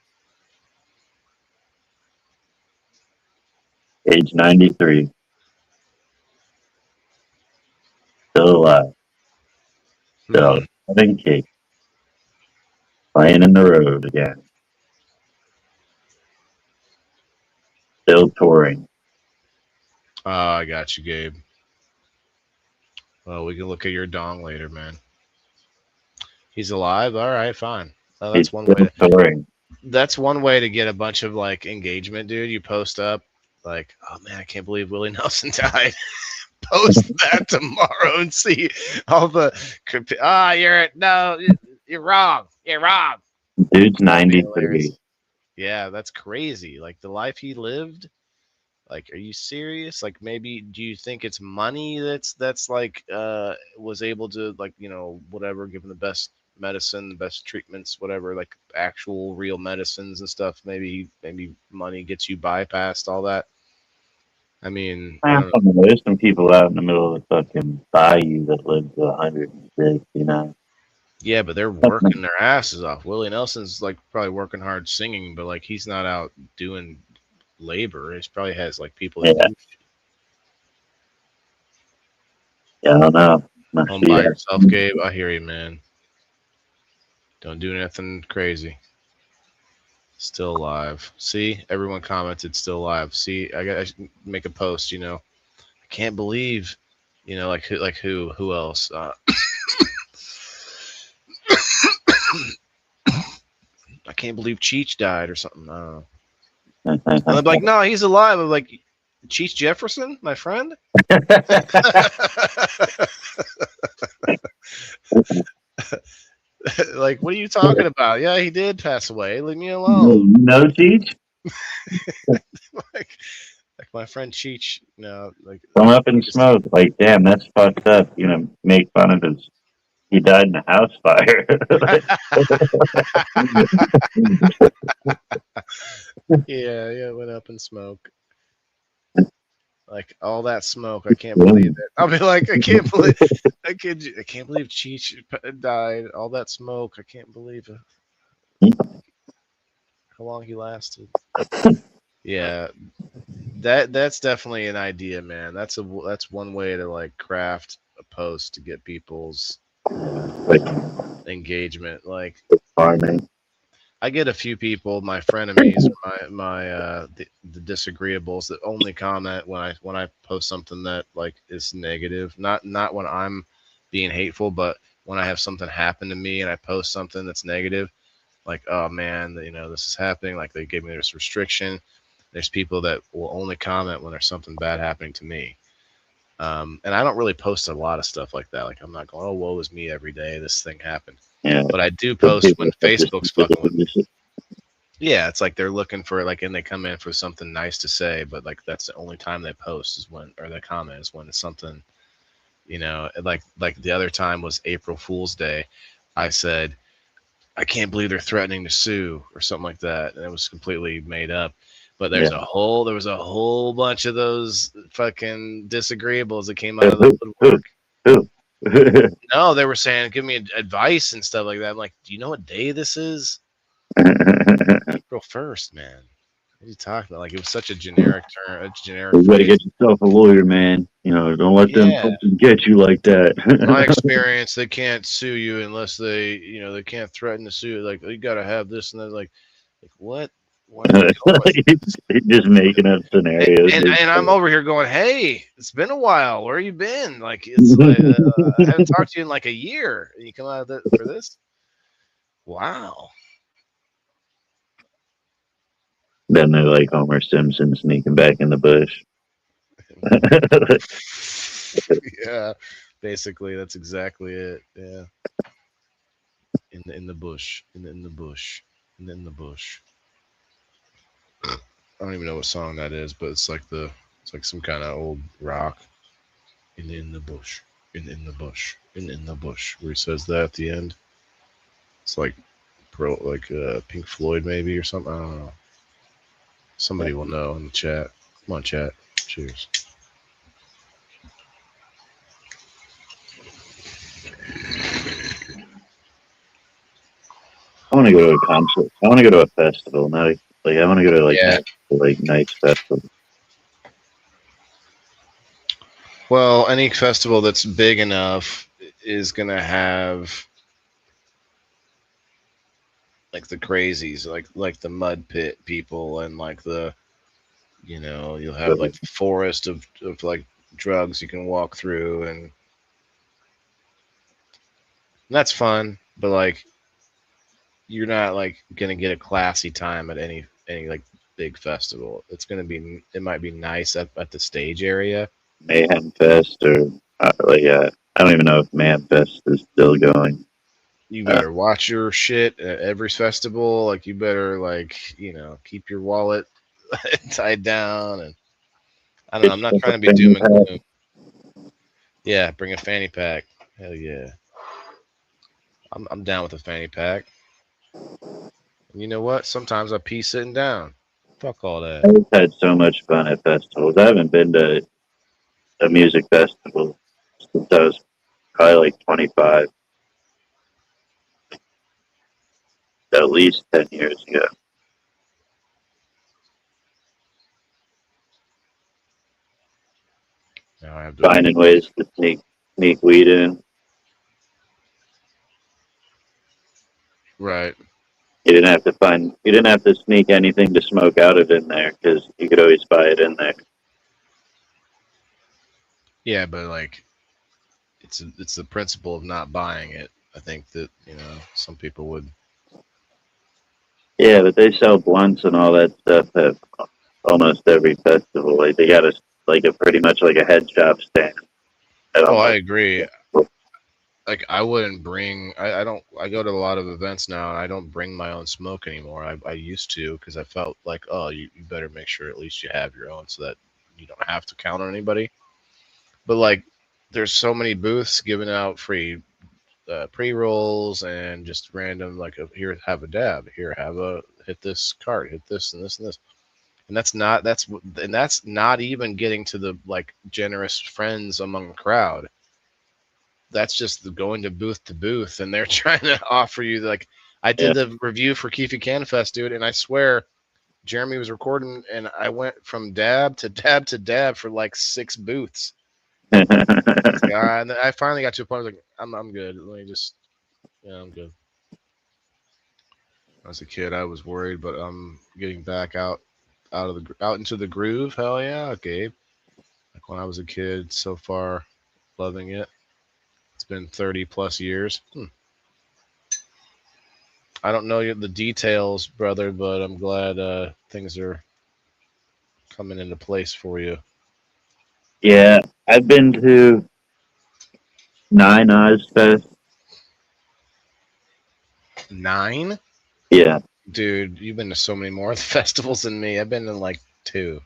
Age 93. Still alive. Still having cake. Playing in the road again. Still touring. Oh, I got you, Gabe. Well, we can look at your dong later, man. He's alive. All right, fine. Oh, He's that's one still way. touring. That's one way to get a bunch of like engagement, dude. You post up like, oh man, I can't believe Willie Nelson died. Post that tomorrow and see all the you're wrong. You're wrong. Dude's That'd be 93. hilarious. Yeah, that's crazy. Like the life he lived. Like, are you serious? Like, maybe do you think it's money that's like was able to like whatever, give him the best medicine, the best treatments, whatever, like actual real medicines and stuff. Maybe money gets you bypassed all that. I mean, I I don't know. don't know. There's some people out in the middle of the fucking bayou that live to 106, you know. Yeah, but they're working their asses off. Willie Nelson's like probably working hard singing, but like he's not out doing labor. He probably has like people Yeah, that do yeah, I don't know. Must home be by yourself, Gabe. I hear you, man. Don't do nothing crazy. Still alive. See, everyone commented still alive. See, I should make a post. I can't believe, who else? I can't believe Cheech died or something. I don't know. And I'm like, no, he's alive. I'm like, Cheech Jefferson, my friend. Like, what are you talking about? Yeah, he did pass away. Leave me alone. No teach? like, like my friend Cheech. Like Come up and smoke. Like, damn, that's fucked up. You know, make fun of his. He died in a house fire. yeah, went up and smoke. Like all that smoke, I can't believe it. I'll be like, I can't believe Cheech died. All that smoke, I can't believe it. How long he lasted? Yeah, that's definitely an idea, man. That's one way to like craft a post to get people's Like, engagement. Like farming. I get a few people, my frenemies, the disagreeables that only comment when I post something that like is negative. Not when I'm being hateful, but when I have something happen to me and I post something that's negative, like oh man, this is happening. Like they gave me this restriction. There's people that will only comment when there's something bad happening to me. And I don't really post a lot of stuff like that. Like I'm not going, oh woe is me every day. This thing happened. Yeah. But I do post when Facebook's fucking with me. Yeah, it's like they're looking for like, and they come in for something nice to say, but like that's the only time they post is when, or they comment is when it's something, like the other time was April Fool's Day. I said, I can't believe they're threatening to sue or something like that, and it was completely made up. But there was a whole bunch of those fucking disagreeables that came out of the woodwork. No, they were saying, give me advice and stuff like that. I'm like, do you know what day this is? April 1st, man. What are you talking about? Like, it was such a generic term, a generic You gotta phrase. get yourself a lawyer, man. Don't let them fucking get you like that. My experience, they can't sue you unless they can't threaten to sue. Like, you got to have this and that. Like what? Where are we going? Just making up scenarios. And I'm over here going, hey, it's been a while. Where you been? Like, it's like, I haven't talked to you in like a year. And you come out for this? Wow. Then they're like Homer Simpson sneaking back in the bush. Yeah, basically, that's exactly it. Yeah. In the bush. In the bush. And in the bush. I don't even know what song that is, but it's like some kind of old rock. In the bush, in the bush, in the bush, where he says that at the end. It's like Pink Floyd maybe or something. I don't know. Somebody will know in the chat. Come on, chat. Cheers. I want to go to a concert. I want to go to a festival. Not like I want to go to like Yeah. nice festival. Well, any festival that's big enough is gonna have like the crazies, like the mud pit people, and like you'll have like the forest of like drugs you can walk through, and that's fun. But like, you're not like gonna get a classy time at any like big festival. It might be nice at the stage area. Mayhem Fest or I don't even know if Mayhem Fest is still going. You better watch your shit at every festival. Like, you better keep your wallet tied down. And I don't know. I'm not trying to be doom and gloom. Yeah, bring a fanny pack. Hell yeah. I'm down with a fanny pack. And you know what? Sometimes I pee sitting down. Fuck all that. I've had so much fun at festivals. I haven't been to a music festival since I was probably like 25, at least 10 years ago. Now I have to Finding ways to sneak weed in. Right. You didn't have to sneak anything to smoke out of in there because you could always buy it in there. Yeah, but like, it's the principle of not buying it. I think that some people would. Yeah, but they sell blunts and all that stuff at almost every festival. Like they got a pretty much like a head shop stand. Oh, I agree. Like, I wouldn't bring. I don't. I go to a lot of events now, and I don't bring my own smoke anymore. I used to, because I felt like, oh, you better make sure at least you have your own, so that you don't have to count on anybody. But like, there's so many booths giving out free pre rolls and just random, like, here, have a dab, here, have a hit this card, hit this and this and this, and that's not even getting to the like generous friends among the crowd. That's just going to booth, and they're trying to offer you, like, I did the review for Keefy CanFest, dude, and I swear Jeremy was recording, and I went from dab to dab to dab for like 6 booths. Yeah, and then I finally got to a point where I was like, I'm good. Let me just, I'm good. As a kid, I was worried, but I'm getting back out into the groove. Hell yeah, Gabe. Like when I was a kid, so far, loving it. It's been 30 plus years. I don't know the details, brother, but I'm glad things are coming into place for you. Yeah, I've been to 9 Ozfest. 9? Yeah. Dude, you've been to so many more festivals than me. I've been to like 2.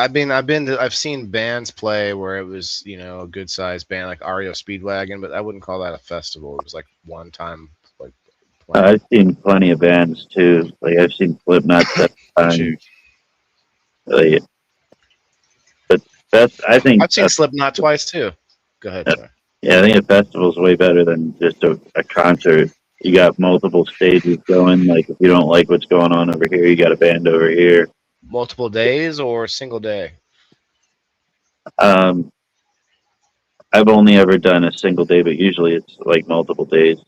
I've seen bands play where it was, a good sized band like REO Speedwagon, but I wouldn't call that a festival. It was like one time, like, playing. I've seen plenty of bands too. Like I've seen Slipknot 7 times. Like, but I think I've seen Slipknot twice too. Go ahead, sorry. Yeah, I think a festival's way better than just a concert. You got multiple stages going. Like if you don't like what's going on over here, you got a band over here. Multiple days or a single day? I've only ever done a single day, but usually it's like multiple days.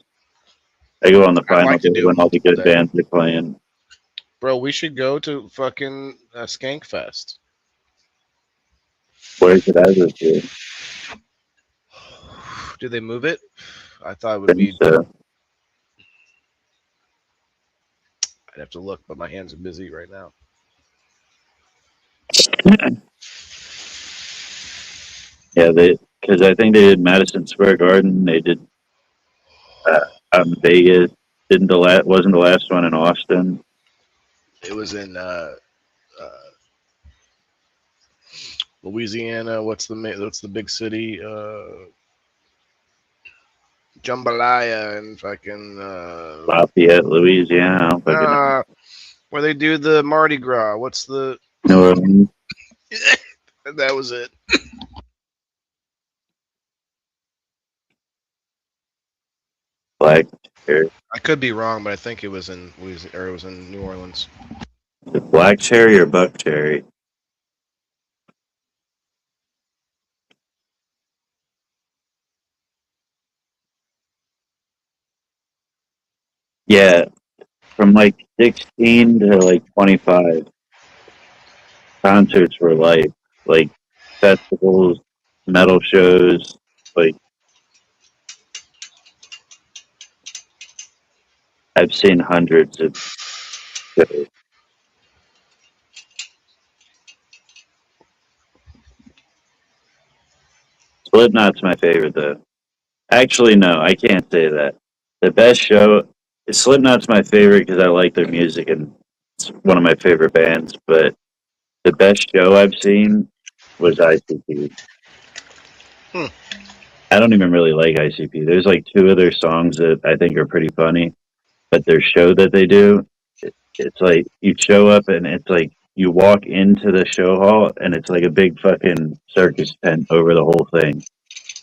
I go on the final like to day do when all the good multiple bands are playing. Bro, we should go to fucking Skankfest. Where's it ever to? Did they move it? I thought it would be. So. I'd have to look, but my hands are busy right now. Yeah, because I think they did Madison Square Garden. They did out in Vegas. Didn't wasn't the last one in Austin? It was in Louisiana. What's the big city? Jambalaya and fucking Lafayette, Louisiana. I don't fucking know. where they do the Mardi Gras. What's the? New Orleans. That was it. Black cherry. I could be wrong, but I think it was in Louisiana, or it was in New Orleans. Is it black cherry or buck cherry? Yeah, from like 16 to like 25, concerts were like festivals, metal shows. Like I've seen hundreds of shows. Slipknot's my favorite though. Actually, no, I can't say that. The best show, Slipknot's my favorite because I like their music and it's one of my favorite bands. But the best show I've seen was ICP. Hmm. I don't even really like ICP. There's like two of their songs that I think are pretty funny, but their show that they do, it's like you show up and it's like you walk into the show hall and it's like a big fucking circus tent over the whole thing.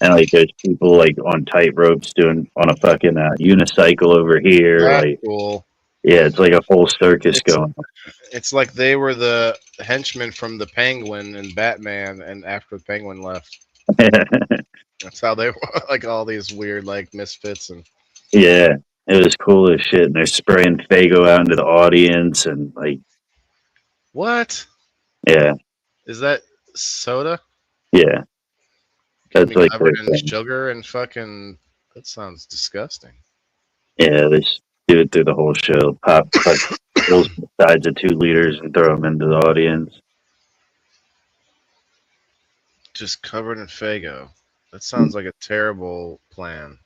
And like there's people like on tight ropes doing on a fucking unicycle over here. That's Like, cool. yeah, it's like a whole circus going on. It's like they were the henchmen from the Penguin and Batman, and after the Penguin left, that's how they were. Like all these weird like misfits and. Yeah, it was cool as shit. And they're spraying Fago out into the audience and like, What yeah, is that soda? yeah, Can that's be like their covered in thing. sugar and fucking. That sounds disgusting. Yeah, they just do it through the whole show. Pop like pulls the sides of 2 liters and throw them into the audience. Just covered in Fago. That sounds like a terrible plan.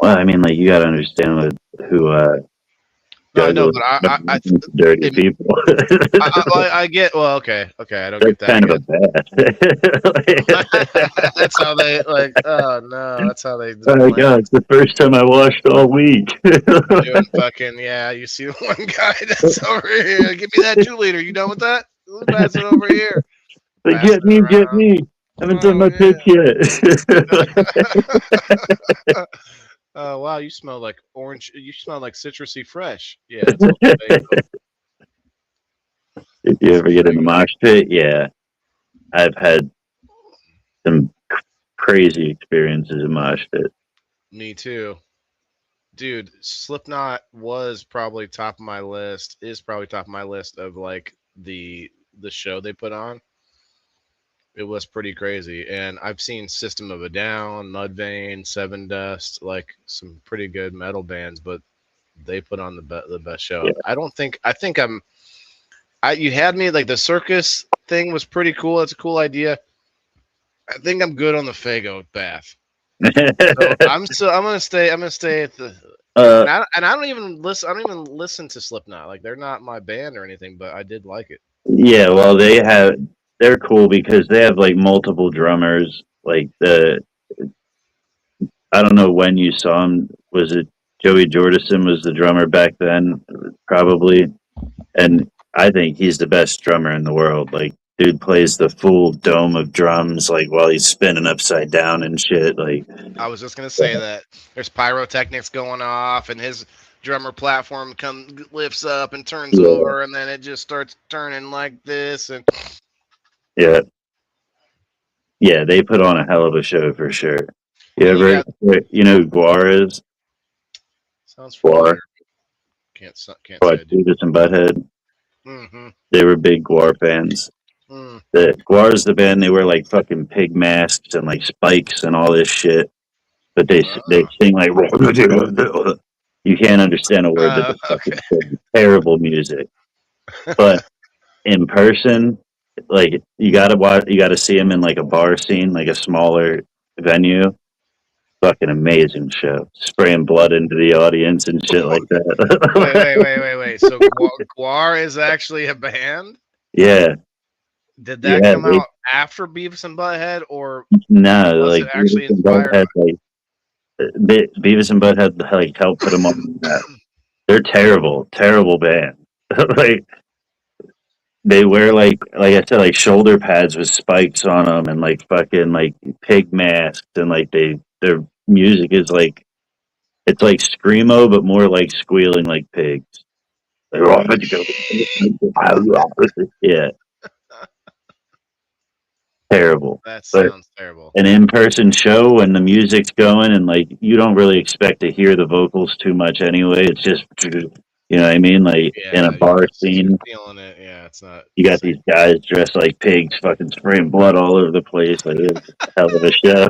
Well, I mean, like you got to understand who No, I know, Douglas but dirty it, people. I get. Well, okay, I don't That's get that. kind of a bad. That's how they like. Oh no, that's how they Oh my plan. god, it's the first time I washed all week. Doing fucking yeah. You see the one guy that's over here. Give me that 2 liter. You done with that? Let's pass it over here. Like, Pass get it me, get around. me. I haven't done Oh my pitch yet. oh wow, you smell like orange. You smell like citrusy fresh. Yeah, it's all Fago. If you It's ever get in the Fago. mosh pit, yeah, I've had some crazy experiences in mosh pit. Me too. Dude, Slipknot was probably top of my list. Is probably top of my list of like the show they put on. It was pretty crazy, and I've seen System of a Down, Mudvayne, Seven Dust, like some pretty good metal bands, but they put on the best show. Yeah. I don't think I think I'm. I you had me like the circus thing was pretty cool. It's a cool idea. I think I'm good on the Fago bath. So I'm gonna stay. I'm gonna stay at the uh, and I don't even listen. I don't even listen to Slipknot. Like they're not my band or anything, but I did like it. yeah, well, they're cool because they have like multiple drummers. Like I don't know when you saw him. Was it Joey Jordison was the drummer back then? Probably. And I think he's the best drummer in the world. Like, dude plays the full dome of drums, like while he's spinning upside down and shit. Like, I was just gonna say that there's pyrotechnics going off, and his drummer platform lifts up and turns yeah, over, and then it just starts turning like this. And yeah, yeah. They put on a hell of a show for sure. You and you ever, got you know, who Guar is sounds Guar, familiar. Can't say like I do. Beavis and Butthead. Mm-hmm. They were big Guar fans. Mm. The Guar's the band. They wear like fucking pig masks and like spikes and all this shit. But they sing like you can't understand a word that they Okay. fucking sing. Terrible music. But in person, like you gotta watch, you gotta see them in like a bar scene, like a smaller venue. fucking amazing show. Spraying blood into the audience and shit like that. Wait. So Guar is actually a band? Yeah, Did that yeah. come out after Beavis and Butthead, or No, was it like actually inspired Beavis and Butthead like helped put them on the map. They're terrible, terrible band. Like they wear like I said, like shoulder pads with spikes on them, and like fucking like pig masks, and like their music is like it's like screamo, but more like squealing like pigs. Like, yeah, terrible. That But sounds terrible. an in-person show when the music's going and like you don't really expect to hear the vocals too much anyway. It's just you know what I mean? Like in a Yeah, bar you're scene, feeling it. Yeah, it's not you the got same. these guys dressed like pigs, fucking spraying blood all over the place. Like it's a hell of a show.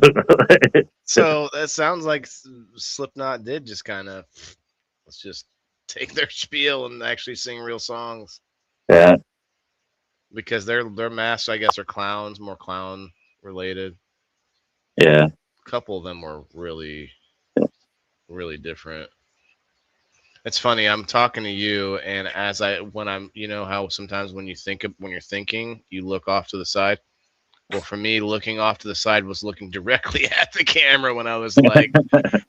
So that sounds like Slipknot did just kind of let's just take their spiel and actually sing real songs Yeah, because their masks, I guess, are clowns, more clown related. yeah. A couple of them were really, really different. It's funny. I'm talking to you, and when I'm, you know how sometimes when you're thinking, you look off to the side. Well, for me, looking off to the side was looking directly at the camera when I was like,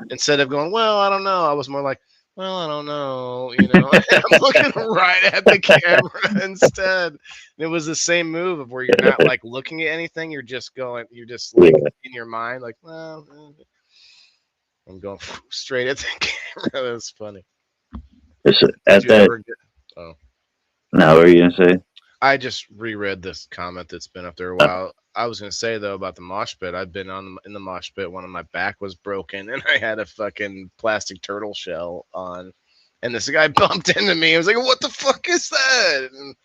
instead of going, well, I don't know, I was more like, well, I don't know, you know. I'm looking right at the camera instead. And it was the same move of where you're not like looking at anything, you're just like Yeah. in your mind, like, well, I'm going straight at the camera. That's funny. It's, Did at you that, ever get? Oh, now, what are you gonna say? I just reread this comment that's been up there a while. I was gonna say though about the mosh pit. I've been in the mosh pit. One of my back was broken, and I had a fucking plastic turtle shell on. And this guy bumped into me. I was like, "What the fuck is that?" And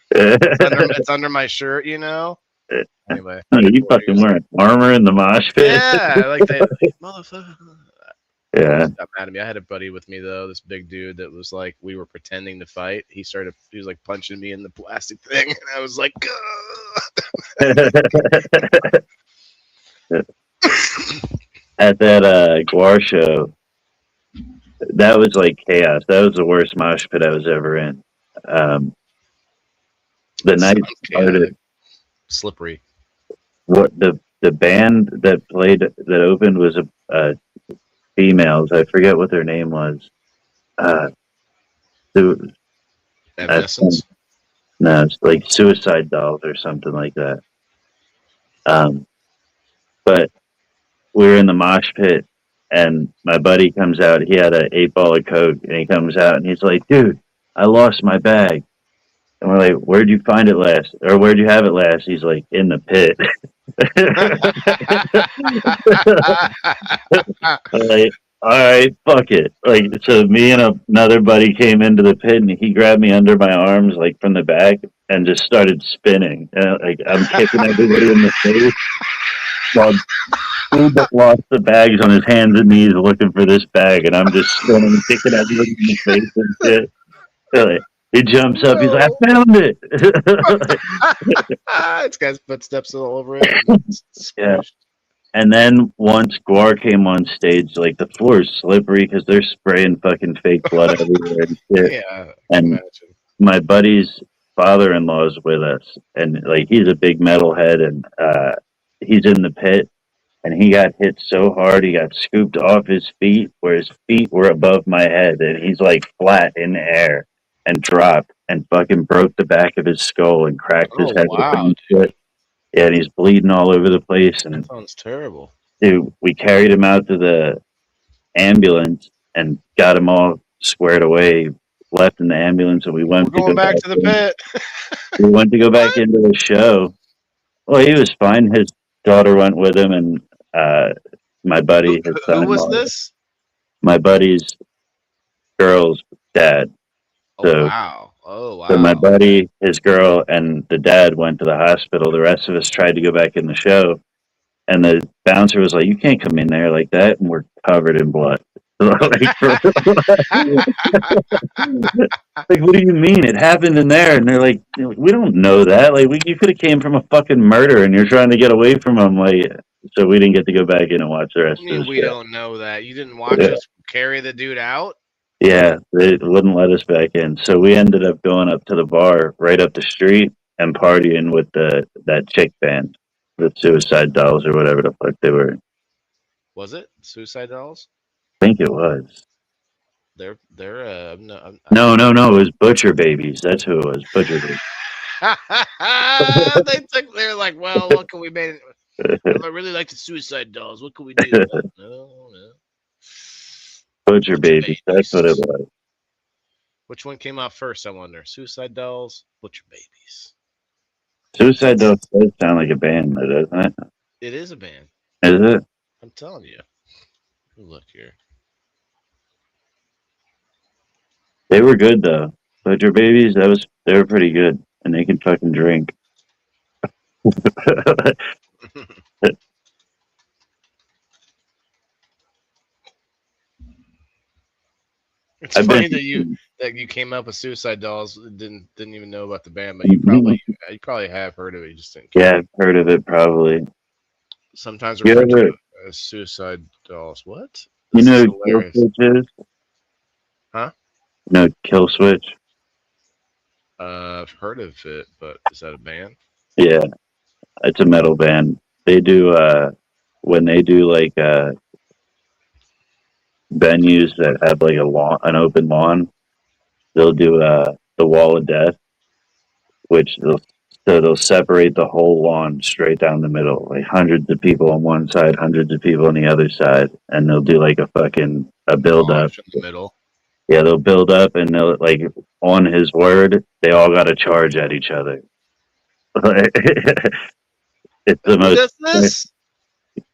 it's under my shirt, you know. Anyway, You what were you fucking gonna wearing armor in the mosh say? pit? Yeah, like they motherfucker. Yeah. Got mad at me. I had a buddy with me though, this big dude that was like, we were pretending to fight. He was like punching me in the plastic thing, and I was like, At that Guar show, that was like chaos. That was the worst mosh pit I was ever in. The that night sounds started. chaotic, slippery. What the band that played that opened was a females. I forget what their name was. Su- Evanescence. no, it's like Suicide Dolls or something like that. But we were in the mosh pit, and my buddy comes out. He had an 8 ball of coke, and he comes out and he's like, "Dude, I lost my bag." And we're like, "Where'd you find it last? Or where'd you have it last?" He's like, "In the pit." I'm like, all right, fuck it. Like, so me and another buddy came into the pit, and he grabbed me under my arms, like from the back, and just started spinning. And like I'm kicking everybody in the face. While Uber lost the bags on his hands and knees looking for this bag, and I'm just spinning, kicking everybody in the face and shit. Really. He jumps up. He's like, "I found it!" It's got footsteps all over it. Yeah. And then once Guar came on stage, like the floor is slippery because they're spraying fucking fake blood everywhere and shit. Yeah, I can And imagine. my buddy's father-in-law is with us, and like he's a big metalhead, and he's in the pit, and he got hit so hard he got scooped off his feet, where his feet were above my head, and he's like flat in the air and dropped and fucking broke the back of his skull and cracked his Oh head wow, open and shit. Yeah, and he's bleeding all over the place, and that sounds terrible. dude, we carried him out to the ambulance and got him all squared away, left in the ambulance, and we We're went to going go back to the in. pit. We went to go back into the show. Well, he was fine. His daughter went with him, and my buddy, his Who son-in-law, was this? my buddy's girl's dad. Oh So, wow. Oh so my wow. buddy, his girl, and the dad went to the hospital. The rest of us tried to go back in the show, and the bouncer was like, "You can't come in there like that," and we're covered in blood. Like, like, what do you mean? It happened in there, and they're like, "We don't know that. Like, you could have came from a fucking murder, and you're trying to get away from them. Like, so we didn't get to go back in and watch the rest I of mean, the we show. don't know that. You didn't watch Yeah. us carry the dude out? Yeah, they wouldn't let us back in. So we ended up going up to the bar right up the street and partying with that chick band, the Suicide Dolls or whatever the fuck they were. Was it Suicide Dolls? I think it was. They're no, No, no, no. It was Butcher Babies. That's who it was. Butcher Babies. they're like, well, what can we make? I really like the Suicide Dolls. What can we do? No. Butcher Butcher Babies. That's what it Babies. was. Which one came out first? I wonder. Suicide Dolls, Butcher Babies. Suicide Dolls does sound like a band, though, doesn't it? It is a band. Is it? I'm telling you. Look here. They were good though. Butcher Babies. They were pretty good, and they can fucking drink. It's I've funny been. that you came up with Suicide Dolls. Didn't even know about the band, but you probably have heard of it. You just didn't. Yeah, I've heard of it probably. Sometimes You referred to ever, as Suicide Dolls. What? you This is know, Kill hilarious. Switch is? Huh? No, Kill Switch. I've heard of it, but is that a band? Yeah, it's a metal band. They do when they do like venues that have like an open lawn. They'll do the Wall of Death, which they'll separate the whole lawn straight down the middle, like hundreds of people on one side, hundreds of people on the other side, and they'll do like a build up. Mosh in the middle. Yeah, they'll build up and they'll like on his word, they all got to charge at each other. It's the Who most does this?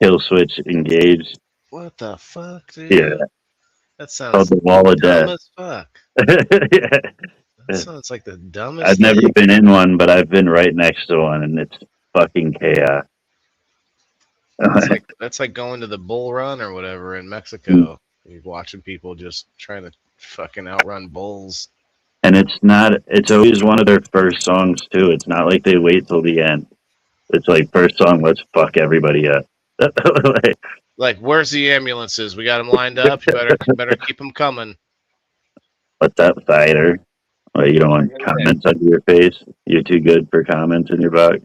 kill switch engaged. What the fuck, dude? Yeah, That called sounds the Wall of dumb Death. as fuck. Yeah. That sounds like the dumbest I've never thing. been in one, but I've been right next to one, and it's fucking chaos. That's like going to the bull run or whatever in Mexico. You're watching people just trying to fucking outrun bulls. And it's always one of their first songs too. It's not like they wait till the end. It's like first song, let's fuck everybody up. Like, where's the ambulances? We got them lined up. You better keep them coming. What's up, fighter? Well, you don't want comments under your face. You're too good for comments in your box.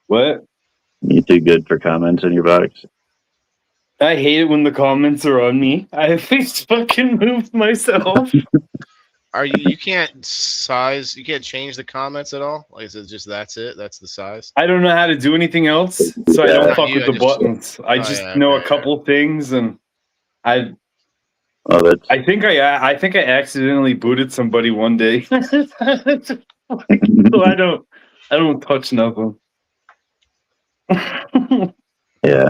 What? You're too good for comments in your box. I hate it when the comments are on me. I face fucking moved myself. You can't change the comments at all? Like, is it just that's the size? I don't know how to do anything else, so I Yeah. don't fuck You, with I the just- buttons. I Oh, just yeah, know okay. a couple things, and I Oh, I think I accidentally booted somebody one day, so I don't touch nothing. yeah.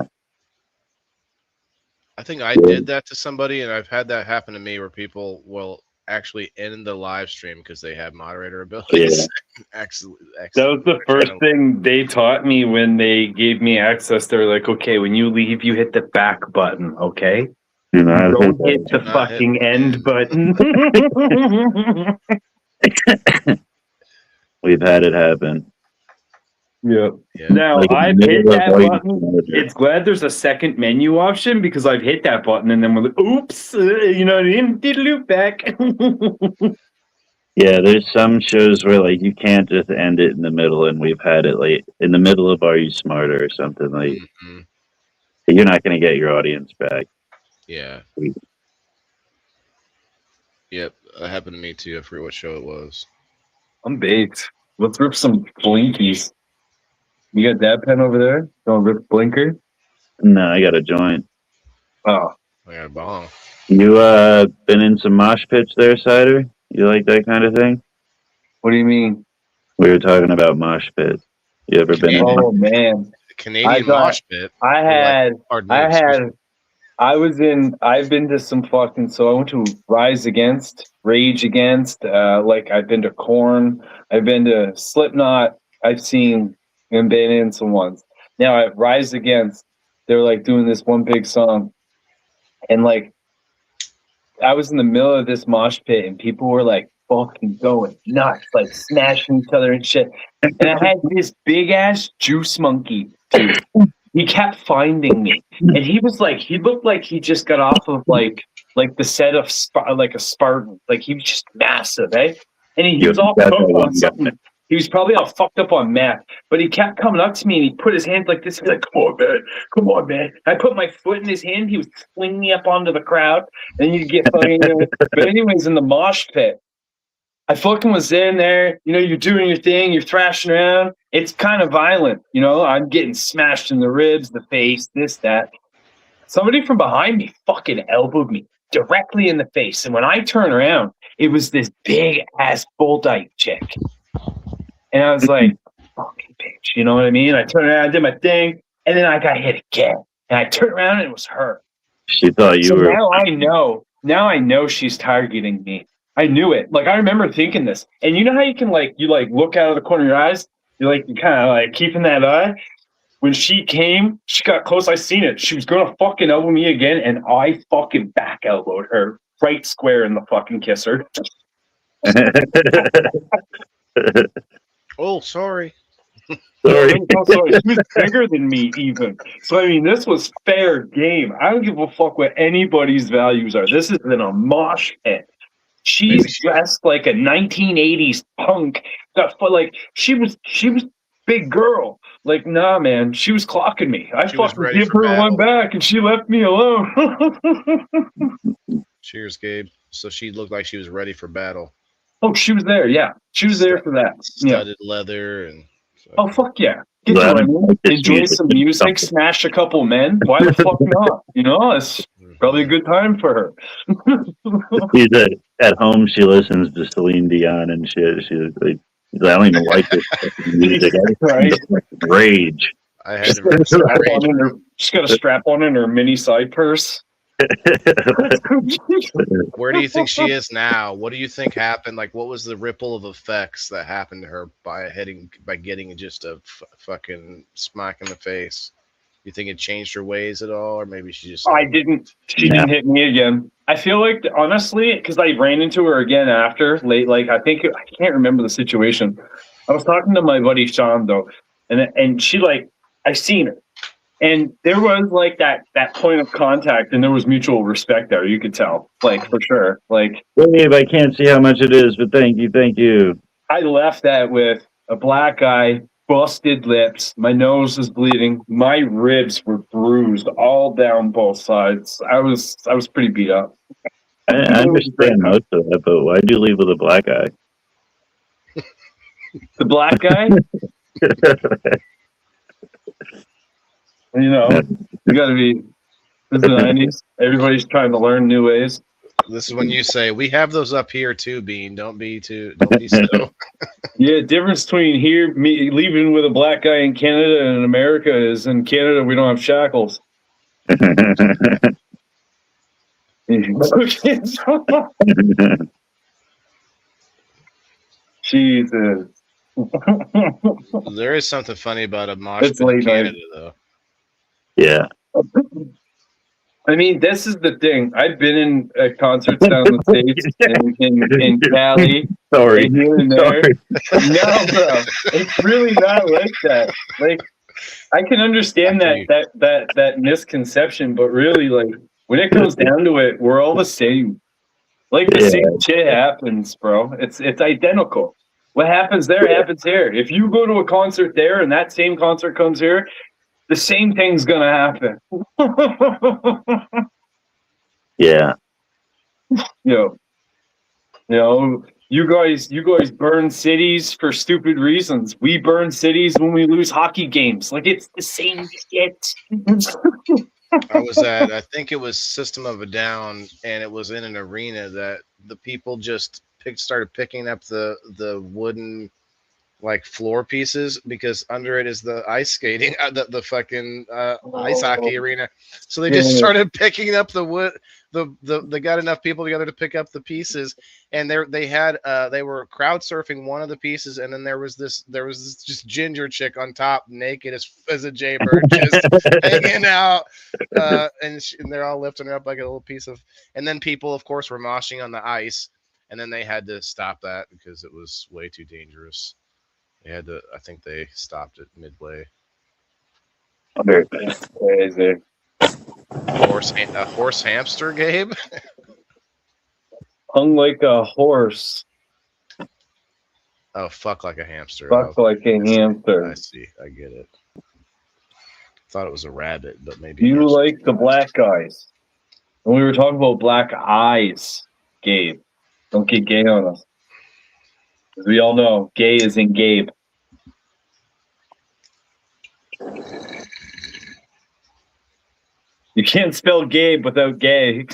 I think I did that to somebody, and I've had that happen to me where people will actually end the live stream because they have moderator abilities. Excellent. That was the first thing they taught me when they gave me access. They were like, "Okay, when you leave, you hit the back button. Okay, You know, I've don't heard hit the Do not fucking hit- end button." We've had it happen. Yeah. Yeah. Now Like in the I've middle hit of that all your button. manager. It's glad there's a second menu option because I've hit that button and then we're like, "Oops," you know what I mean? Did loop back. Yeah, there's some shows where like you can't just end it in the middle, and we've had it like in the middle of "Are You Smarter" or something like. Mhm. You're not going to get your audience back. Yeah. Yep. That happened to me too. I forget what show it was. I'm baked. Let's rip some blinkies. You got that pen over there? Don't rip blinker. No, I got a joint. Oh, I got a bong. You been in some mosh pits there, Cider? You like that kind of thing? what do you mean? We were talking about mosh pits. You ever been in one? Oh man, Canadian got- mosh pit. I've been to some fucking, so I went to Rise Against, Rage Against, like I've been to Korn, I've been to Slipknot, I've seen and been in some ones. Now at Rise Against, they're like doing this one big song, and like I was in the middle of this mosh pit and people were like fucking going nuts, like smashing each other and shit. And I had this big ass juice monkey, dude. he kept finding me, and he looked like he just got off of like the set of like a Spartan, like he was just massive, eh? And he was all That's cooked that on one guy. something. He was probably all fucked up on meth, but he kept coming up to me and he put his hand like this. He's like, come on, man. I put my foot in his hand. He was flinging me up onto the crowd, and you get fucking. But anyways, in the mosh pit, I fucking was in there. You know, you're doing your thing. You're thrashing around. It's kind of violent. You know, I'm getting smashed in the ribs, the face, this, that. Somebody from behind me fucking elbowed me directly in the face. And when I turn around, it was this big ass bull dyke chick. And I was like, fucking bitch. You know what I mean? I turned around, I did my thing, and then I got hit again. And I turned around and it was her. She thought you So were. now I know. Now I know she's targeting me. I knew it. Like I remember thinking this. And you know how you can you look out of the corner of your eyes? You kind of like keeping that eye. When she came, she got close. I seen it. She was gonna fucking elbow me again, and I fucking back elbowed her right square in the fucking kisser. Oh, sorry. Sorry. Also, she was bigger than me, even. So I mean, this was fair game. I don't give a fuck what anybody's values are. This is in a mosh pit. She's dressed like a 1980s punk. Like she was big girl. Like, nah, man, she was clocking me. I She was fucking ready give for her one battle. back, and she left me alone. Cheers, Gabe. So she looked like she was ready for battle. Oh, she was there. Yeah, she was there for that. Yeah. Studded leather and. Oh, fuck yeah. Get Well, I to don't running, like this enjoy music. some music, smash a couple men. Why the fuck not? You know, it's probably a good time for her. She's at home. She listens to Celine Dion and shit. She's like, I don't even like this fucking music. I just Right. rage. I had to. She's got a strap on in her mini side purse. Where do you think she is now? What do you think happened? Like, what was the ripple of effects that happened to her by getting just a fucking smack in the face? You think it changed her ways at all, or maybe she just? I didn't. She didn't hit me again. I feel like, honestly, because I ran into her again after late. Like I can't remember the situation. I was talking to my buddy Sean though, and she I seen her, and there was like that point of contact, and there was mutual respect there. You could tell, like for sure. Like Babe, I can't see how much it is, but thank you. I left that with a black eye, busted lips, my nose was bleeding, my ribs were bruised all down both sides. I was pretty beat up. I understand most of that, but why'd you leave with a black eye? The black guy, you know, you got to be. This is the 90s. Everybody's trying to learn new ways. This is when you say we have those up here too, Bean. Don't be so. Yeah, difference between me leaving with a black guy in Canada and in America is in Canada we don't have shackles. Jesus. There is something funny about a mosh It's pit in late Canada, night. though. Yeah. I mean, this is the thing. I've been in concerts down the States, in Cali, Sorry. and here and there. No, bro, it's really not like that. Like, I can understand that misconception, but really, like, when it comes down to it, we're all the same. Like the same shit happens, bro. It's identical. What happens there happens here. If you go to a concert there and that same concert comes here, the same thing's gonna happen. Yeah. You know, you guys burn cities for stupid reasons. We burn cities when we lose hockey games. Like it's the same shit. I was at, I think it was System of a Down, and it was in an arena that the people just started picking up the wooden like floor pieces because under it is the ice skating, the fucking ice hockey arena. So they just started picking up the wood. They got enough people together to pick up the pieces, and they were crowd surfing one of the pieces, and then there was this just ginger chick on top, naked as a jaybird, just hanging out, and they're all lifting her up like a little piece of. And then people, of course, were moshing on the ice, and then they had to stop that because it was way too dangerous. They had to. I think they stopped it midway. Wonder- That's crazy. A horse hamster, Gabe? Hung like a horse, Oh, fuck like a hamster. fuck Oh, like a hamster. I see. I get it. Thought it was a rabbit, but maybe. Do you hamster. like the black guys? And we were talking about black eyes, Gabe. Don't get gay on us. As we all know, gay is in Gabe. You can't spell Gabe without gay.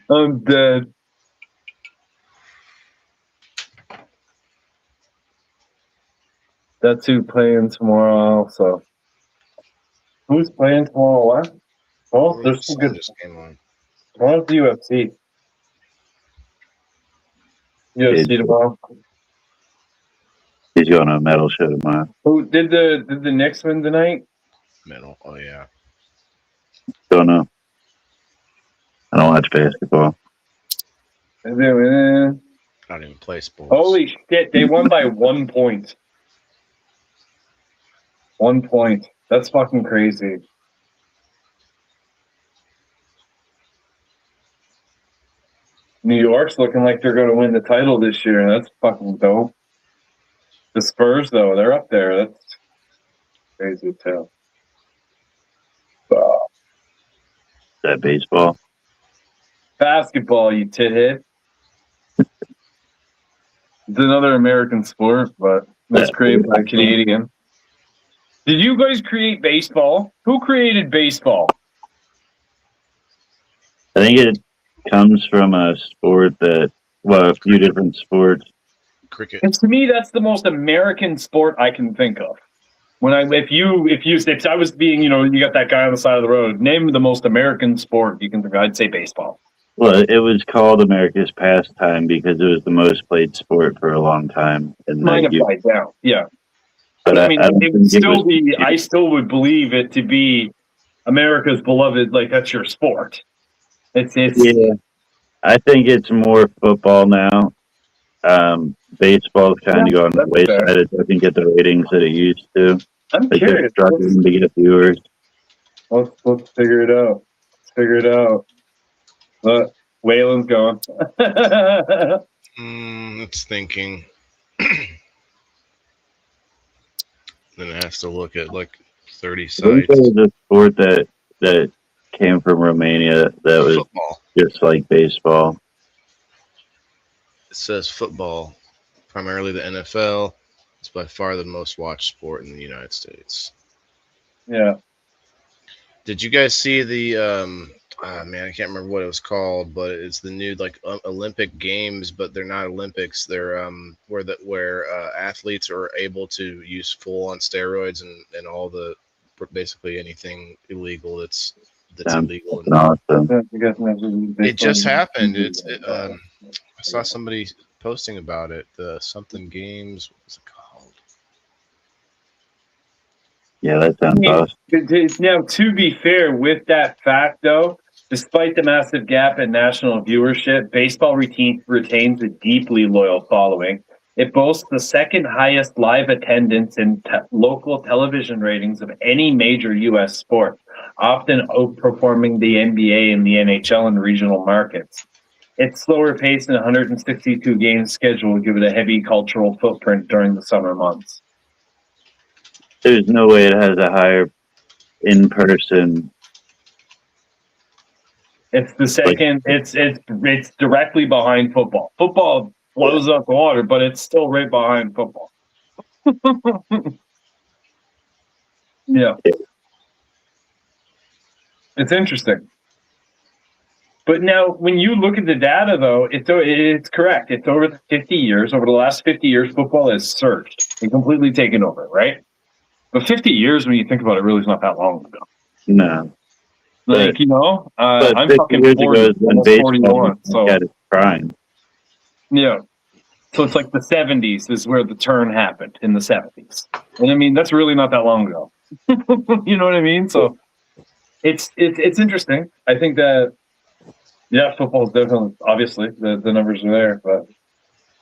I'm dead. That's who playing tomorrow also. Who's playing tomorrow? What? Oh, there's some good. Just came on. Tomorrow's the UFC. UFC tomorrow. He's going to a metal show tomorrow. Who did the Knicks win tonight? Middle. Oh yeah. Don't know. I don't watch basketball. Is it, eh? I don't even play sports. Holy shit! They won by 1 point. 1 point. That's fucking crazy. New York's looking like they're going to win the title this year. That's fucking dope. The Spurs, though, they're up there. That's crazy too. Is that baseball? Basketball, you tithead. It's another American sport, but it's created by a Canadian. Did you guys create baseball? Who created baseball? I think it comes from a sport that, well, a few different sports. Cricket. And to me, that's the most American sport I can think of. When I if I was being, you got that guy on the side of the road, name the most American sport you can think of, I'd say baseball. Well, it was called America's pastime because it was the most played sport for a long time. And Might have died down, yeah. But I mean, don't it would think still was- be. I still would believe it to be America's beloved. Like that's your sport. It's Yeah, I think it's more football now. Baseball's kind of gone the that's fair. wayside. It doesn't get the ratings that it used to. I'm They're curious. struggling to get viewers. Let's figure it out. Let's figure it out. But Waylon's going. It's thinking. Then it has to look at like 30 I think sites. there was a sport that came from Romania that was Football. just like baseball. It says football, primarily the NFL. It's by far the most watched sport in the United States. Yeah. Did you guys see the man, I can't remember what it was called, but it's the new like Olympic Games, but they're not Olympics. They're where athletes are able to use full on steroids and all the basically anything illegal that's illegal. Awesome. It just happened. I saw somebody posting about it. The something games. What's it called? Yeah, that sounds awesome. Now, to be fair, with that fact, though, despite the massive gap in national viewership, baseball retains a deeply loyal following. It boasts the second highest live attendance and local television ratings of any major U.S. sport, often outperforming the NBA and the NHL in regional markets. Its slower pace and 162 game schedule give it a heavy cultural footprint during the summer months. There's no way it has a higher in-person. It's the second. It's directly behind football. Football blows up the water, but it's still right behind football. Yeah, it's interesting. But now, when you look at the data, though, it's correct. It's over the 50 years. Over the last 50 years, football has surged and completely taken over, right? But 50 years, when you think about it, really is not that long ago. No. Like, But I'm 50 fucking years 40, ago is when almost baseball 41. So, at its prime. yeah. So it's like the 70s is where the turn happened, in the 70s. And I mean, that's really not that long ago. You know what I mean? So it's interesting. I think that, yeah, football is definitely, obviously, the numbers are there, but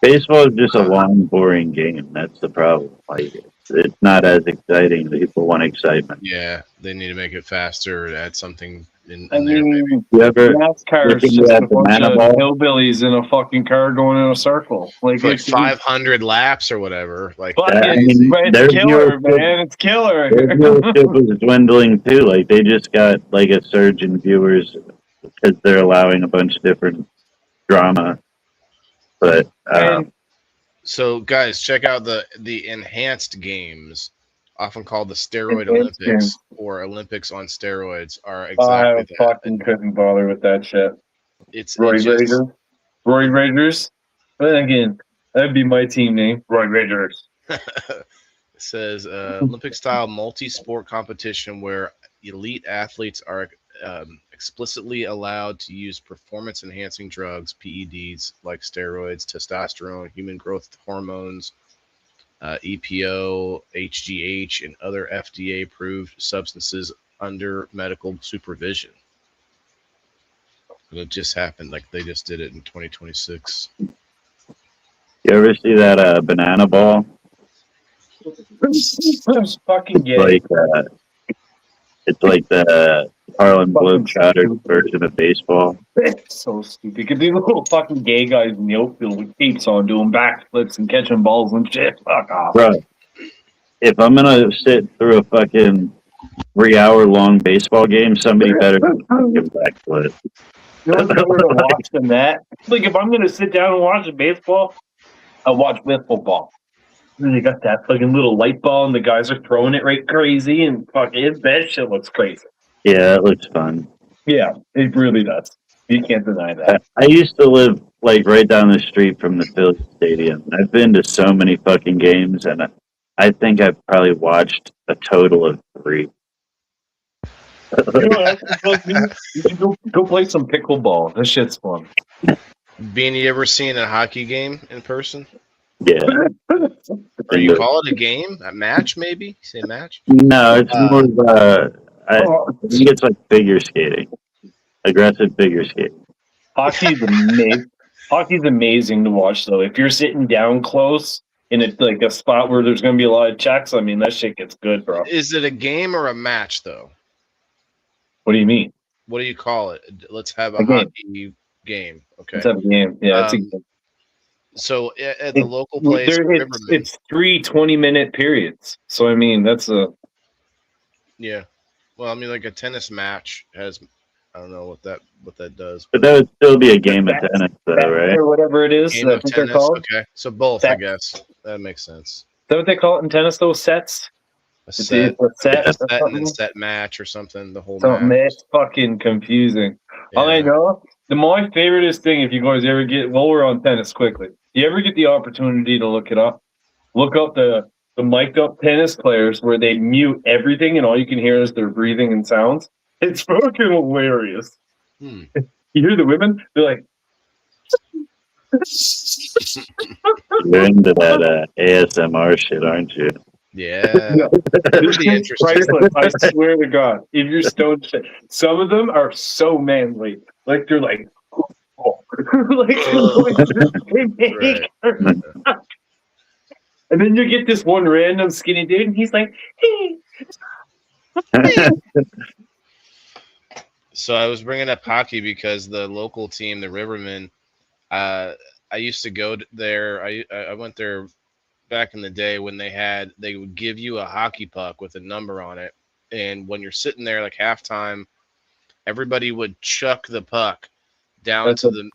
Baseball is just a long, boring game. That's the problem. Like, it's not as exciting. People want excitement. Yeah, they need to make it faster or add something in I there. Maybe. mean, You ever NASCAR look is into just that a bunch banana of ball? hillbillies in a fucking car going in a circle. Like For like it's 500 laps or whatever. Like fucking, I mean, but it's their killer, viewership, man. It's killer. their viewership is dwindling too. Like they just got like a surge in viewers because they're allowing a bunch of different drama. But And so, guys, check out the enhanced games, often called the steroid Enhanced Olympics games. or Olympics on steroids, are I exactly that. fucking couldn't bother with that shit. It's Roy it just Raiders. Roy Raiders. But again, that'd be my team name. Roy Raiders. says Olympic style multi sport competition where elite athletes are explicitly allowed to use performance enhancing drugs, PEDs, like steroids, testosterone, human growth hormones, EPO, HGH, and other FDA approved substances under medical supervision. And it just happened. Like they just did it in 2026. you ever see that banana ball? That's fucking gay. Like it's like the Harlem Fucking Globetrotters stupid. version of baseball. It's so stupid. Because these little fucking gay guys in the outfield with capes on doing backflips and catching balls and shit. Fuck off. Bro, if I'm gonna sit through a fucking 3 hour long baseball game, somebody better fucking backflip. You know what's better to watch than that? Like, if I'm going to sit down and watch baseball, I'll watch with football. And they got that fucking little light ball, and the guys are throwing it right crazy, and fucking that shit looks crazy. Yeah, it looks fun. Yeah, it really does. You can't deny that. I used to live like right down the street from the Phillies stadium. I've been to so many fucking games, and I think I've probably watched a total of 3. You know what else is fun? You should go play some pickleball. That shit's fun. Bean, you ever seen a hockey game in person? Yeah. Or you call it a game? A match, maybe? You say match? No, it's more of I think it's like figure skating, aggressive figure skating. Hockey's amazing. Hockey's amazing to watch, though. If you're sitting down close in like a spot where there's going to be a lot of checks, I mean, that shit gets good, bro. Is it a game or a match, though? What do you mean? What do you call it? Let's have a A game. hockey game. Okay. Let's have a game. Yeah, it's a game. So at the local place, it's 3 20-minute periods. So I mean, that's a yeah. Well, I mean, like a tennis match has, I don't know what that does. But that would still be a game of tennis, though, right? or whatever it is. Game I of think they're tennis. called. Okay, so both, I guess that makes sense. Is that what they call it in tennis? Those sets. A set, A set, a set and then set match or something. The whole something. match. It's fucking confusing. Yeah. All I know, my favoriteest thing, if you guys ever get, while we're on tennis, quickly, you ever get the opportunity to look it up? Look up the mic'd up tennis players where they mute everything and all you can hear is their breathing and sounds. It's fucking hilarious. You hear the women? They're like, You're into that ASMR shit, aren't you? Yeah, that would be interesting. priceless. I swear to God, if you're stoned shit, some of them are so manly. Like they're like, like they make and then you get this one random skinny dude, and he's like, hey. So I was bringing up hockey because the local team, the Rivermen, I used to go there. I went there back in the day when they would give you a hockey puck with a number on it, and when you're sitting there like halftime, everybody would chuck the puck down to the.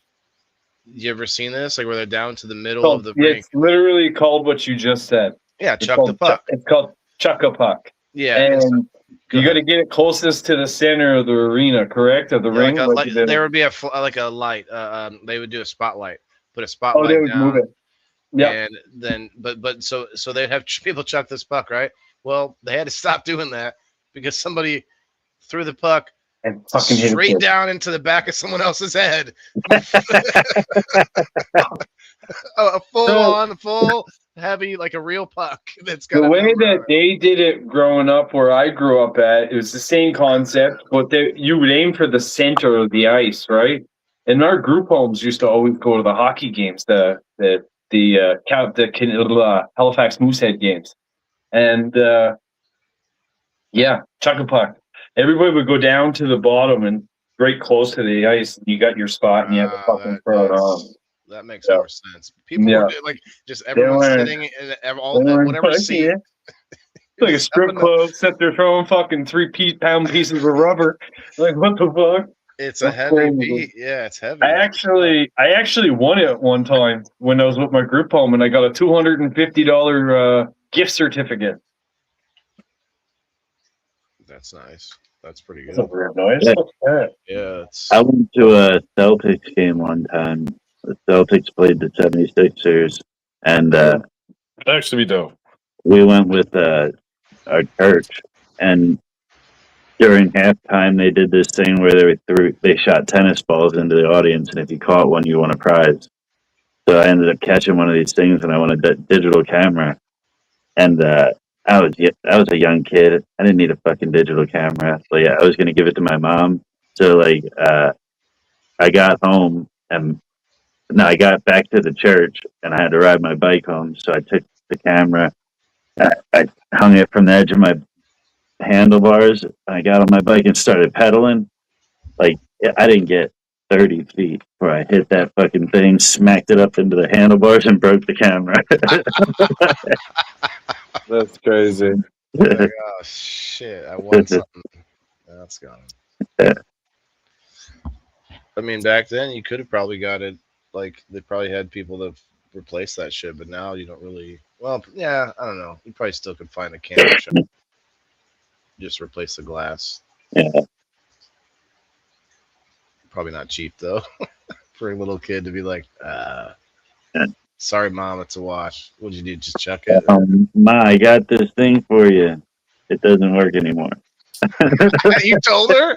You ever seen this? Like where they're down to the middle of the rink. It's literally called what you just said. Yeah, chuck the puck. It's called chuck a puck. Yeah, and you got to get it closest to the center of the arena, correct? Of the ring. There would be a light. They would do a spotlight. Put a spotlight. Oh, they would down, move it. Yeah. And then, so they'd have people chuck this puck, right? Well, they had to stop doing that because somebody threw the puck and fucking straight hit it down into the back of someone else's head. A full heavy, like a real puck. That's got the way that they did it growing up where I grew up at, it was the same concept, but you would aim for the center of the ice, right? And our group homes used to always go to the hockey games, the Halifax Moosehead games, and chuck a puck. Everybody would go down to the bottom and right close to the ice. You got your spot, and you have to fucking throw it on. That makes Yeah. more sense. People Yeah. were like just everyone sitting in whatever seat. Like a strip club, sit there throwing fucking 3-pound pieces of rubber. Like, what the fuck? It's a heavy beat. Yeah, it's heavy. I actually won it one time when I was with my group home, and I got a $250 gift certificate. That's nice. That's pretty good. That's a weird noise. Yeah, I went to a Celtics game one time. The Celtics played the 76ers, and Actually, dope. we went with our church. And during halftime, they did this thing where they shot tennis balls into the audience, and if you caught one, you won a prize. So I ended up catching one of these things, and I won a digital camera. And I was a young kid. I didn't need a fucking digital camera, but yeah, I was gonna give it to my mom. So like, I got home and no, I got back to the church, and I had to ride my bike home. So I took the camera, I hung it from the edge of my handlebars. I got on my bike and started pedaling. Like I didn't get 30 feet before I hit that fucking thing, smacked it up into the handlebars, and broke the camera. That's crazy. like, oh shit! I won something. That's gone. I mean, back then you could have probably got it. Like they probably had people that replace that shit, but now you don't really. Well, yeah, I don't know. You probably still could find a camera shop. Just replace the glass. Yeah. Probably not cheap though. For a little kid to be like, sorry, mom, it's a wash. What'd you do? Just chuck it? Ma, I got this thing for you. It doesn't work anymore. You told her?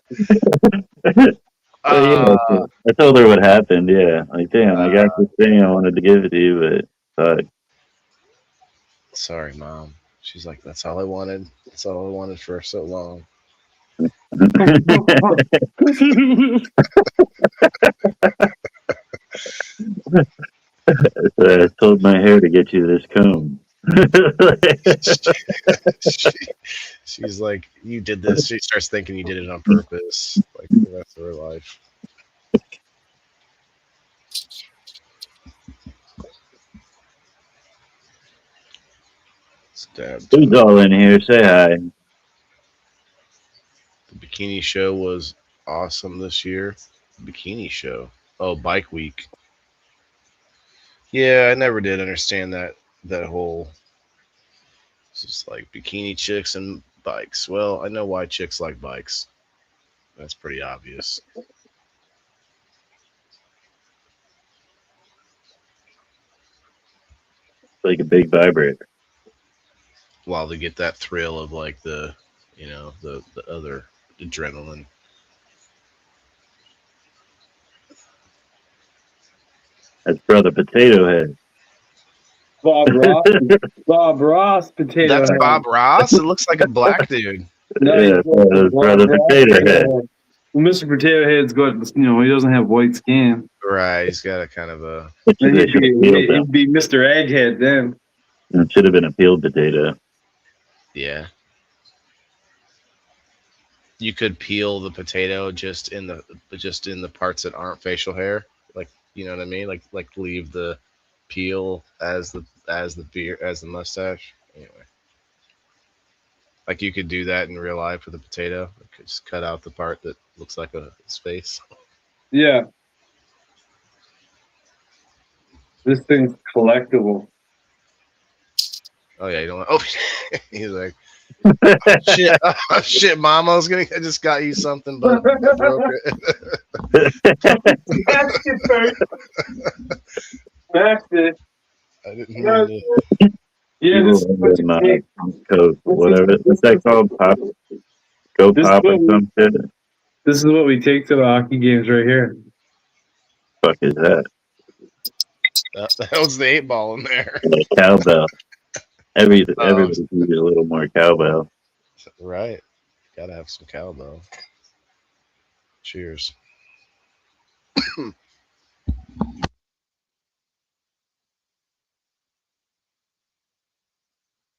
Yeah, I told her what happened. Yeah, like damn, I got this thing. I wanted to give it to you, but sorry, mom. She's like, that's all I wanted. That's all I wanted for so long. I told my hair to get you this comb. She's like, you did this. She starts thinking you did it on purpose, like the rest of her life. Who's all in here? Say hi. The bikini show was awesome this year. Bikini show. Oh, Bike Week. Yeah, I never did understand that whole. It's just like bikini chicks and bikes. Well, I know why chicks like bikes. That's pretty obvious. Like a big vibrator. While they get that thrill of like the other adrenaline. That's Brother Potato Head. Bob Ross. Bob Ross potato. That's head. Bob Ross. It looks like a black dude. No, Yeah, Brother Potato Head. Well, Mr. Potato Head's got, he doesn't have white skin. Right, he's got a kind of a. He'd be Mr. Egghead then. It should have been a peeled potato. Yeah. You could peel the potato just in the parts that aren't facial hair, like you know what I mean, like leave the peel as the beard as the mustache. Anyway, like you could do that in real life with a potato. You could just cut out the part that looks like his face. Yeah. This thing's collectible. Oh yeah, you don't. Oh, he's like, oh, shit, Mama, I just got you something, but I broke it. Smashed it first. Smashed it. I didn't mean to. Yeah, this is what you take. Coke, whatever. What's that called? Pop? Go This pop is or what some shit? This is what we take to the hockey games right here. Fuck is that? That was the 8-ball in there. Yeah, cowbell. Everybody can get a little more cowbell. Right. Gotta have some cowbell. Cheers.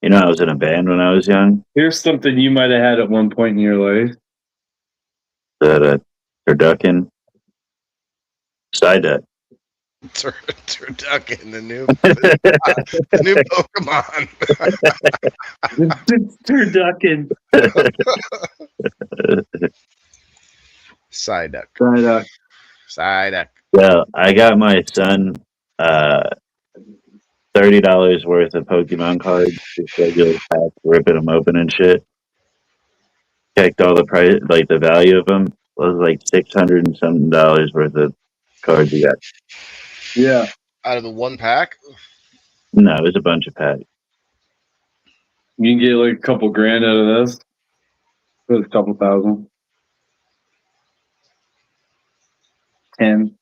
You know, I was in a band when I was young. Here's something you might have had at one point in your life. That turducken side deck. Turducken, the new Pokemon. Turducken. Psyduck. But, Psyduck. Well, I got my son $30 worth of Pokemon cards, just regular packs, ripping them open and shit. Checked all the price, like the value of them was like $600 and something worth of cards he got. yeah. Out of the one pack? No, it was a bunch of packs. You can get like a couple grand out of this. It was a couple thousand. And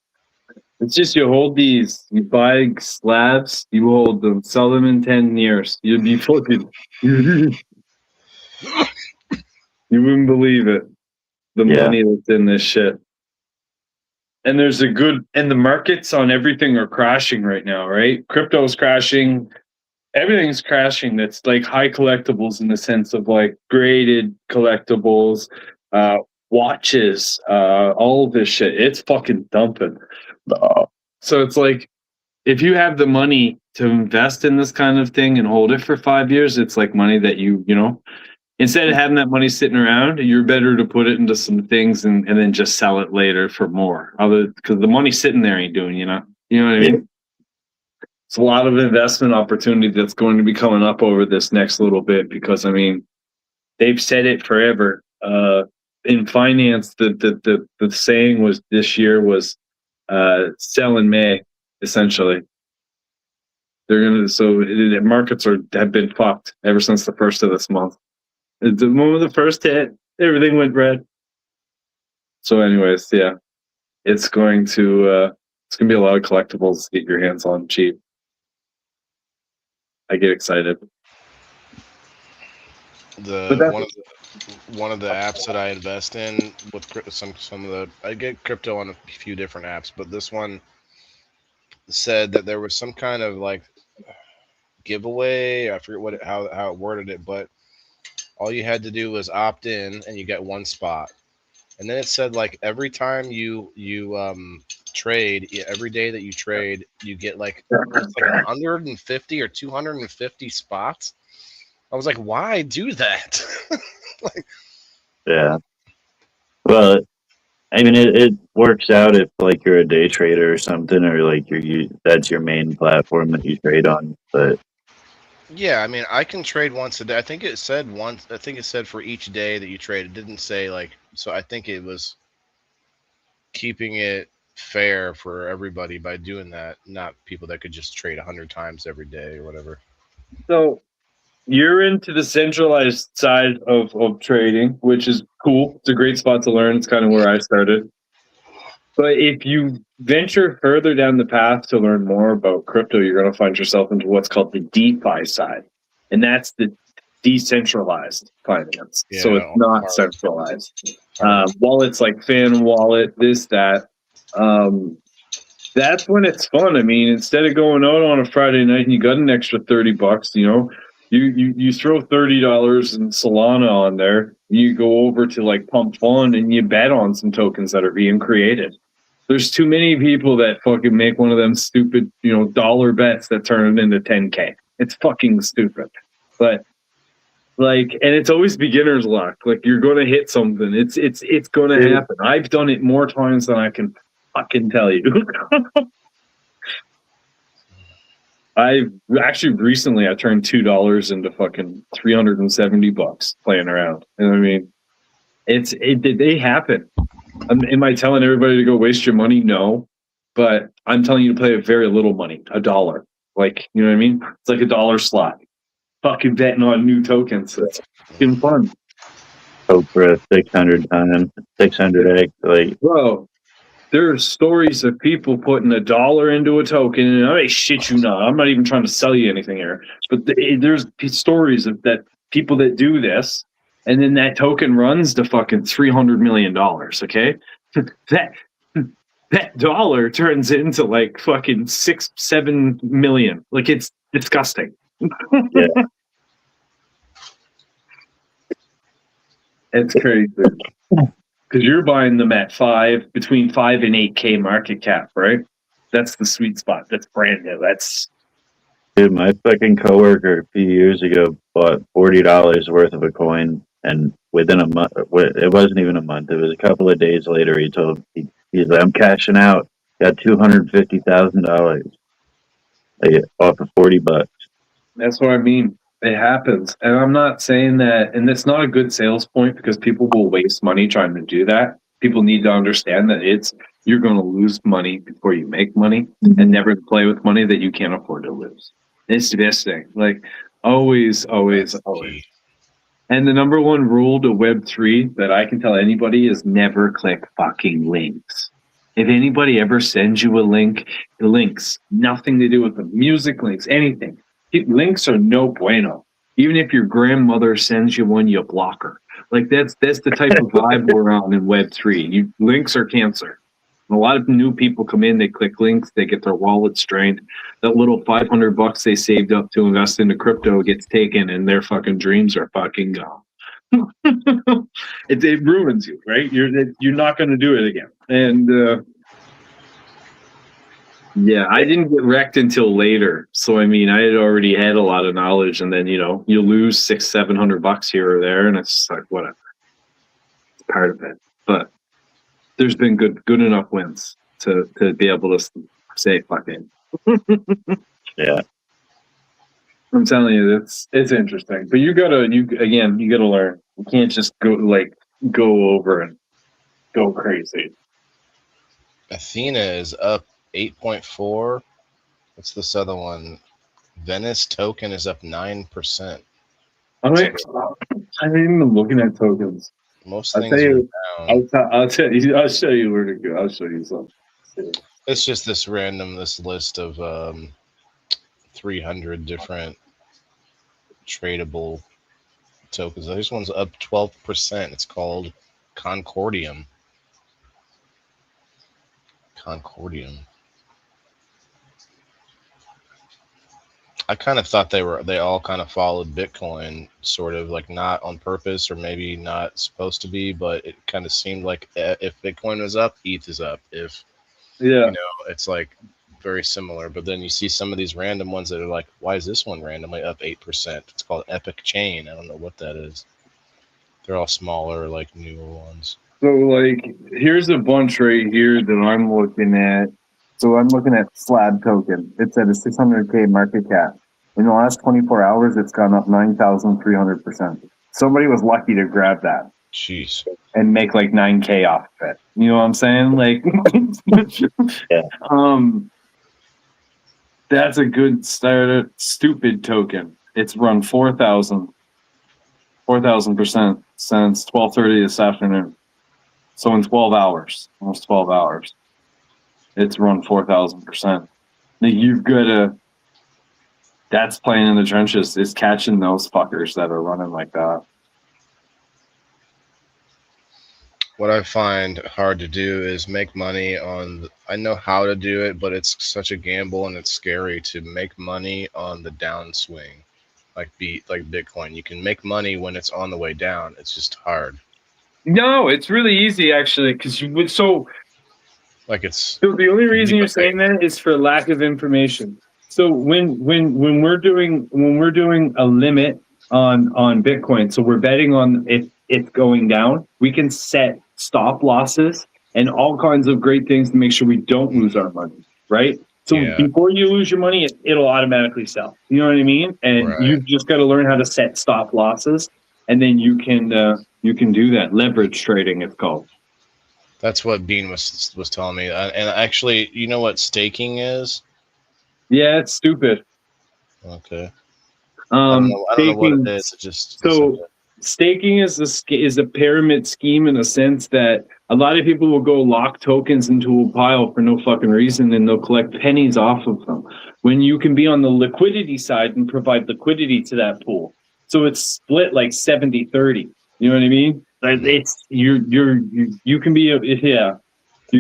it's just you hold these, you buy slabs, you hold them, sell them in 10 years. You'd be fucking. You wouldn't believe it. The money that's in this shit. And there's and the markets on everything are crashing right now, right? Crypto's crashing. Everything's crashing that's like high collectibles in the sense of like graded collectibles, watches, all of this shit. It's fucking dumping. So it's like, if you have the money to invest in this kind of thing and hold it for 5 years, it's like money that you know, instead of having that money sitting around, you're better to put it into some things and then just sell it later for more. Because the money sitting there ain't doing, you know what I mean? It's a lot of investment opportunity that's going to be coming up over this next little bit because, I mean, they've said it forever. In finance, the saying was this year was sell in May, essentially. They're gonna the markets have been fucked ever since the first of this month. The moment the first hit, everything went red. So, anyways, yeah, it's going to be a lot of collectibles to get your hands on cheap. I get excited. One of the apps that I invest in with I get crypto on a few different apps, but this one said that there was some kind of like giveaway. I forget how it worded it, but all you had to do was opt in and you get one spot. And then it said like every time you trade, every day that you trade, you get like 150 or 250 spots. I was like, why do that? Yeah. Well, I mean, it works out if like you're a day trader or something, or like that's your main platform that you trade on. But yeah, I mean, I can trade once a day. I think it said for each day that you trade. It didn't say like, so I think it was keeping it fair for everybody by doing that, not people that could just trade 100 times every day or whatever. So you're into the centralized side of trading, which is cool. It's a great spot to learn. It's kind of where I started. But if you venture further down the path to learn more about crypto, you're going to find yourself into what's called the DeFi side. And that's the decentralized finance. Yeah, so it's not centralized. Wallets like Fan Wallet, this, that. That's when it's fun. I mean, instead of going out on a Friday night and you got an extra $30, you know, you throw $30 in Solana on there. You go over to like Pump Fund and you bet on some tokens that are being created. There's too many people that fucking make one of them stupid, you know, dollar bets that turn it into 10K. It's fucking stupid. But like, and it's always beginner's luck. Like you're gonna hit something. It's gonna happen. I've done it more times than I can fucking tell you. I've actually recently I turned $2 into fucking $370 playing around. And I mean, they happen. Am I telling everybody to go waste your money? No, but I'm telling you to play with very little money, $1. Like, you know what I mean? It's like $1 slot. Fucking betting on new tokens. It's fucking fun. Hope for a 600x. Like, bro, there are stories of people putting $1 into a token, and I shit you not. I'm not even trying to sell you anything here, but there's stories of that people that do this, and then that token runs to fucking $300 million. Okay, that dollar turns into like fucking 6-7 million. Like it's disgusting. Yeah. It's crazy. Because you're buying them at between 5 and 8K market cap, right? That's the sweet spot. That's brand new. That's Dude, my fucking coworker a few years ago bought $40 worth of a coin, and within a month, it wasn't even a month. It was a couple of days later. He's like, "I'm cashing out. Got $250,000 off of $40." That's what I mean. It happens. And I'm not saying that, and it's not a good sales point because people will waste money trying to do that. People need to understand that you're going to lose money before you make money and never play with money that you can't afford to lose. It's the best thing. Like always, always, That's always. key. And the number one rule to Web3 that I can tell anybody is never click fucking links. If anybody ever sends you a link, the links, nothing to do with the music links, anything. Links are no bueno. Even if your grandmother sends you one, you block her. Like that's the type of vibe we're on in Web3. Links are cancer. A lot of new people come in, they click links, they get their wallets drained. That little $500 they saved up to invest into crypto gets taken, and their fucking dreams are fucking gone. It ruins you, right? You're not going to do it again. And yeah, I didn't get wrecked until later. So I mean, I had already had a lot of knowledge, and then you lose $600-700 here or there, and it's just like whatever. It's part of it, but there's been good enough wins to be able to say fucking. Yeah. I'm telling you, it's interesting, but you gotta learn. You can't just go over and go crazy. Athena is up 8.4. What's this other one? Venice token is up 9%. I'm not even looking at tokens. Most I'll things tell you. are down. I'll show you where to go. I'll show you something. It's just this list of 300 different tradable tokens. This one's up 12%. It's called Concordium. I kind of thought they all kind of followed Bitcoin, sort of like not on purpose or maybe not supposed to be, but it kind of seemed like if Bitcoin was up, ETH is up. If it's like very similar. But then you see some of these random ones that are like, why is this one randomly up 8%? It's called Epic Chain. I don't know what that is. They're all smaller, like newer ones. So like, here's a bunch right here that I'm looking at. So I'm looking at Slab token. It's at a 600K market cap. In the last 24 hours, it's gone up 9,300%. Somebody was lucky to grab that. Jeez. And make like 9K off of it. You know what I'm saying? Like, yeah. That's a good start. Stupid token. It's run 4,000% since 12:30 this afternoon. So in 12 hours, almost 12 hours, it's run 4,000%. You've got to. That's playing in the trenches. Is catching those fuckers that are running like that. What I find hard to do is make money on. I know how to do it, but it's such a gamble and it's scary to make money on the downswing, like Bitcoin. You can make money when it's on the way down. It's just hard. No, it's really easy actually, because you would it's. So the only reason you're saying that is for lack of information. So when we're doing a limit on Bitcoin, so we're betting on if it's going down, we can set stop losses and all kinds of great things to make sure we don't lose our money, right? So before you lose your money, it'll automatically sell. You know what I mean? And you've just got to learn how to set stop losses, and then you can do that. Leverage trading, it's called. That's what Bean was telling me. And actually, you know what staking is? Yeah, it's stupid. Okay. I don't know what it is. It just staking is a pyramid scheme in a sense that a lot of people will go lock tokens into a pile for no fucking reason, and they'll collect pennies off of them. When you can be on the liquidity side and provide liquidity to that pool, so it's split like 70-30. You know what I mean? It's you can be You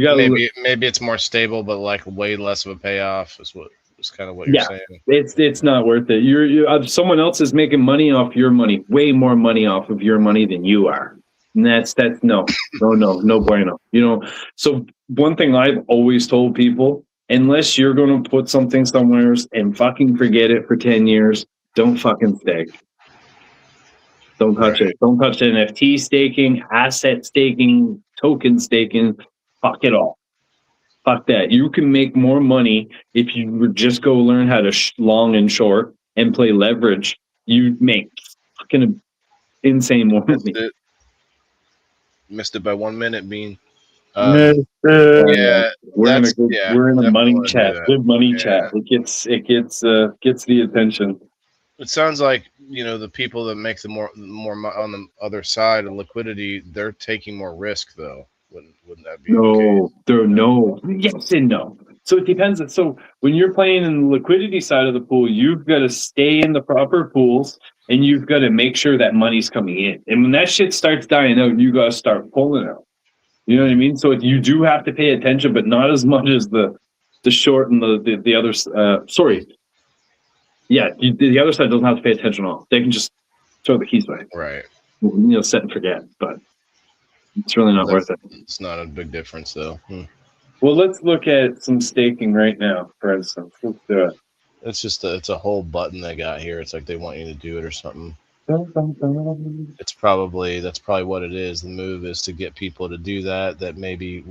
got maybe it's more stable, but like way less of a payoff is kind of what you're saying. It's not worth it. You're someone else is making money off your money, way more money off of your money than you are. And that's no bueno. You know, so one thing I've always told people, unless you're going to put something somewhere and fucking forget it for 10 years, don't fucking stake. Don't touch it. Don't touch NFT staking, asset staking, token staking. Fuck it all. Fuck that. You can make more money if you would just go learn how to long and short and play leverage. You make fucking insane more money. Missed it by 1 minute, Bean. Mr. Yeah, we're in a definitely money wanna do chat. that. Good money Yeah. chat. It gets the attention. It sounds like the people that make the more on the other side of liquidity, they're taking more risk though. Wouldn't that be the case? No. Yes and no. So it depends. So when you're playing in the liquidity side of the pool, you've got to stay in the proper pools and you've got to make sure that money's coming in. And when that shit starts dying out, you got to start pulling out. You know what I mean? So you do have to pay attention, but not as much as the short and the other. Sorry. Yeah, the other side doesn't have to pay attention at all. They can just throw the keys away. Right. Set and forget. But it's really not worth it. It's not a big difference though. Well, let's look at some staking right now, for instance. Let's do it. It's just it's a whole button they got here. It's like they want you to do it or something. That's probably what it is. The move is to get people to do that maybe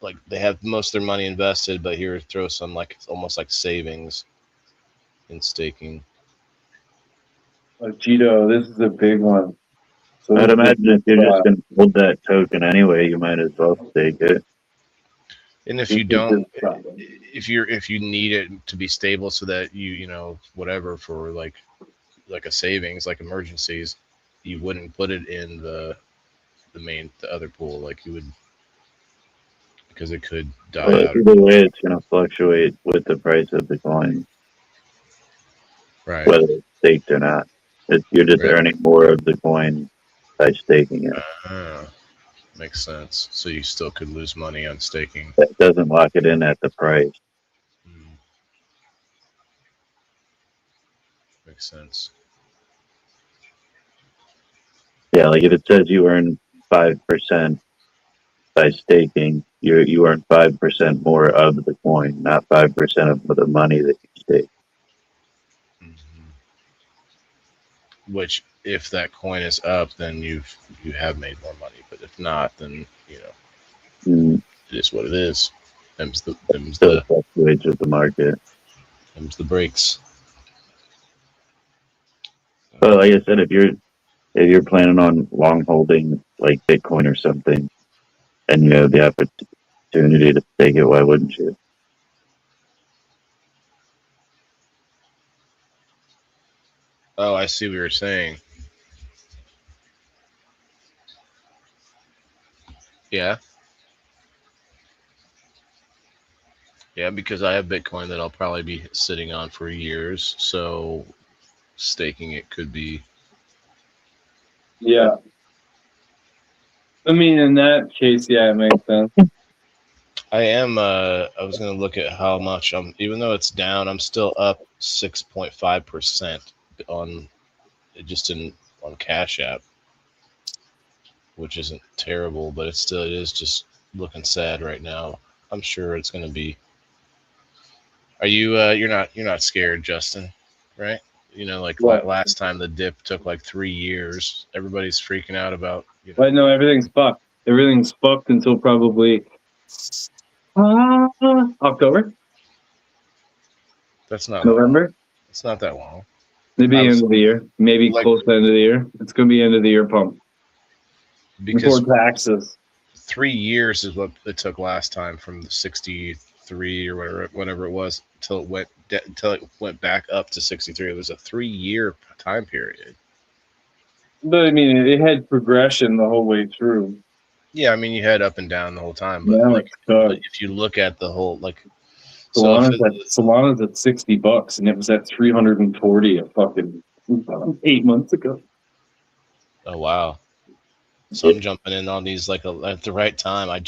like they have most of their money invested, but here throw some like almost like savings in staking. Gito, this is a big one. So I'd imagine if you're just going to hold that token anyway, you might as well stake it. And if you don't, if you need it to be stable so that you whatever for like a savings, like emergencies, you wouldn't put it in the other pool like you would, because it could die out. Either way, it's going to fluctuate with the price of the coin, Right? whether it's staked or not. You're just earning more of the coin by staking it. Makes sense. So you still could lose money on staking. That doesn't lock it in at the price. Makes sense. Yeah, like if it says you earn 5% by staking, you earn 5% more of the coin, not 5% of the money that you stake. Which, if that coin is up, then you have made more money. But if not, then it is what it is. Them's the fluctuates with the market. Them's the breaks. But like I said, if you're planning on long holding like Bitcoin or something, and you have the opportunity to stake it, why wouldn't you? Oh, I see what you're saying. Yeah. Yeah, because I have Bitcoin that I'll probably be sitting on for years, so staking it could be. Yeah. I mean, in that case, yeah, it makes sense. I am. I was going to look at how much even though it's down, I'm still up 6.5% on Cash App, which isn't terrible, but it is just looking sad right now. I'm sure it's going to be. Are you? You're not scared, Justin, right? Like last time the dip took like 3 years. Everybody's freaking out about. But no, everything's fucked. Everything's fucked until probably October. That's not November. It's not that long. Maybe end of the year. Maybe close to the end of the year. It's going to be end of the year pump. Because before taxes. 3 years is what it took last time from the 63 or whatever it was until it went back up to 63. It was a 3-year time period. But I mean, it had progression the whole way through. Yeah, I mean, you had up and down the whole time, but but if you look at the whole Solana's at $60, and it was at 340 a fucking 8 months ago. Oh wow! So I'm jumping in on these at the right time. I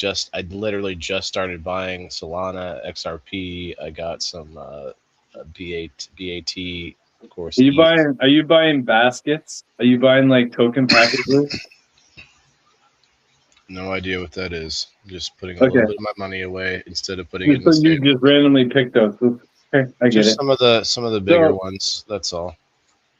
literally just started buying Solana XRP. I got some BAT, of course. Are you buying baskets? Are you buying like token packages? No idea what that is. Just putting a Okay. little bit of my money away instead of putting it in So the you savings. just randomly pick those. Okay, I get Just it. some of the bigger So ones. That's all.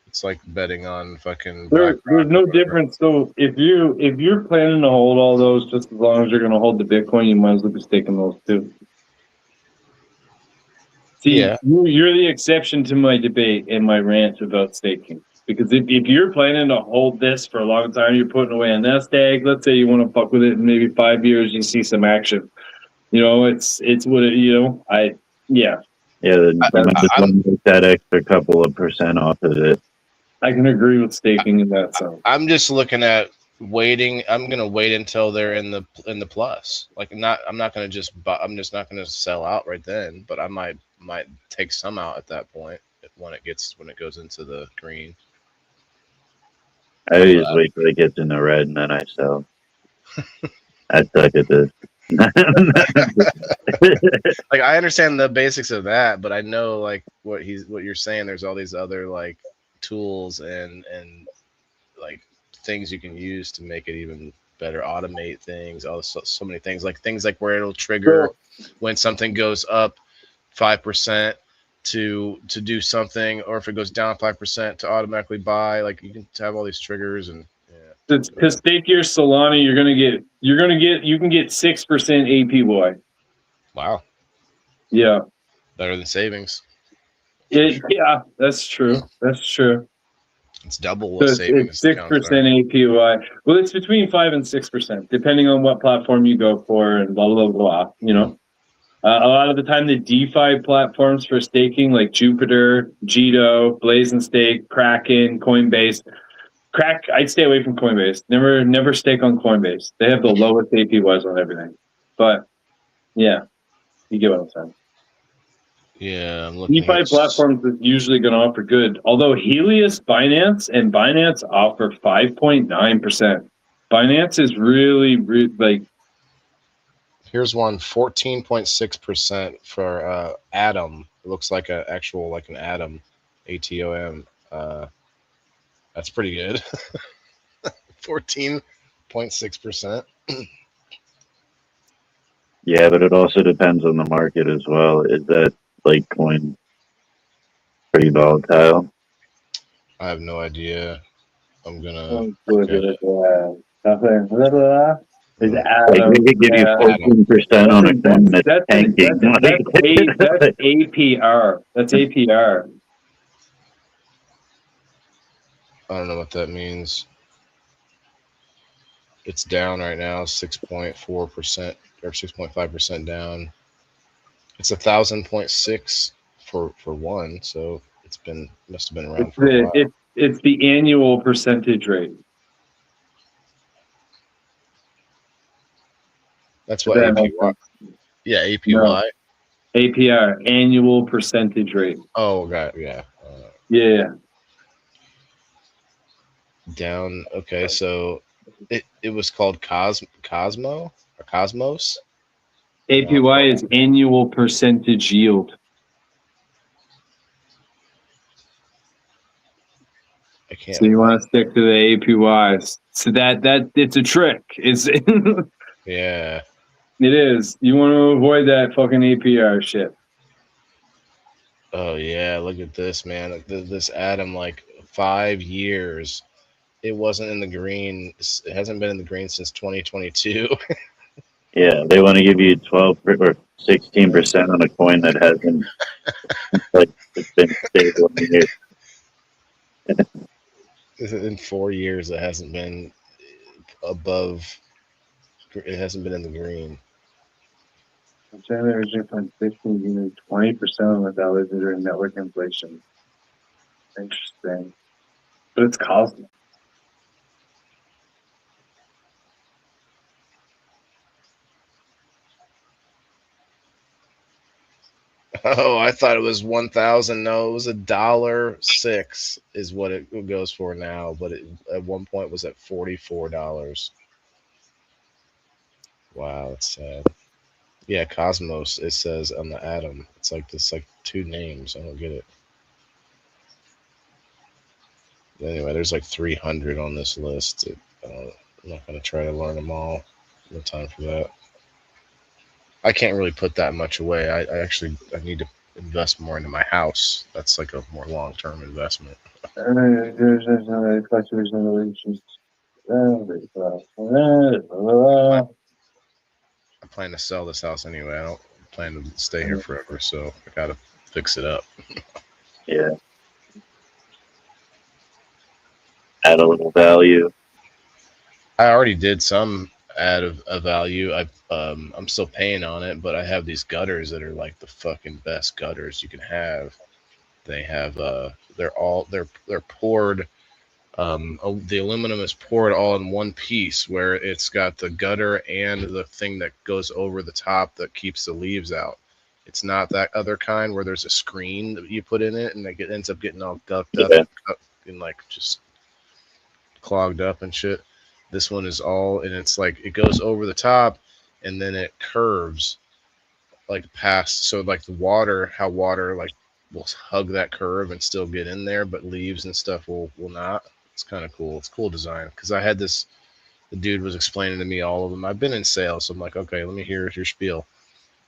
It's like betting on fucking there's BlackRock or no whatever. difference. So if you're planning to hold all those, just as long as you're going to hold the Bitcoin, you might as well be staking those too. See, Yeah. you're the exception to my debate and my rant about staking. Because if you're planning to hold this for a long time, you're putting away a nest egg. Let's say you want to fuck with it in maybe 5 years, you see some action. You know, it's what it, you know. Yeah, Yeah, then you might that's just want to make that extra couple of percent off of it. I can agree with staking in that sense. I'm just looking at waiting. I'm gonna wait until they're in the plus. Like not. I'm not gonna just. I'm just not gonna sell out right then. But I might take some out at that point when it goes into the green. I always wait till it gets in the red and then I sell. I suck at this. Like I understand the basics of that, but I know like what you're saying. There's all these other like tools and like things you can use to make it even better, automate things, so many things like where it'll trigger So when something goes up 5% to do something, or if it goes down 5% to automatically buy. Like you can have all these triggers and yeah. to stake your Solana, you can get 6% APY. Wow, Yeah, better than savings. For sure. yeah, that's true. That's true. It's double So what it's savings six accounts are. percent APY. Well, it's between 5 and 6%, depending on what platform you go for, and blah blah blah. You know, a lot of the time the DeFi platforms for staking, like Jupiter, Jito, Blaze and Stake, Kraken, Coinbase. I'd stay away from Coinbase. Never stake on Coinbase. They have the lowest APYs on everything. But yeah, you get what I'm saying. Yeah, I'm looking here. DeFi platforms is usually going to offer good. Although Helios, Binance offer 5.9%. Binance is really like Here's one 14.6% for Atom. It looks like an actual like an Atom, ATOM. That's pretty good. 14.6%. Yeah, but it also depends on the market as well. Is that Litecoin pretty volatile? I have no idea. I'm gonna oh, look good, at it. nothing. Blah, blah, blah. Is Uh, Like they Adam? could give you Atom. 14% on a coin that's tanking. That's APR. That's APR. I don't know what that means. It's down right now, 6.4% or 6.5% down. It's 1,000.6 for one, so must have been It's around for a the while. it's the annual percentage rate. That's If what that makes APY. sense. Yeah, No, APY. APR, annual percentage rate. Oh, got yeah. Yeah. Down. Okay, so it was called Cosmo or Cosmos. No, APY is annual percentage yield. I So can't you find. want to stick to the APYs. So that it's a trick. It's it Yeah. is. You want to avoid that fucking APR shit. Oh yeah. Look at this, man. This Atom, like 5 years. It wasn't in the green. It hasn't been in the green since 2022. Yeah, they want to give you 12 or 16% on a coin that hasn't like it's been stable in years. In 4 years, it hasn't been above. It hasn't been in the green. China originally from 15 to 20% of the dollars during network inflation. Interesting. But it's cosmic. Oh, I thought it was 1,000. No, it was $1.06 is what it goes for now. But it at one point was at $44. Wow, that's sad. Yeah, Cosmos. It says on the Atom. It's like this, like two names. I don't get it. Anyway, there's like 300 on this list. I'm not gonna try to learn them all. No time for that. I can't really put that much away. I need to invest more into my house. That's like a more long term investment. I plan to sell this house anyway. I don't plan to stay here forever, so I gotta fix it up. Yeah. Add a little value. I already did some add of value. I'm still paying on it, but I have these gutters that are like the fucking best gutters you can have. They have they're poured. The aluminum is poured all in one piece, where it's got the gutter and the thing that goes over the top that keeps the leaves out. It's not that other kind where there's a screen that you put in it and it ends up getting all gucked up Yeah. and like just clogged up and shit. This one is all, and it's like it goes over the top and then it curves like past. So like how water like will hug that curve and still get in there, but leaves and stuff will not. It's kind of cool. It's cool design because I had this. The dude was explaining to me all of them. I've been in sales, so I'm like, okay, let me hear your spiel.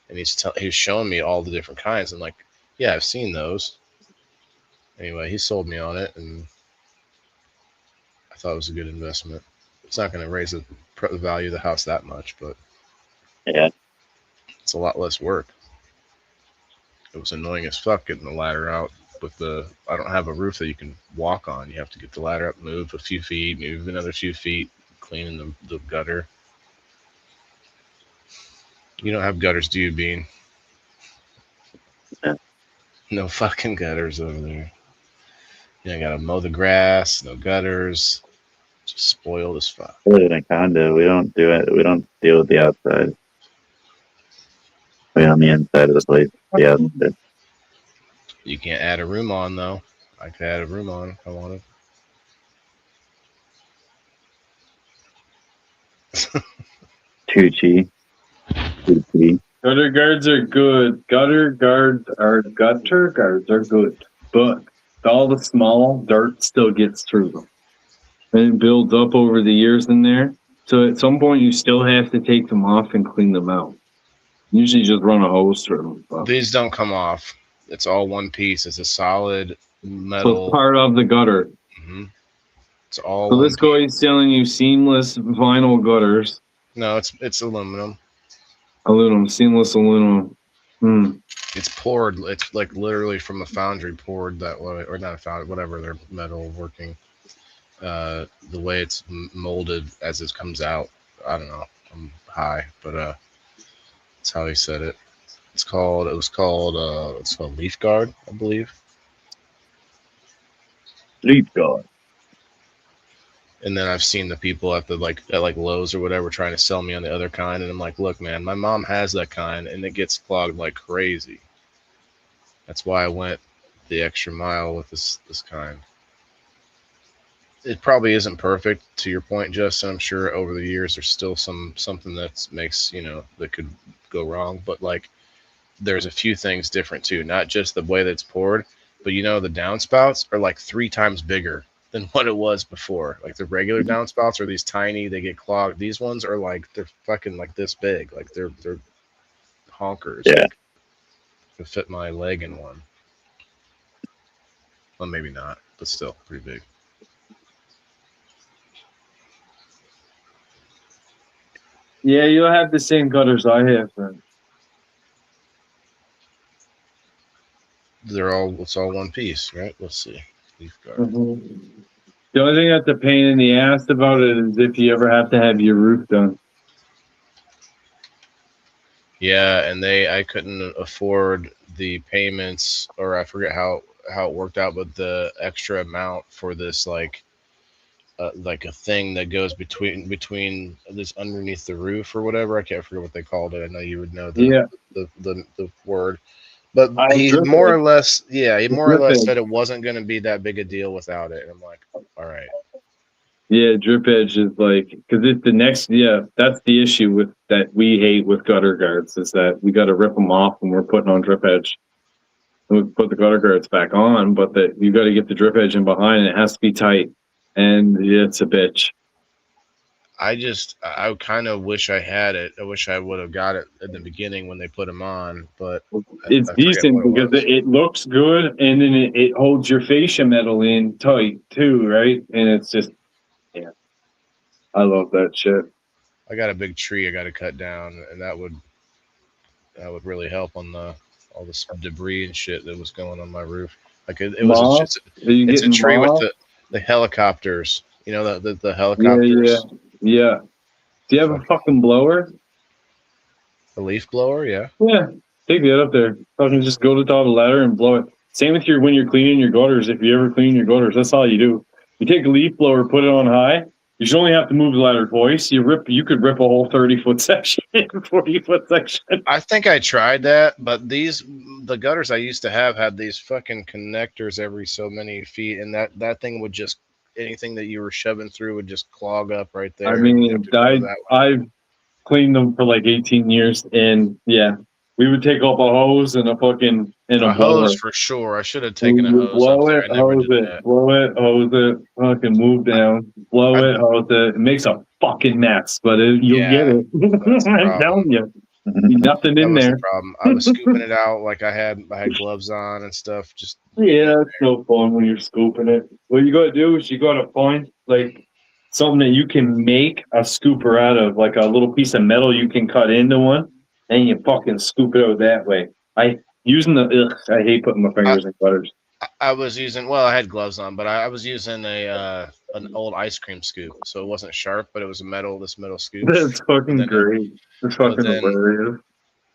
And he's showing me all the different kinds. I'm like, yeah, I've seen those. Anyway, he sold me on it, and I thought it was a good investment. It's not going to raise the value of the house that much, but Yeah. it's a lot less work. It was annoying as fuck getting the ladder out with the. I don't have a roof that you can walk on. You have to get the ladder up, move a few feet, move another few feet, cleaning the gutter. You don't have gutters, do you, Bean? Yeah. No fucking gutters over there. You know, gotta mow the grass, no gutters. Just spoiled as fuck. We live in a condo. We don't do it. We don't deal with the outside. We on the inside of the place. The outside. You can't add a room on though. I could add a room on if I wanted. Tucci. Gutter guards are good. Gutter guards are good. But all the small dirt still gets through them. And it builds up over the years in there. So at some point you still have to take them off and clean them out. Usually just run a hose through them. But These don't come off. It's all one piece. It's a solid so metal. it's part of the gutter. Mhm. It's all So one this guy is selling you seamless vinyl gutters. No, it's aluminum. Aluminum, seamless aluminum. It's poured. It's like literally from a foundry poured that way, or not a foundry, whatever their metal working. The way it's molded as it comes out. I don't know. I'm high, but that's how he said it. It's called Leaf Guard, I believe. Leaf guard. And then I've seen the people at Lowe's or whatever trying to sell me on the other kind, and I'm like, look, man, my mom has that kind, and it gets clogged like crazy. That's why I went the extra mile with this kind. It probably isn't perfect, to your point, Justin. I'm sure over the years there's still something that makes that could go wrong, but like there's a few things different too. Not just the way that it's poured, but the downspouts are like 3 times bigger than what it was before. Like the regular downspouts are these tiny, they get clogged. These ones are like they're fucking like this big. Like they're honkers. Yeah. Could fit my leg in one. Well, maybe not, but still pretty big. Yeah, you'll have the same gutters I have then. It's all one piece, right? Let's see. Leaf guard. Mm-hmm. The only thing that's a pain in the ass about it is if you ever have to have your roof done. Yeah, and I couldn't afford the payments, or I forget how it worked out, but the extra amount for this like a thing that goes between this underneath the roof or whatever. I can't forget what they called it. I know you would know the word, but he more or less said it wasn't going to be that big a deal without it. And I'm like, all right. Yeah, drip edge is like, because it's the next, that's the issue with that we hate with gutter guards is that we got to rip them off when we're putting on drip edge. And we put the gutter guards back on, but you got to get the drip edge in behind and it has to be tight. And it's a bitch. I kind of wish I had it. I wish I would have got it at the beginning when they put them on, but It's I forget decent what it because was. it looks good, and then it holds your fascia metal in tight too, right? And it's just, yeah, I love that shit. I got a big tree I got to cut down, and that would really help on the all this debris and shit that was going on my roof. Like it was Moth? Are you it's a getting tree with moth? the helicopters. You know the Yeah, yeah, helicopters, yeah. Do you have a fucking fucking blower? the leaf blower. Yeah, Yeah, take that up there. Fucking just go to the top of the ladder and blow it. Same with when you're cleaning your gutters. If you ever clean your gutters, that's all you do. You take a leaf blower, put it on high. You should only have to move the ladder twice. You could rip a whole 30-foot section, 40-foot section. I think I tried that, but the gutters I used to have had these fucking connectors every so many feet, and that thing would just anything that you were shoving through would just clog up right there. I And you'd have mean, to go that way. I've cleaned them for like 18 years, and yeah, we would take up a hose and a fucking and a A blower. hose for sure. I should have We taken a would hose up blow there. it, I never hose did it, that. blow it, hose it, fucking move down, blow I- it, hose it. It makes a fucking mess, but you'll Yeah, get it. that's the I'm problem. telling you, nothing That in was there. the problem. I was scooping it out like I had gloves on and stuff. Just Yeah, it's no fun when you're scooping it. What you gotta do is you gotta find like something that you can make a scooper out of, like a little piece of metal you can cut into one, and you fucking scoop it out that way. I hate putting my fingers in gutters. I was using. Well, I had gloves on, but I was using an old ice cream scoop, so it wasn't sharp, but it was this metal scoop. That's fucking then- great. It's fucking then- hilarious.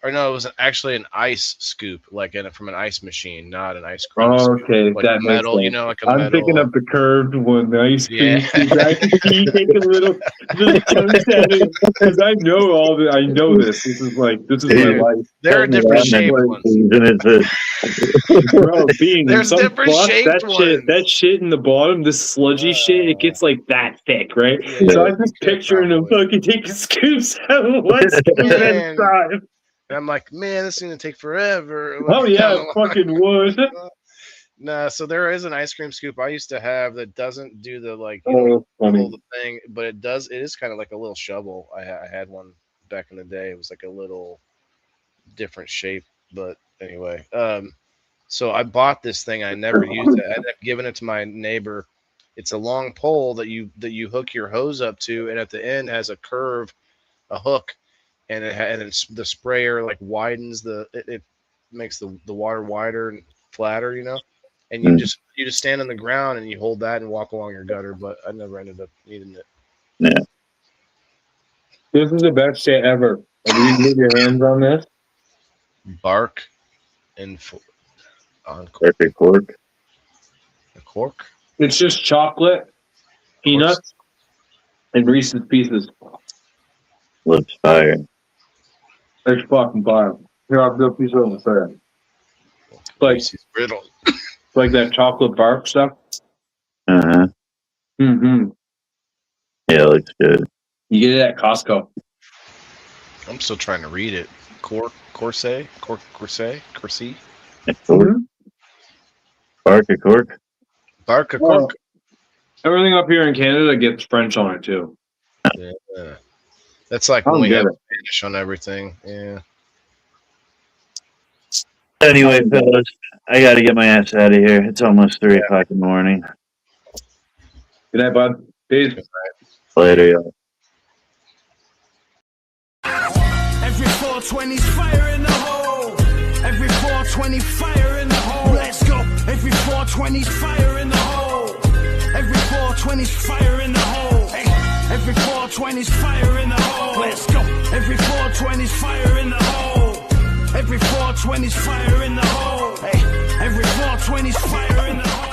Or no, it was actually an ice scoop, like from an ice machine, not an ice cream. Oh, scoop. okay, Like that metal, makes you sense. know, like a I'm metal. picking up the curved one, the ice cream. Yeah. You take a little chunks at it, because I know all the. I know this. This is my Dude, life. There are different shaped ones. And it's Bro, being There's some different fuck, shaped that shit in the bottom, this sludgy shit, it gets like that thick, right? Yeah, So I'm just yeah, picturing him probably. fucking taking scoops out of one scoop at a Man. time. And I'm like, man, this is gonna take forever. Oh yeah, Kinda it fucking would. Nah, so there is an ice cream scoop I used to have that doesn't do the like you Oh, know, funny. pull the thing, but it does. It is kind of like a little shovel. I had one back in the day. It was like a little different shape, but anyway. So I bought this thing. I never used it. I ended up giving it to my neighbor. It's a long pole that you hook your hose up to, and at the end has a curve, a hook, and it's the sprayer like widens it makes the water wider and flatter, you know. And you just stand on the ground and you hold that and walk along your gutter. But I never ended up needing it. yeah. This is the best shit ever. Have you get your hands on this? Bark and on Perfect cork. cork. It's just chocolate, peanuts, and Reese's Pieces. Looks fire. It's fucking fire. Here, I'll do a piece of it for you. Like, Reese's brittle. like that chocolate bark stuff. Uh-huh. Mm-hmm. Yeah, it looks good. You get it at Costco. I'm still trying to read it. Corset. A cork. Bark a cork. Bark a Well, cork. everything up here in Canada gets French on it too. Yeah. That's like I when don't we get have it. Spanish on everything. Yeah. Anyway, fellas, I got to get my ass out of here. It's almost 3 o'clock in the morning. Good night, bud. Peace. Later, y'all. Every 420's fire in the hole. Every 420 fire in the hole. Let's go. Every 420's fire in the hole. Every 420's fire in the hole. Hey. Every 420's fire in the hole. Let's go. Every 420's fire in the hole. Every 420's fire in the hole. Hey. Every 420's fire in the hole.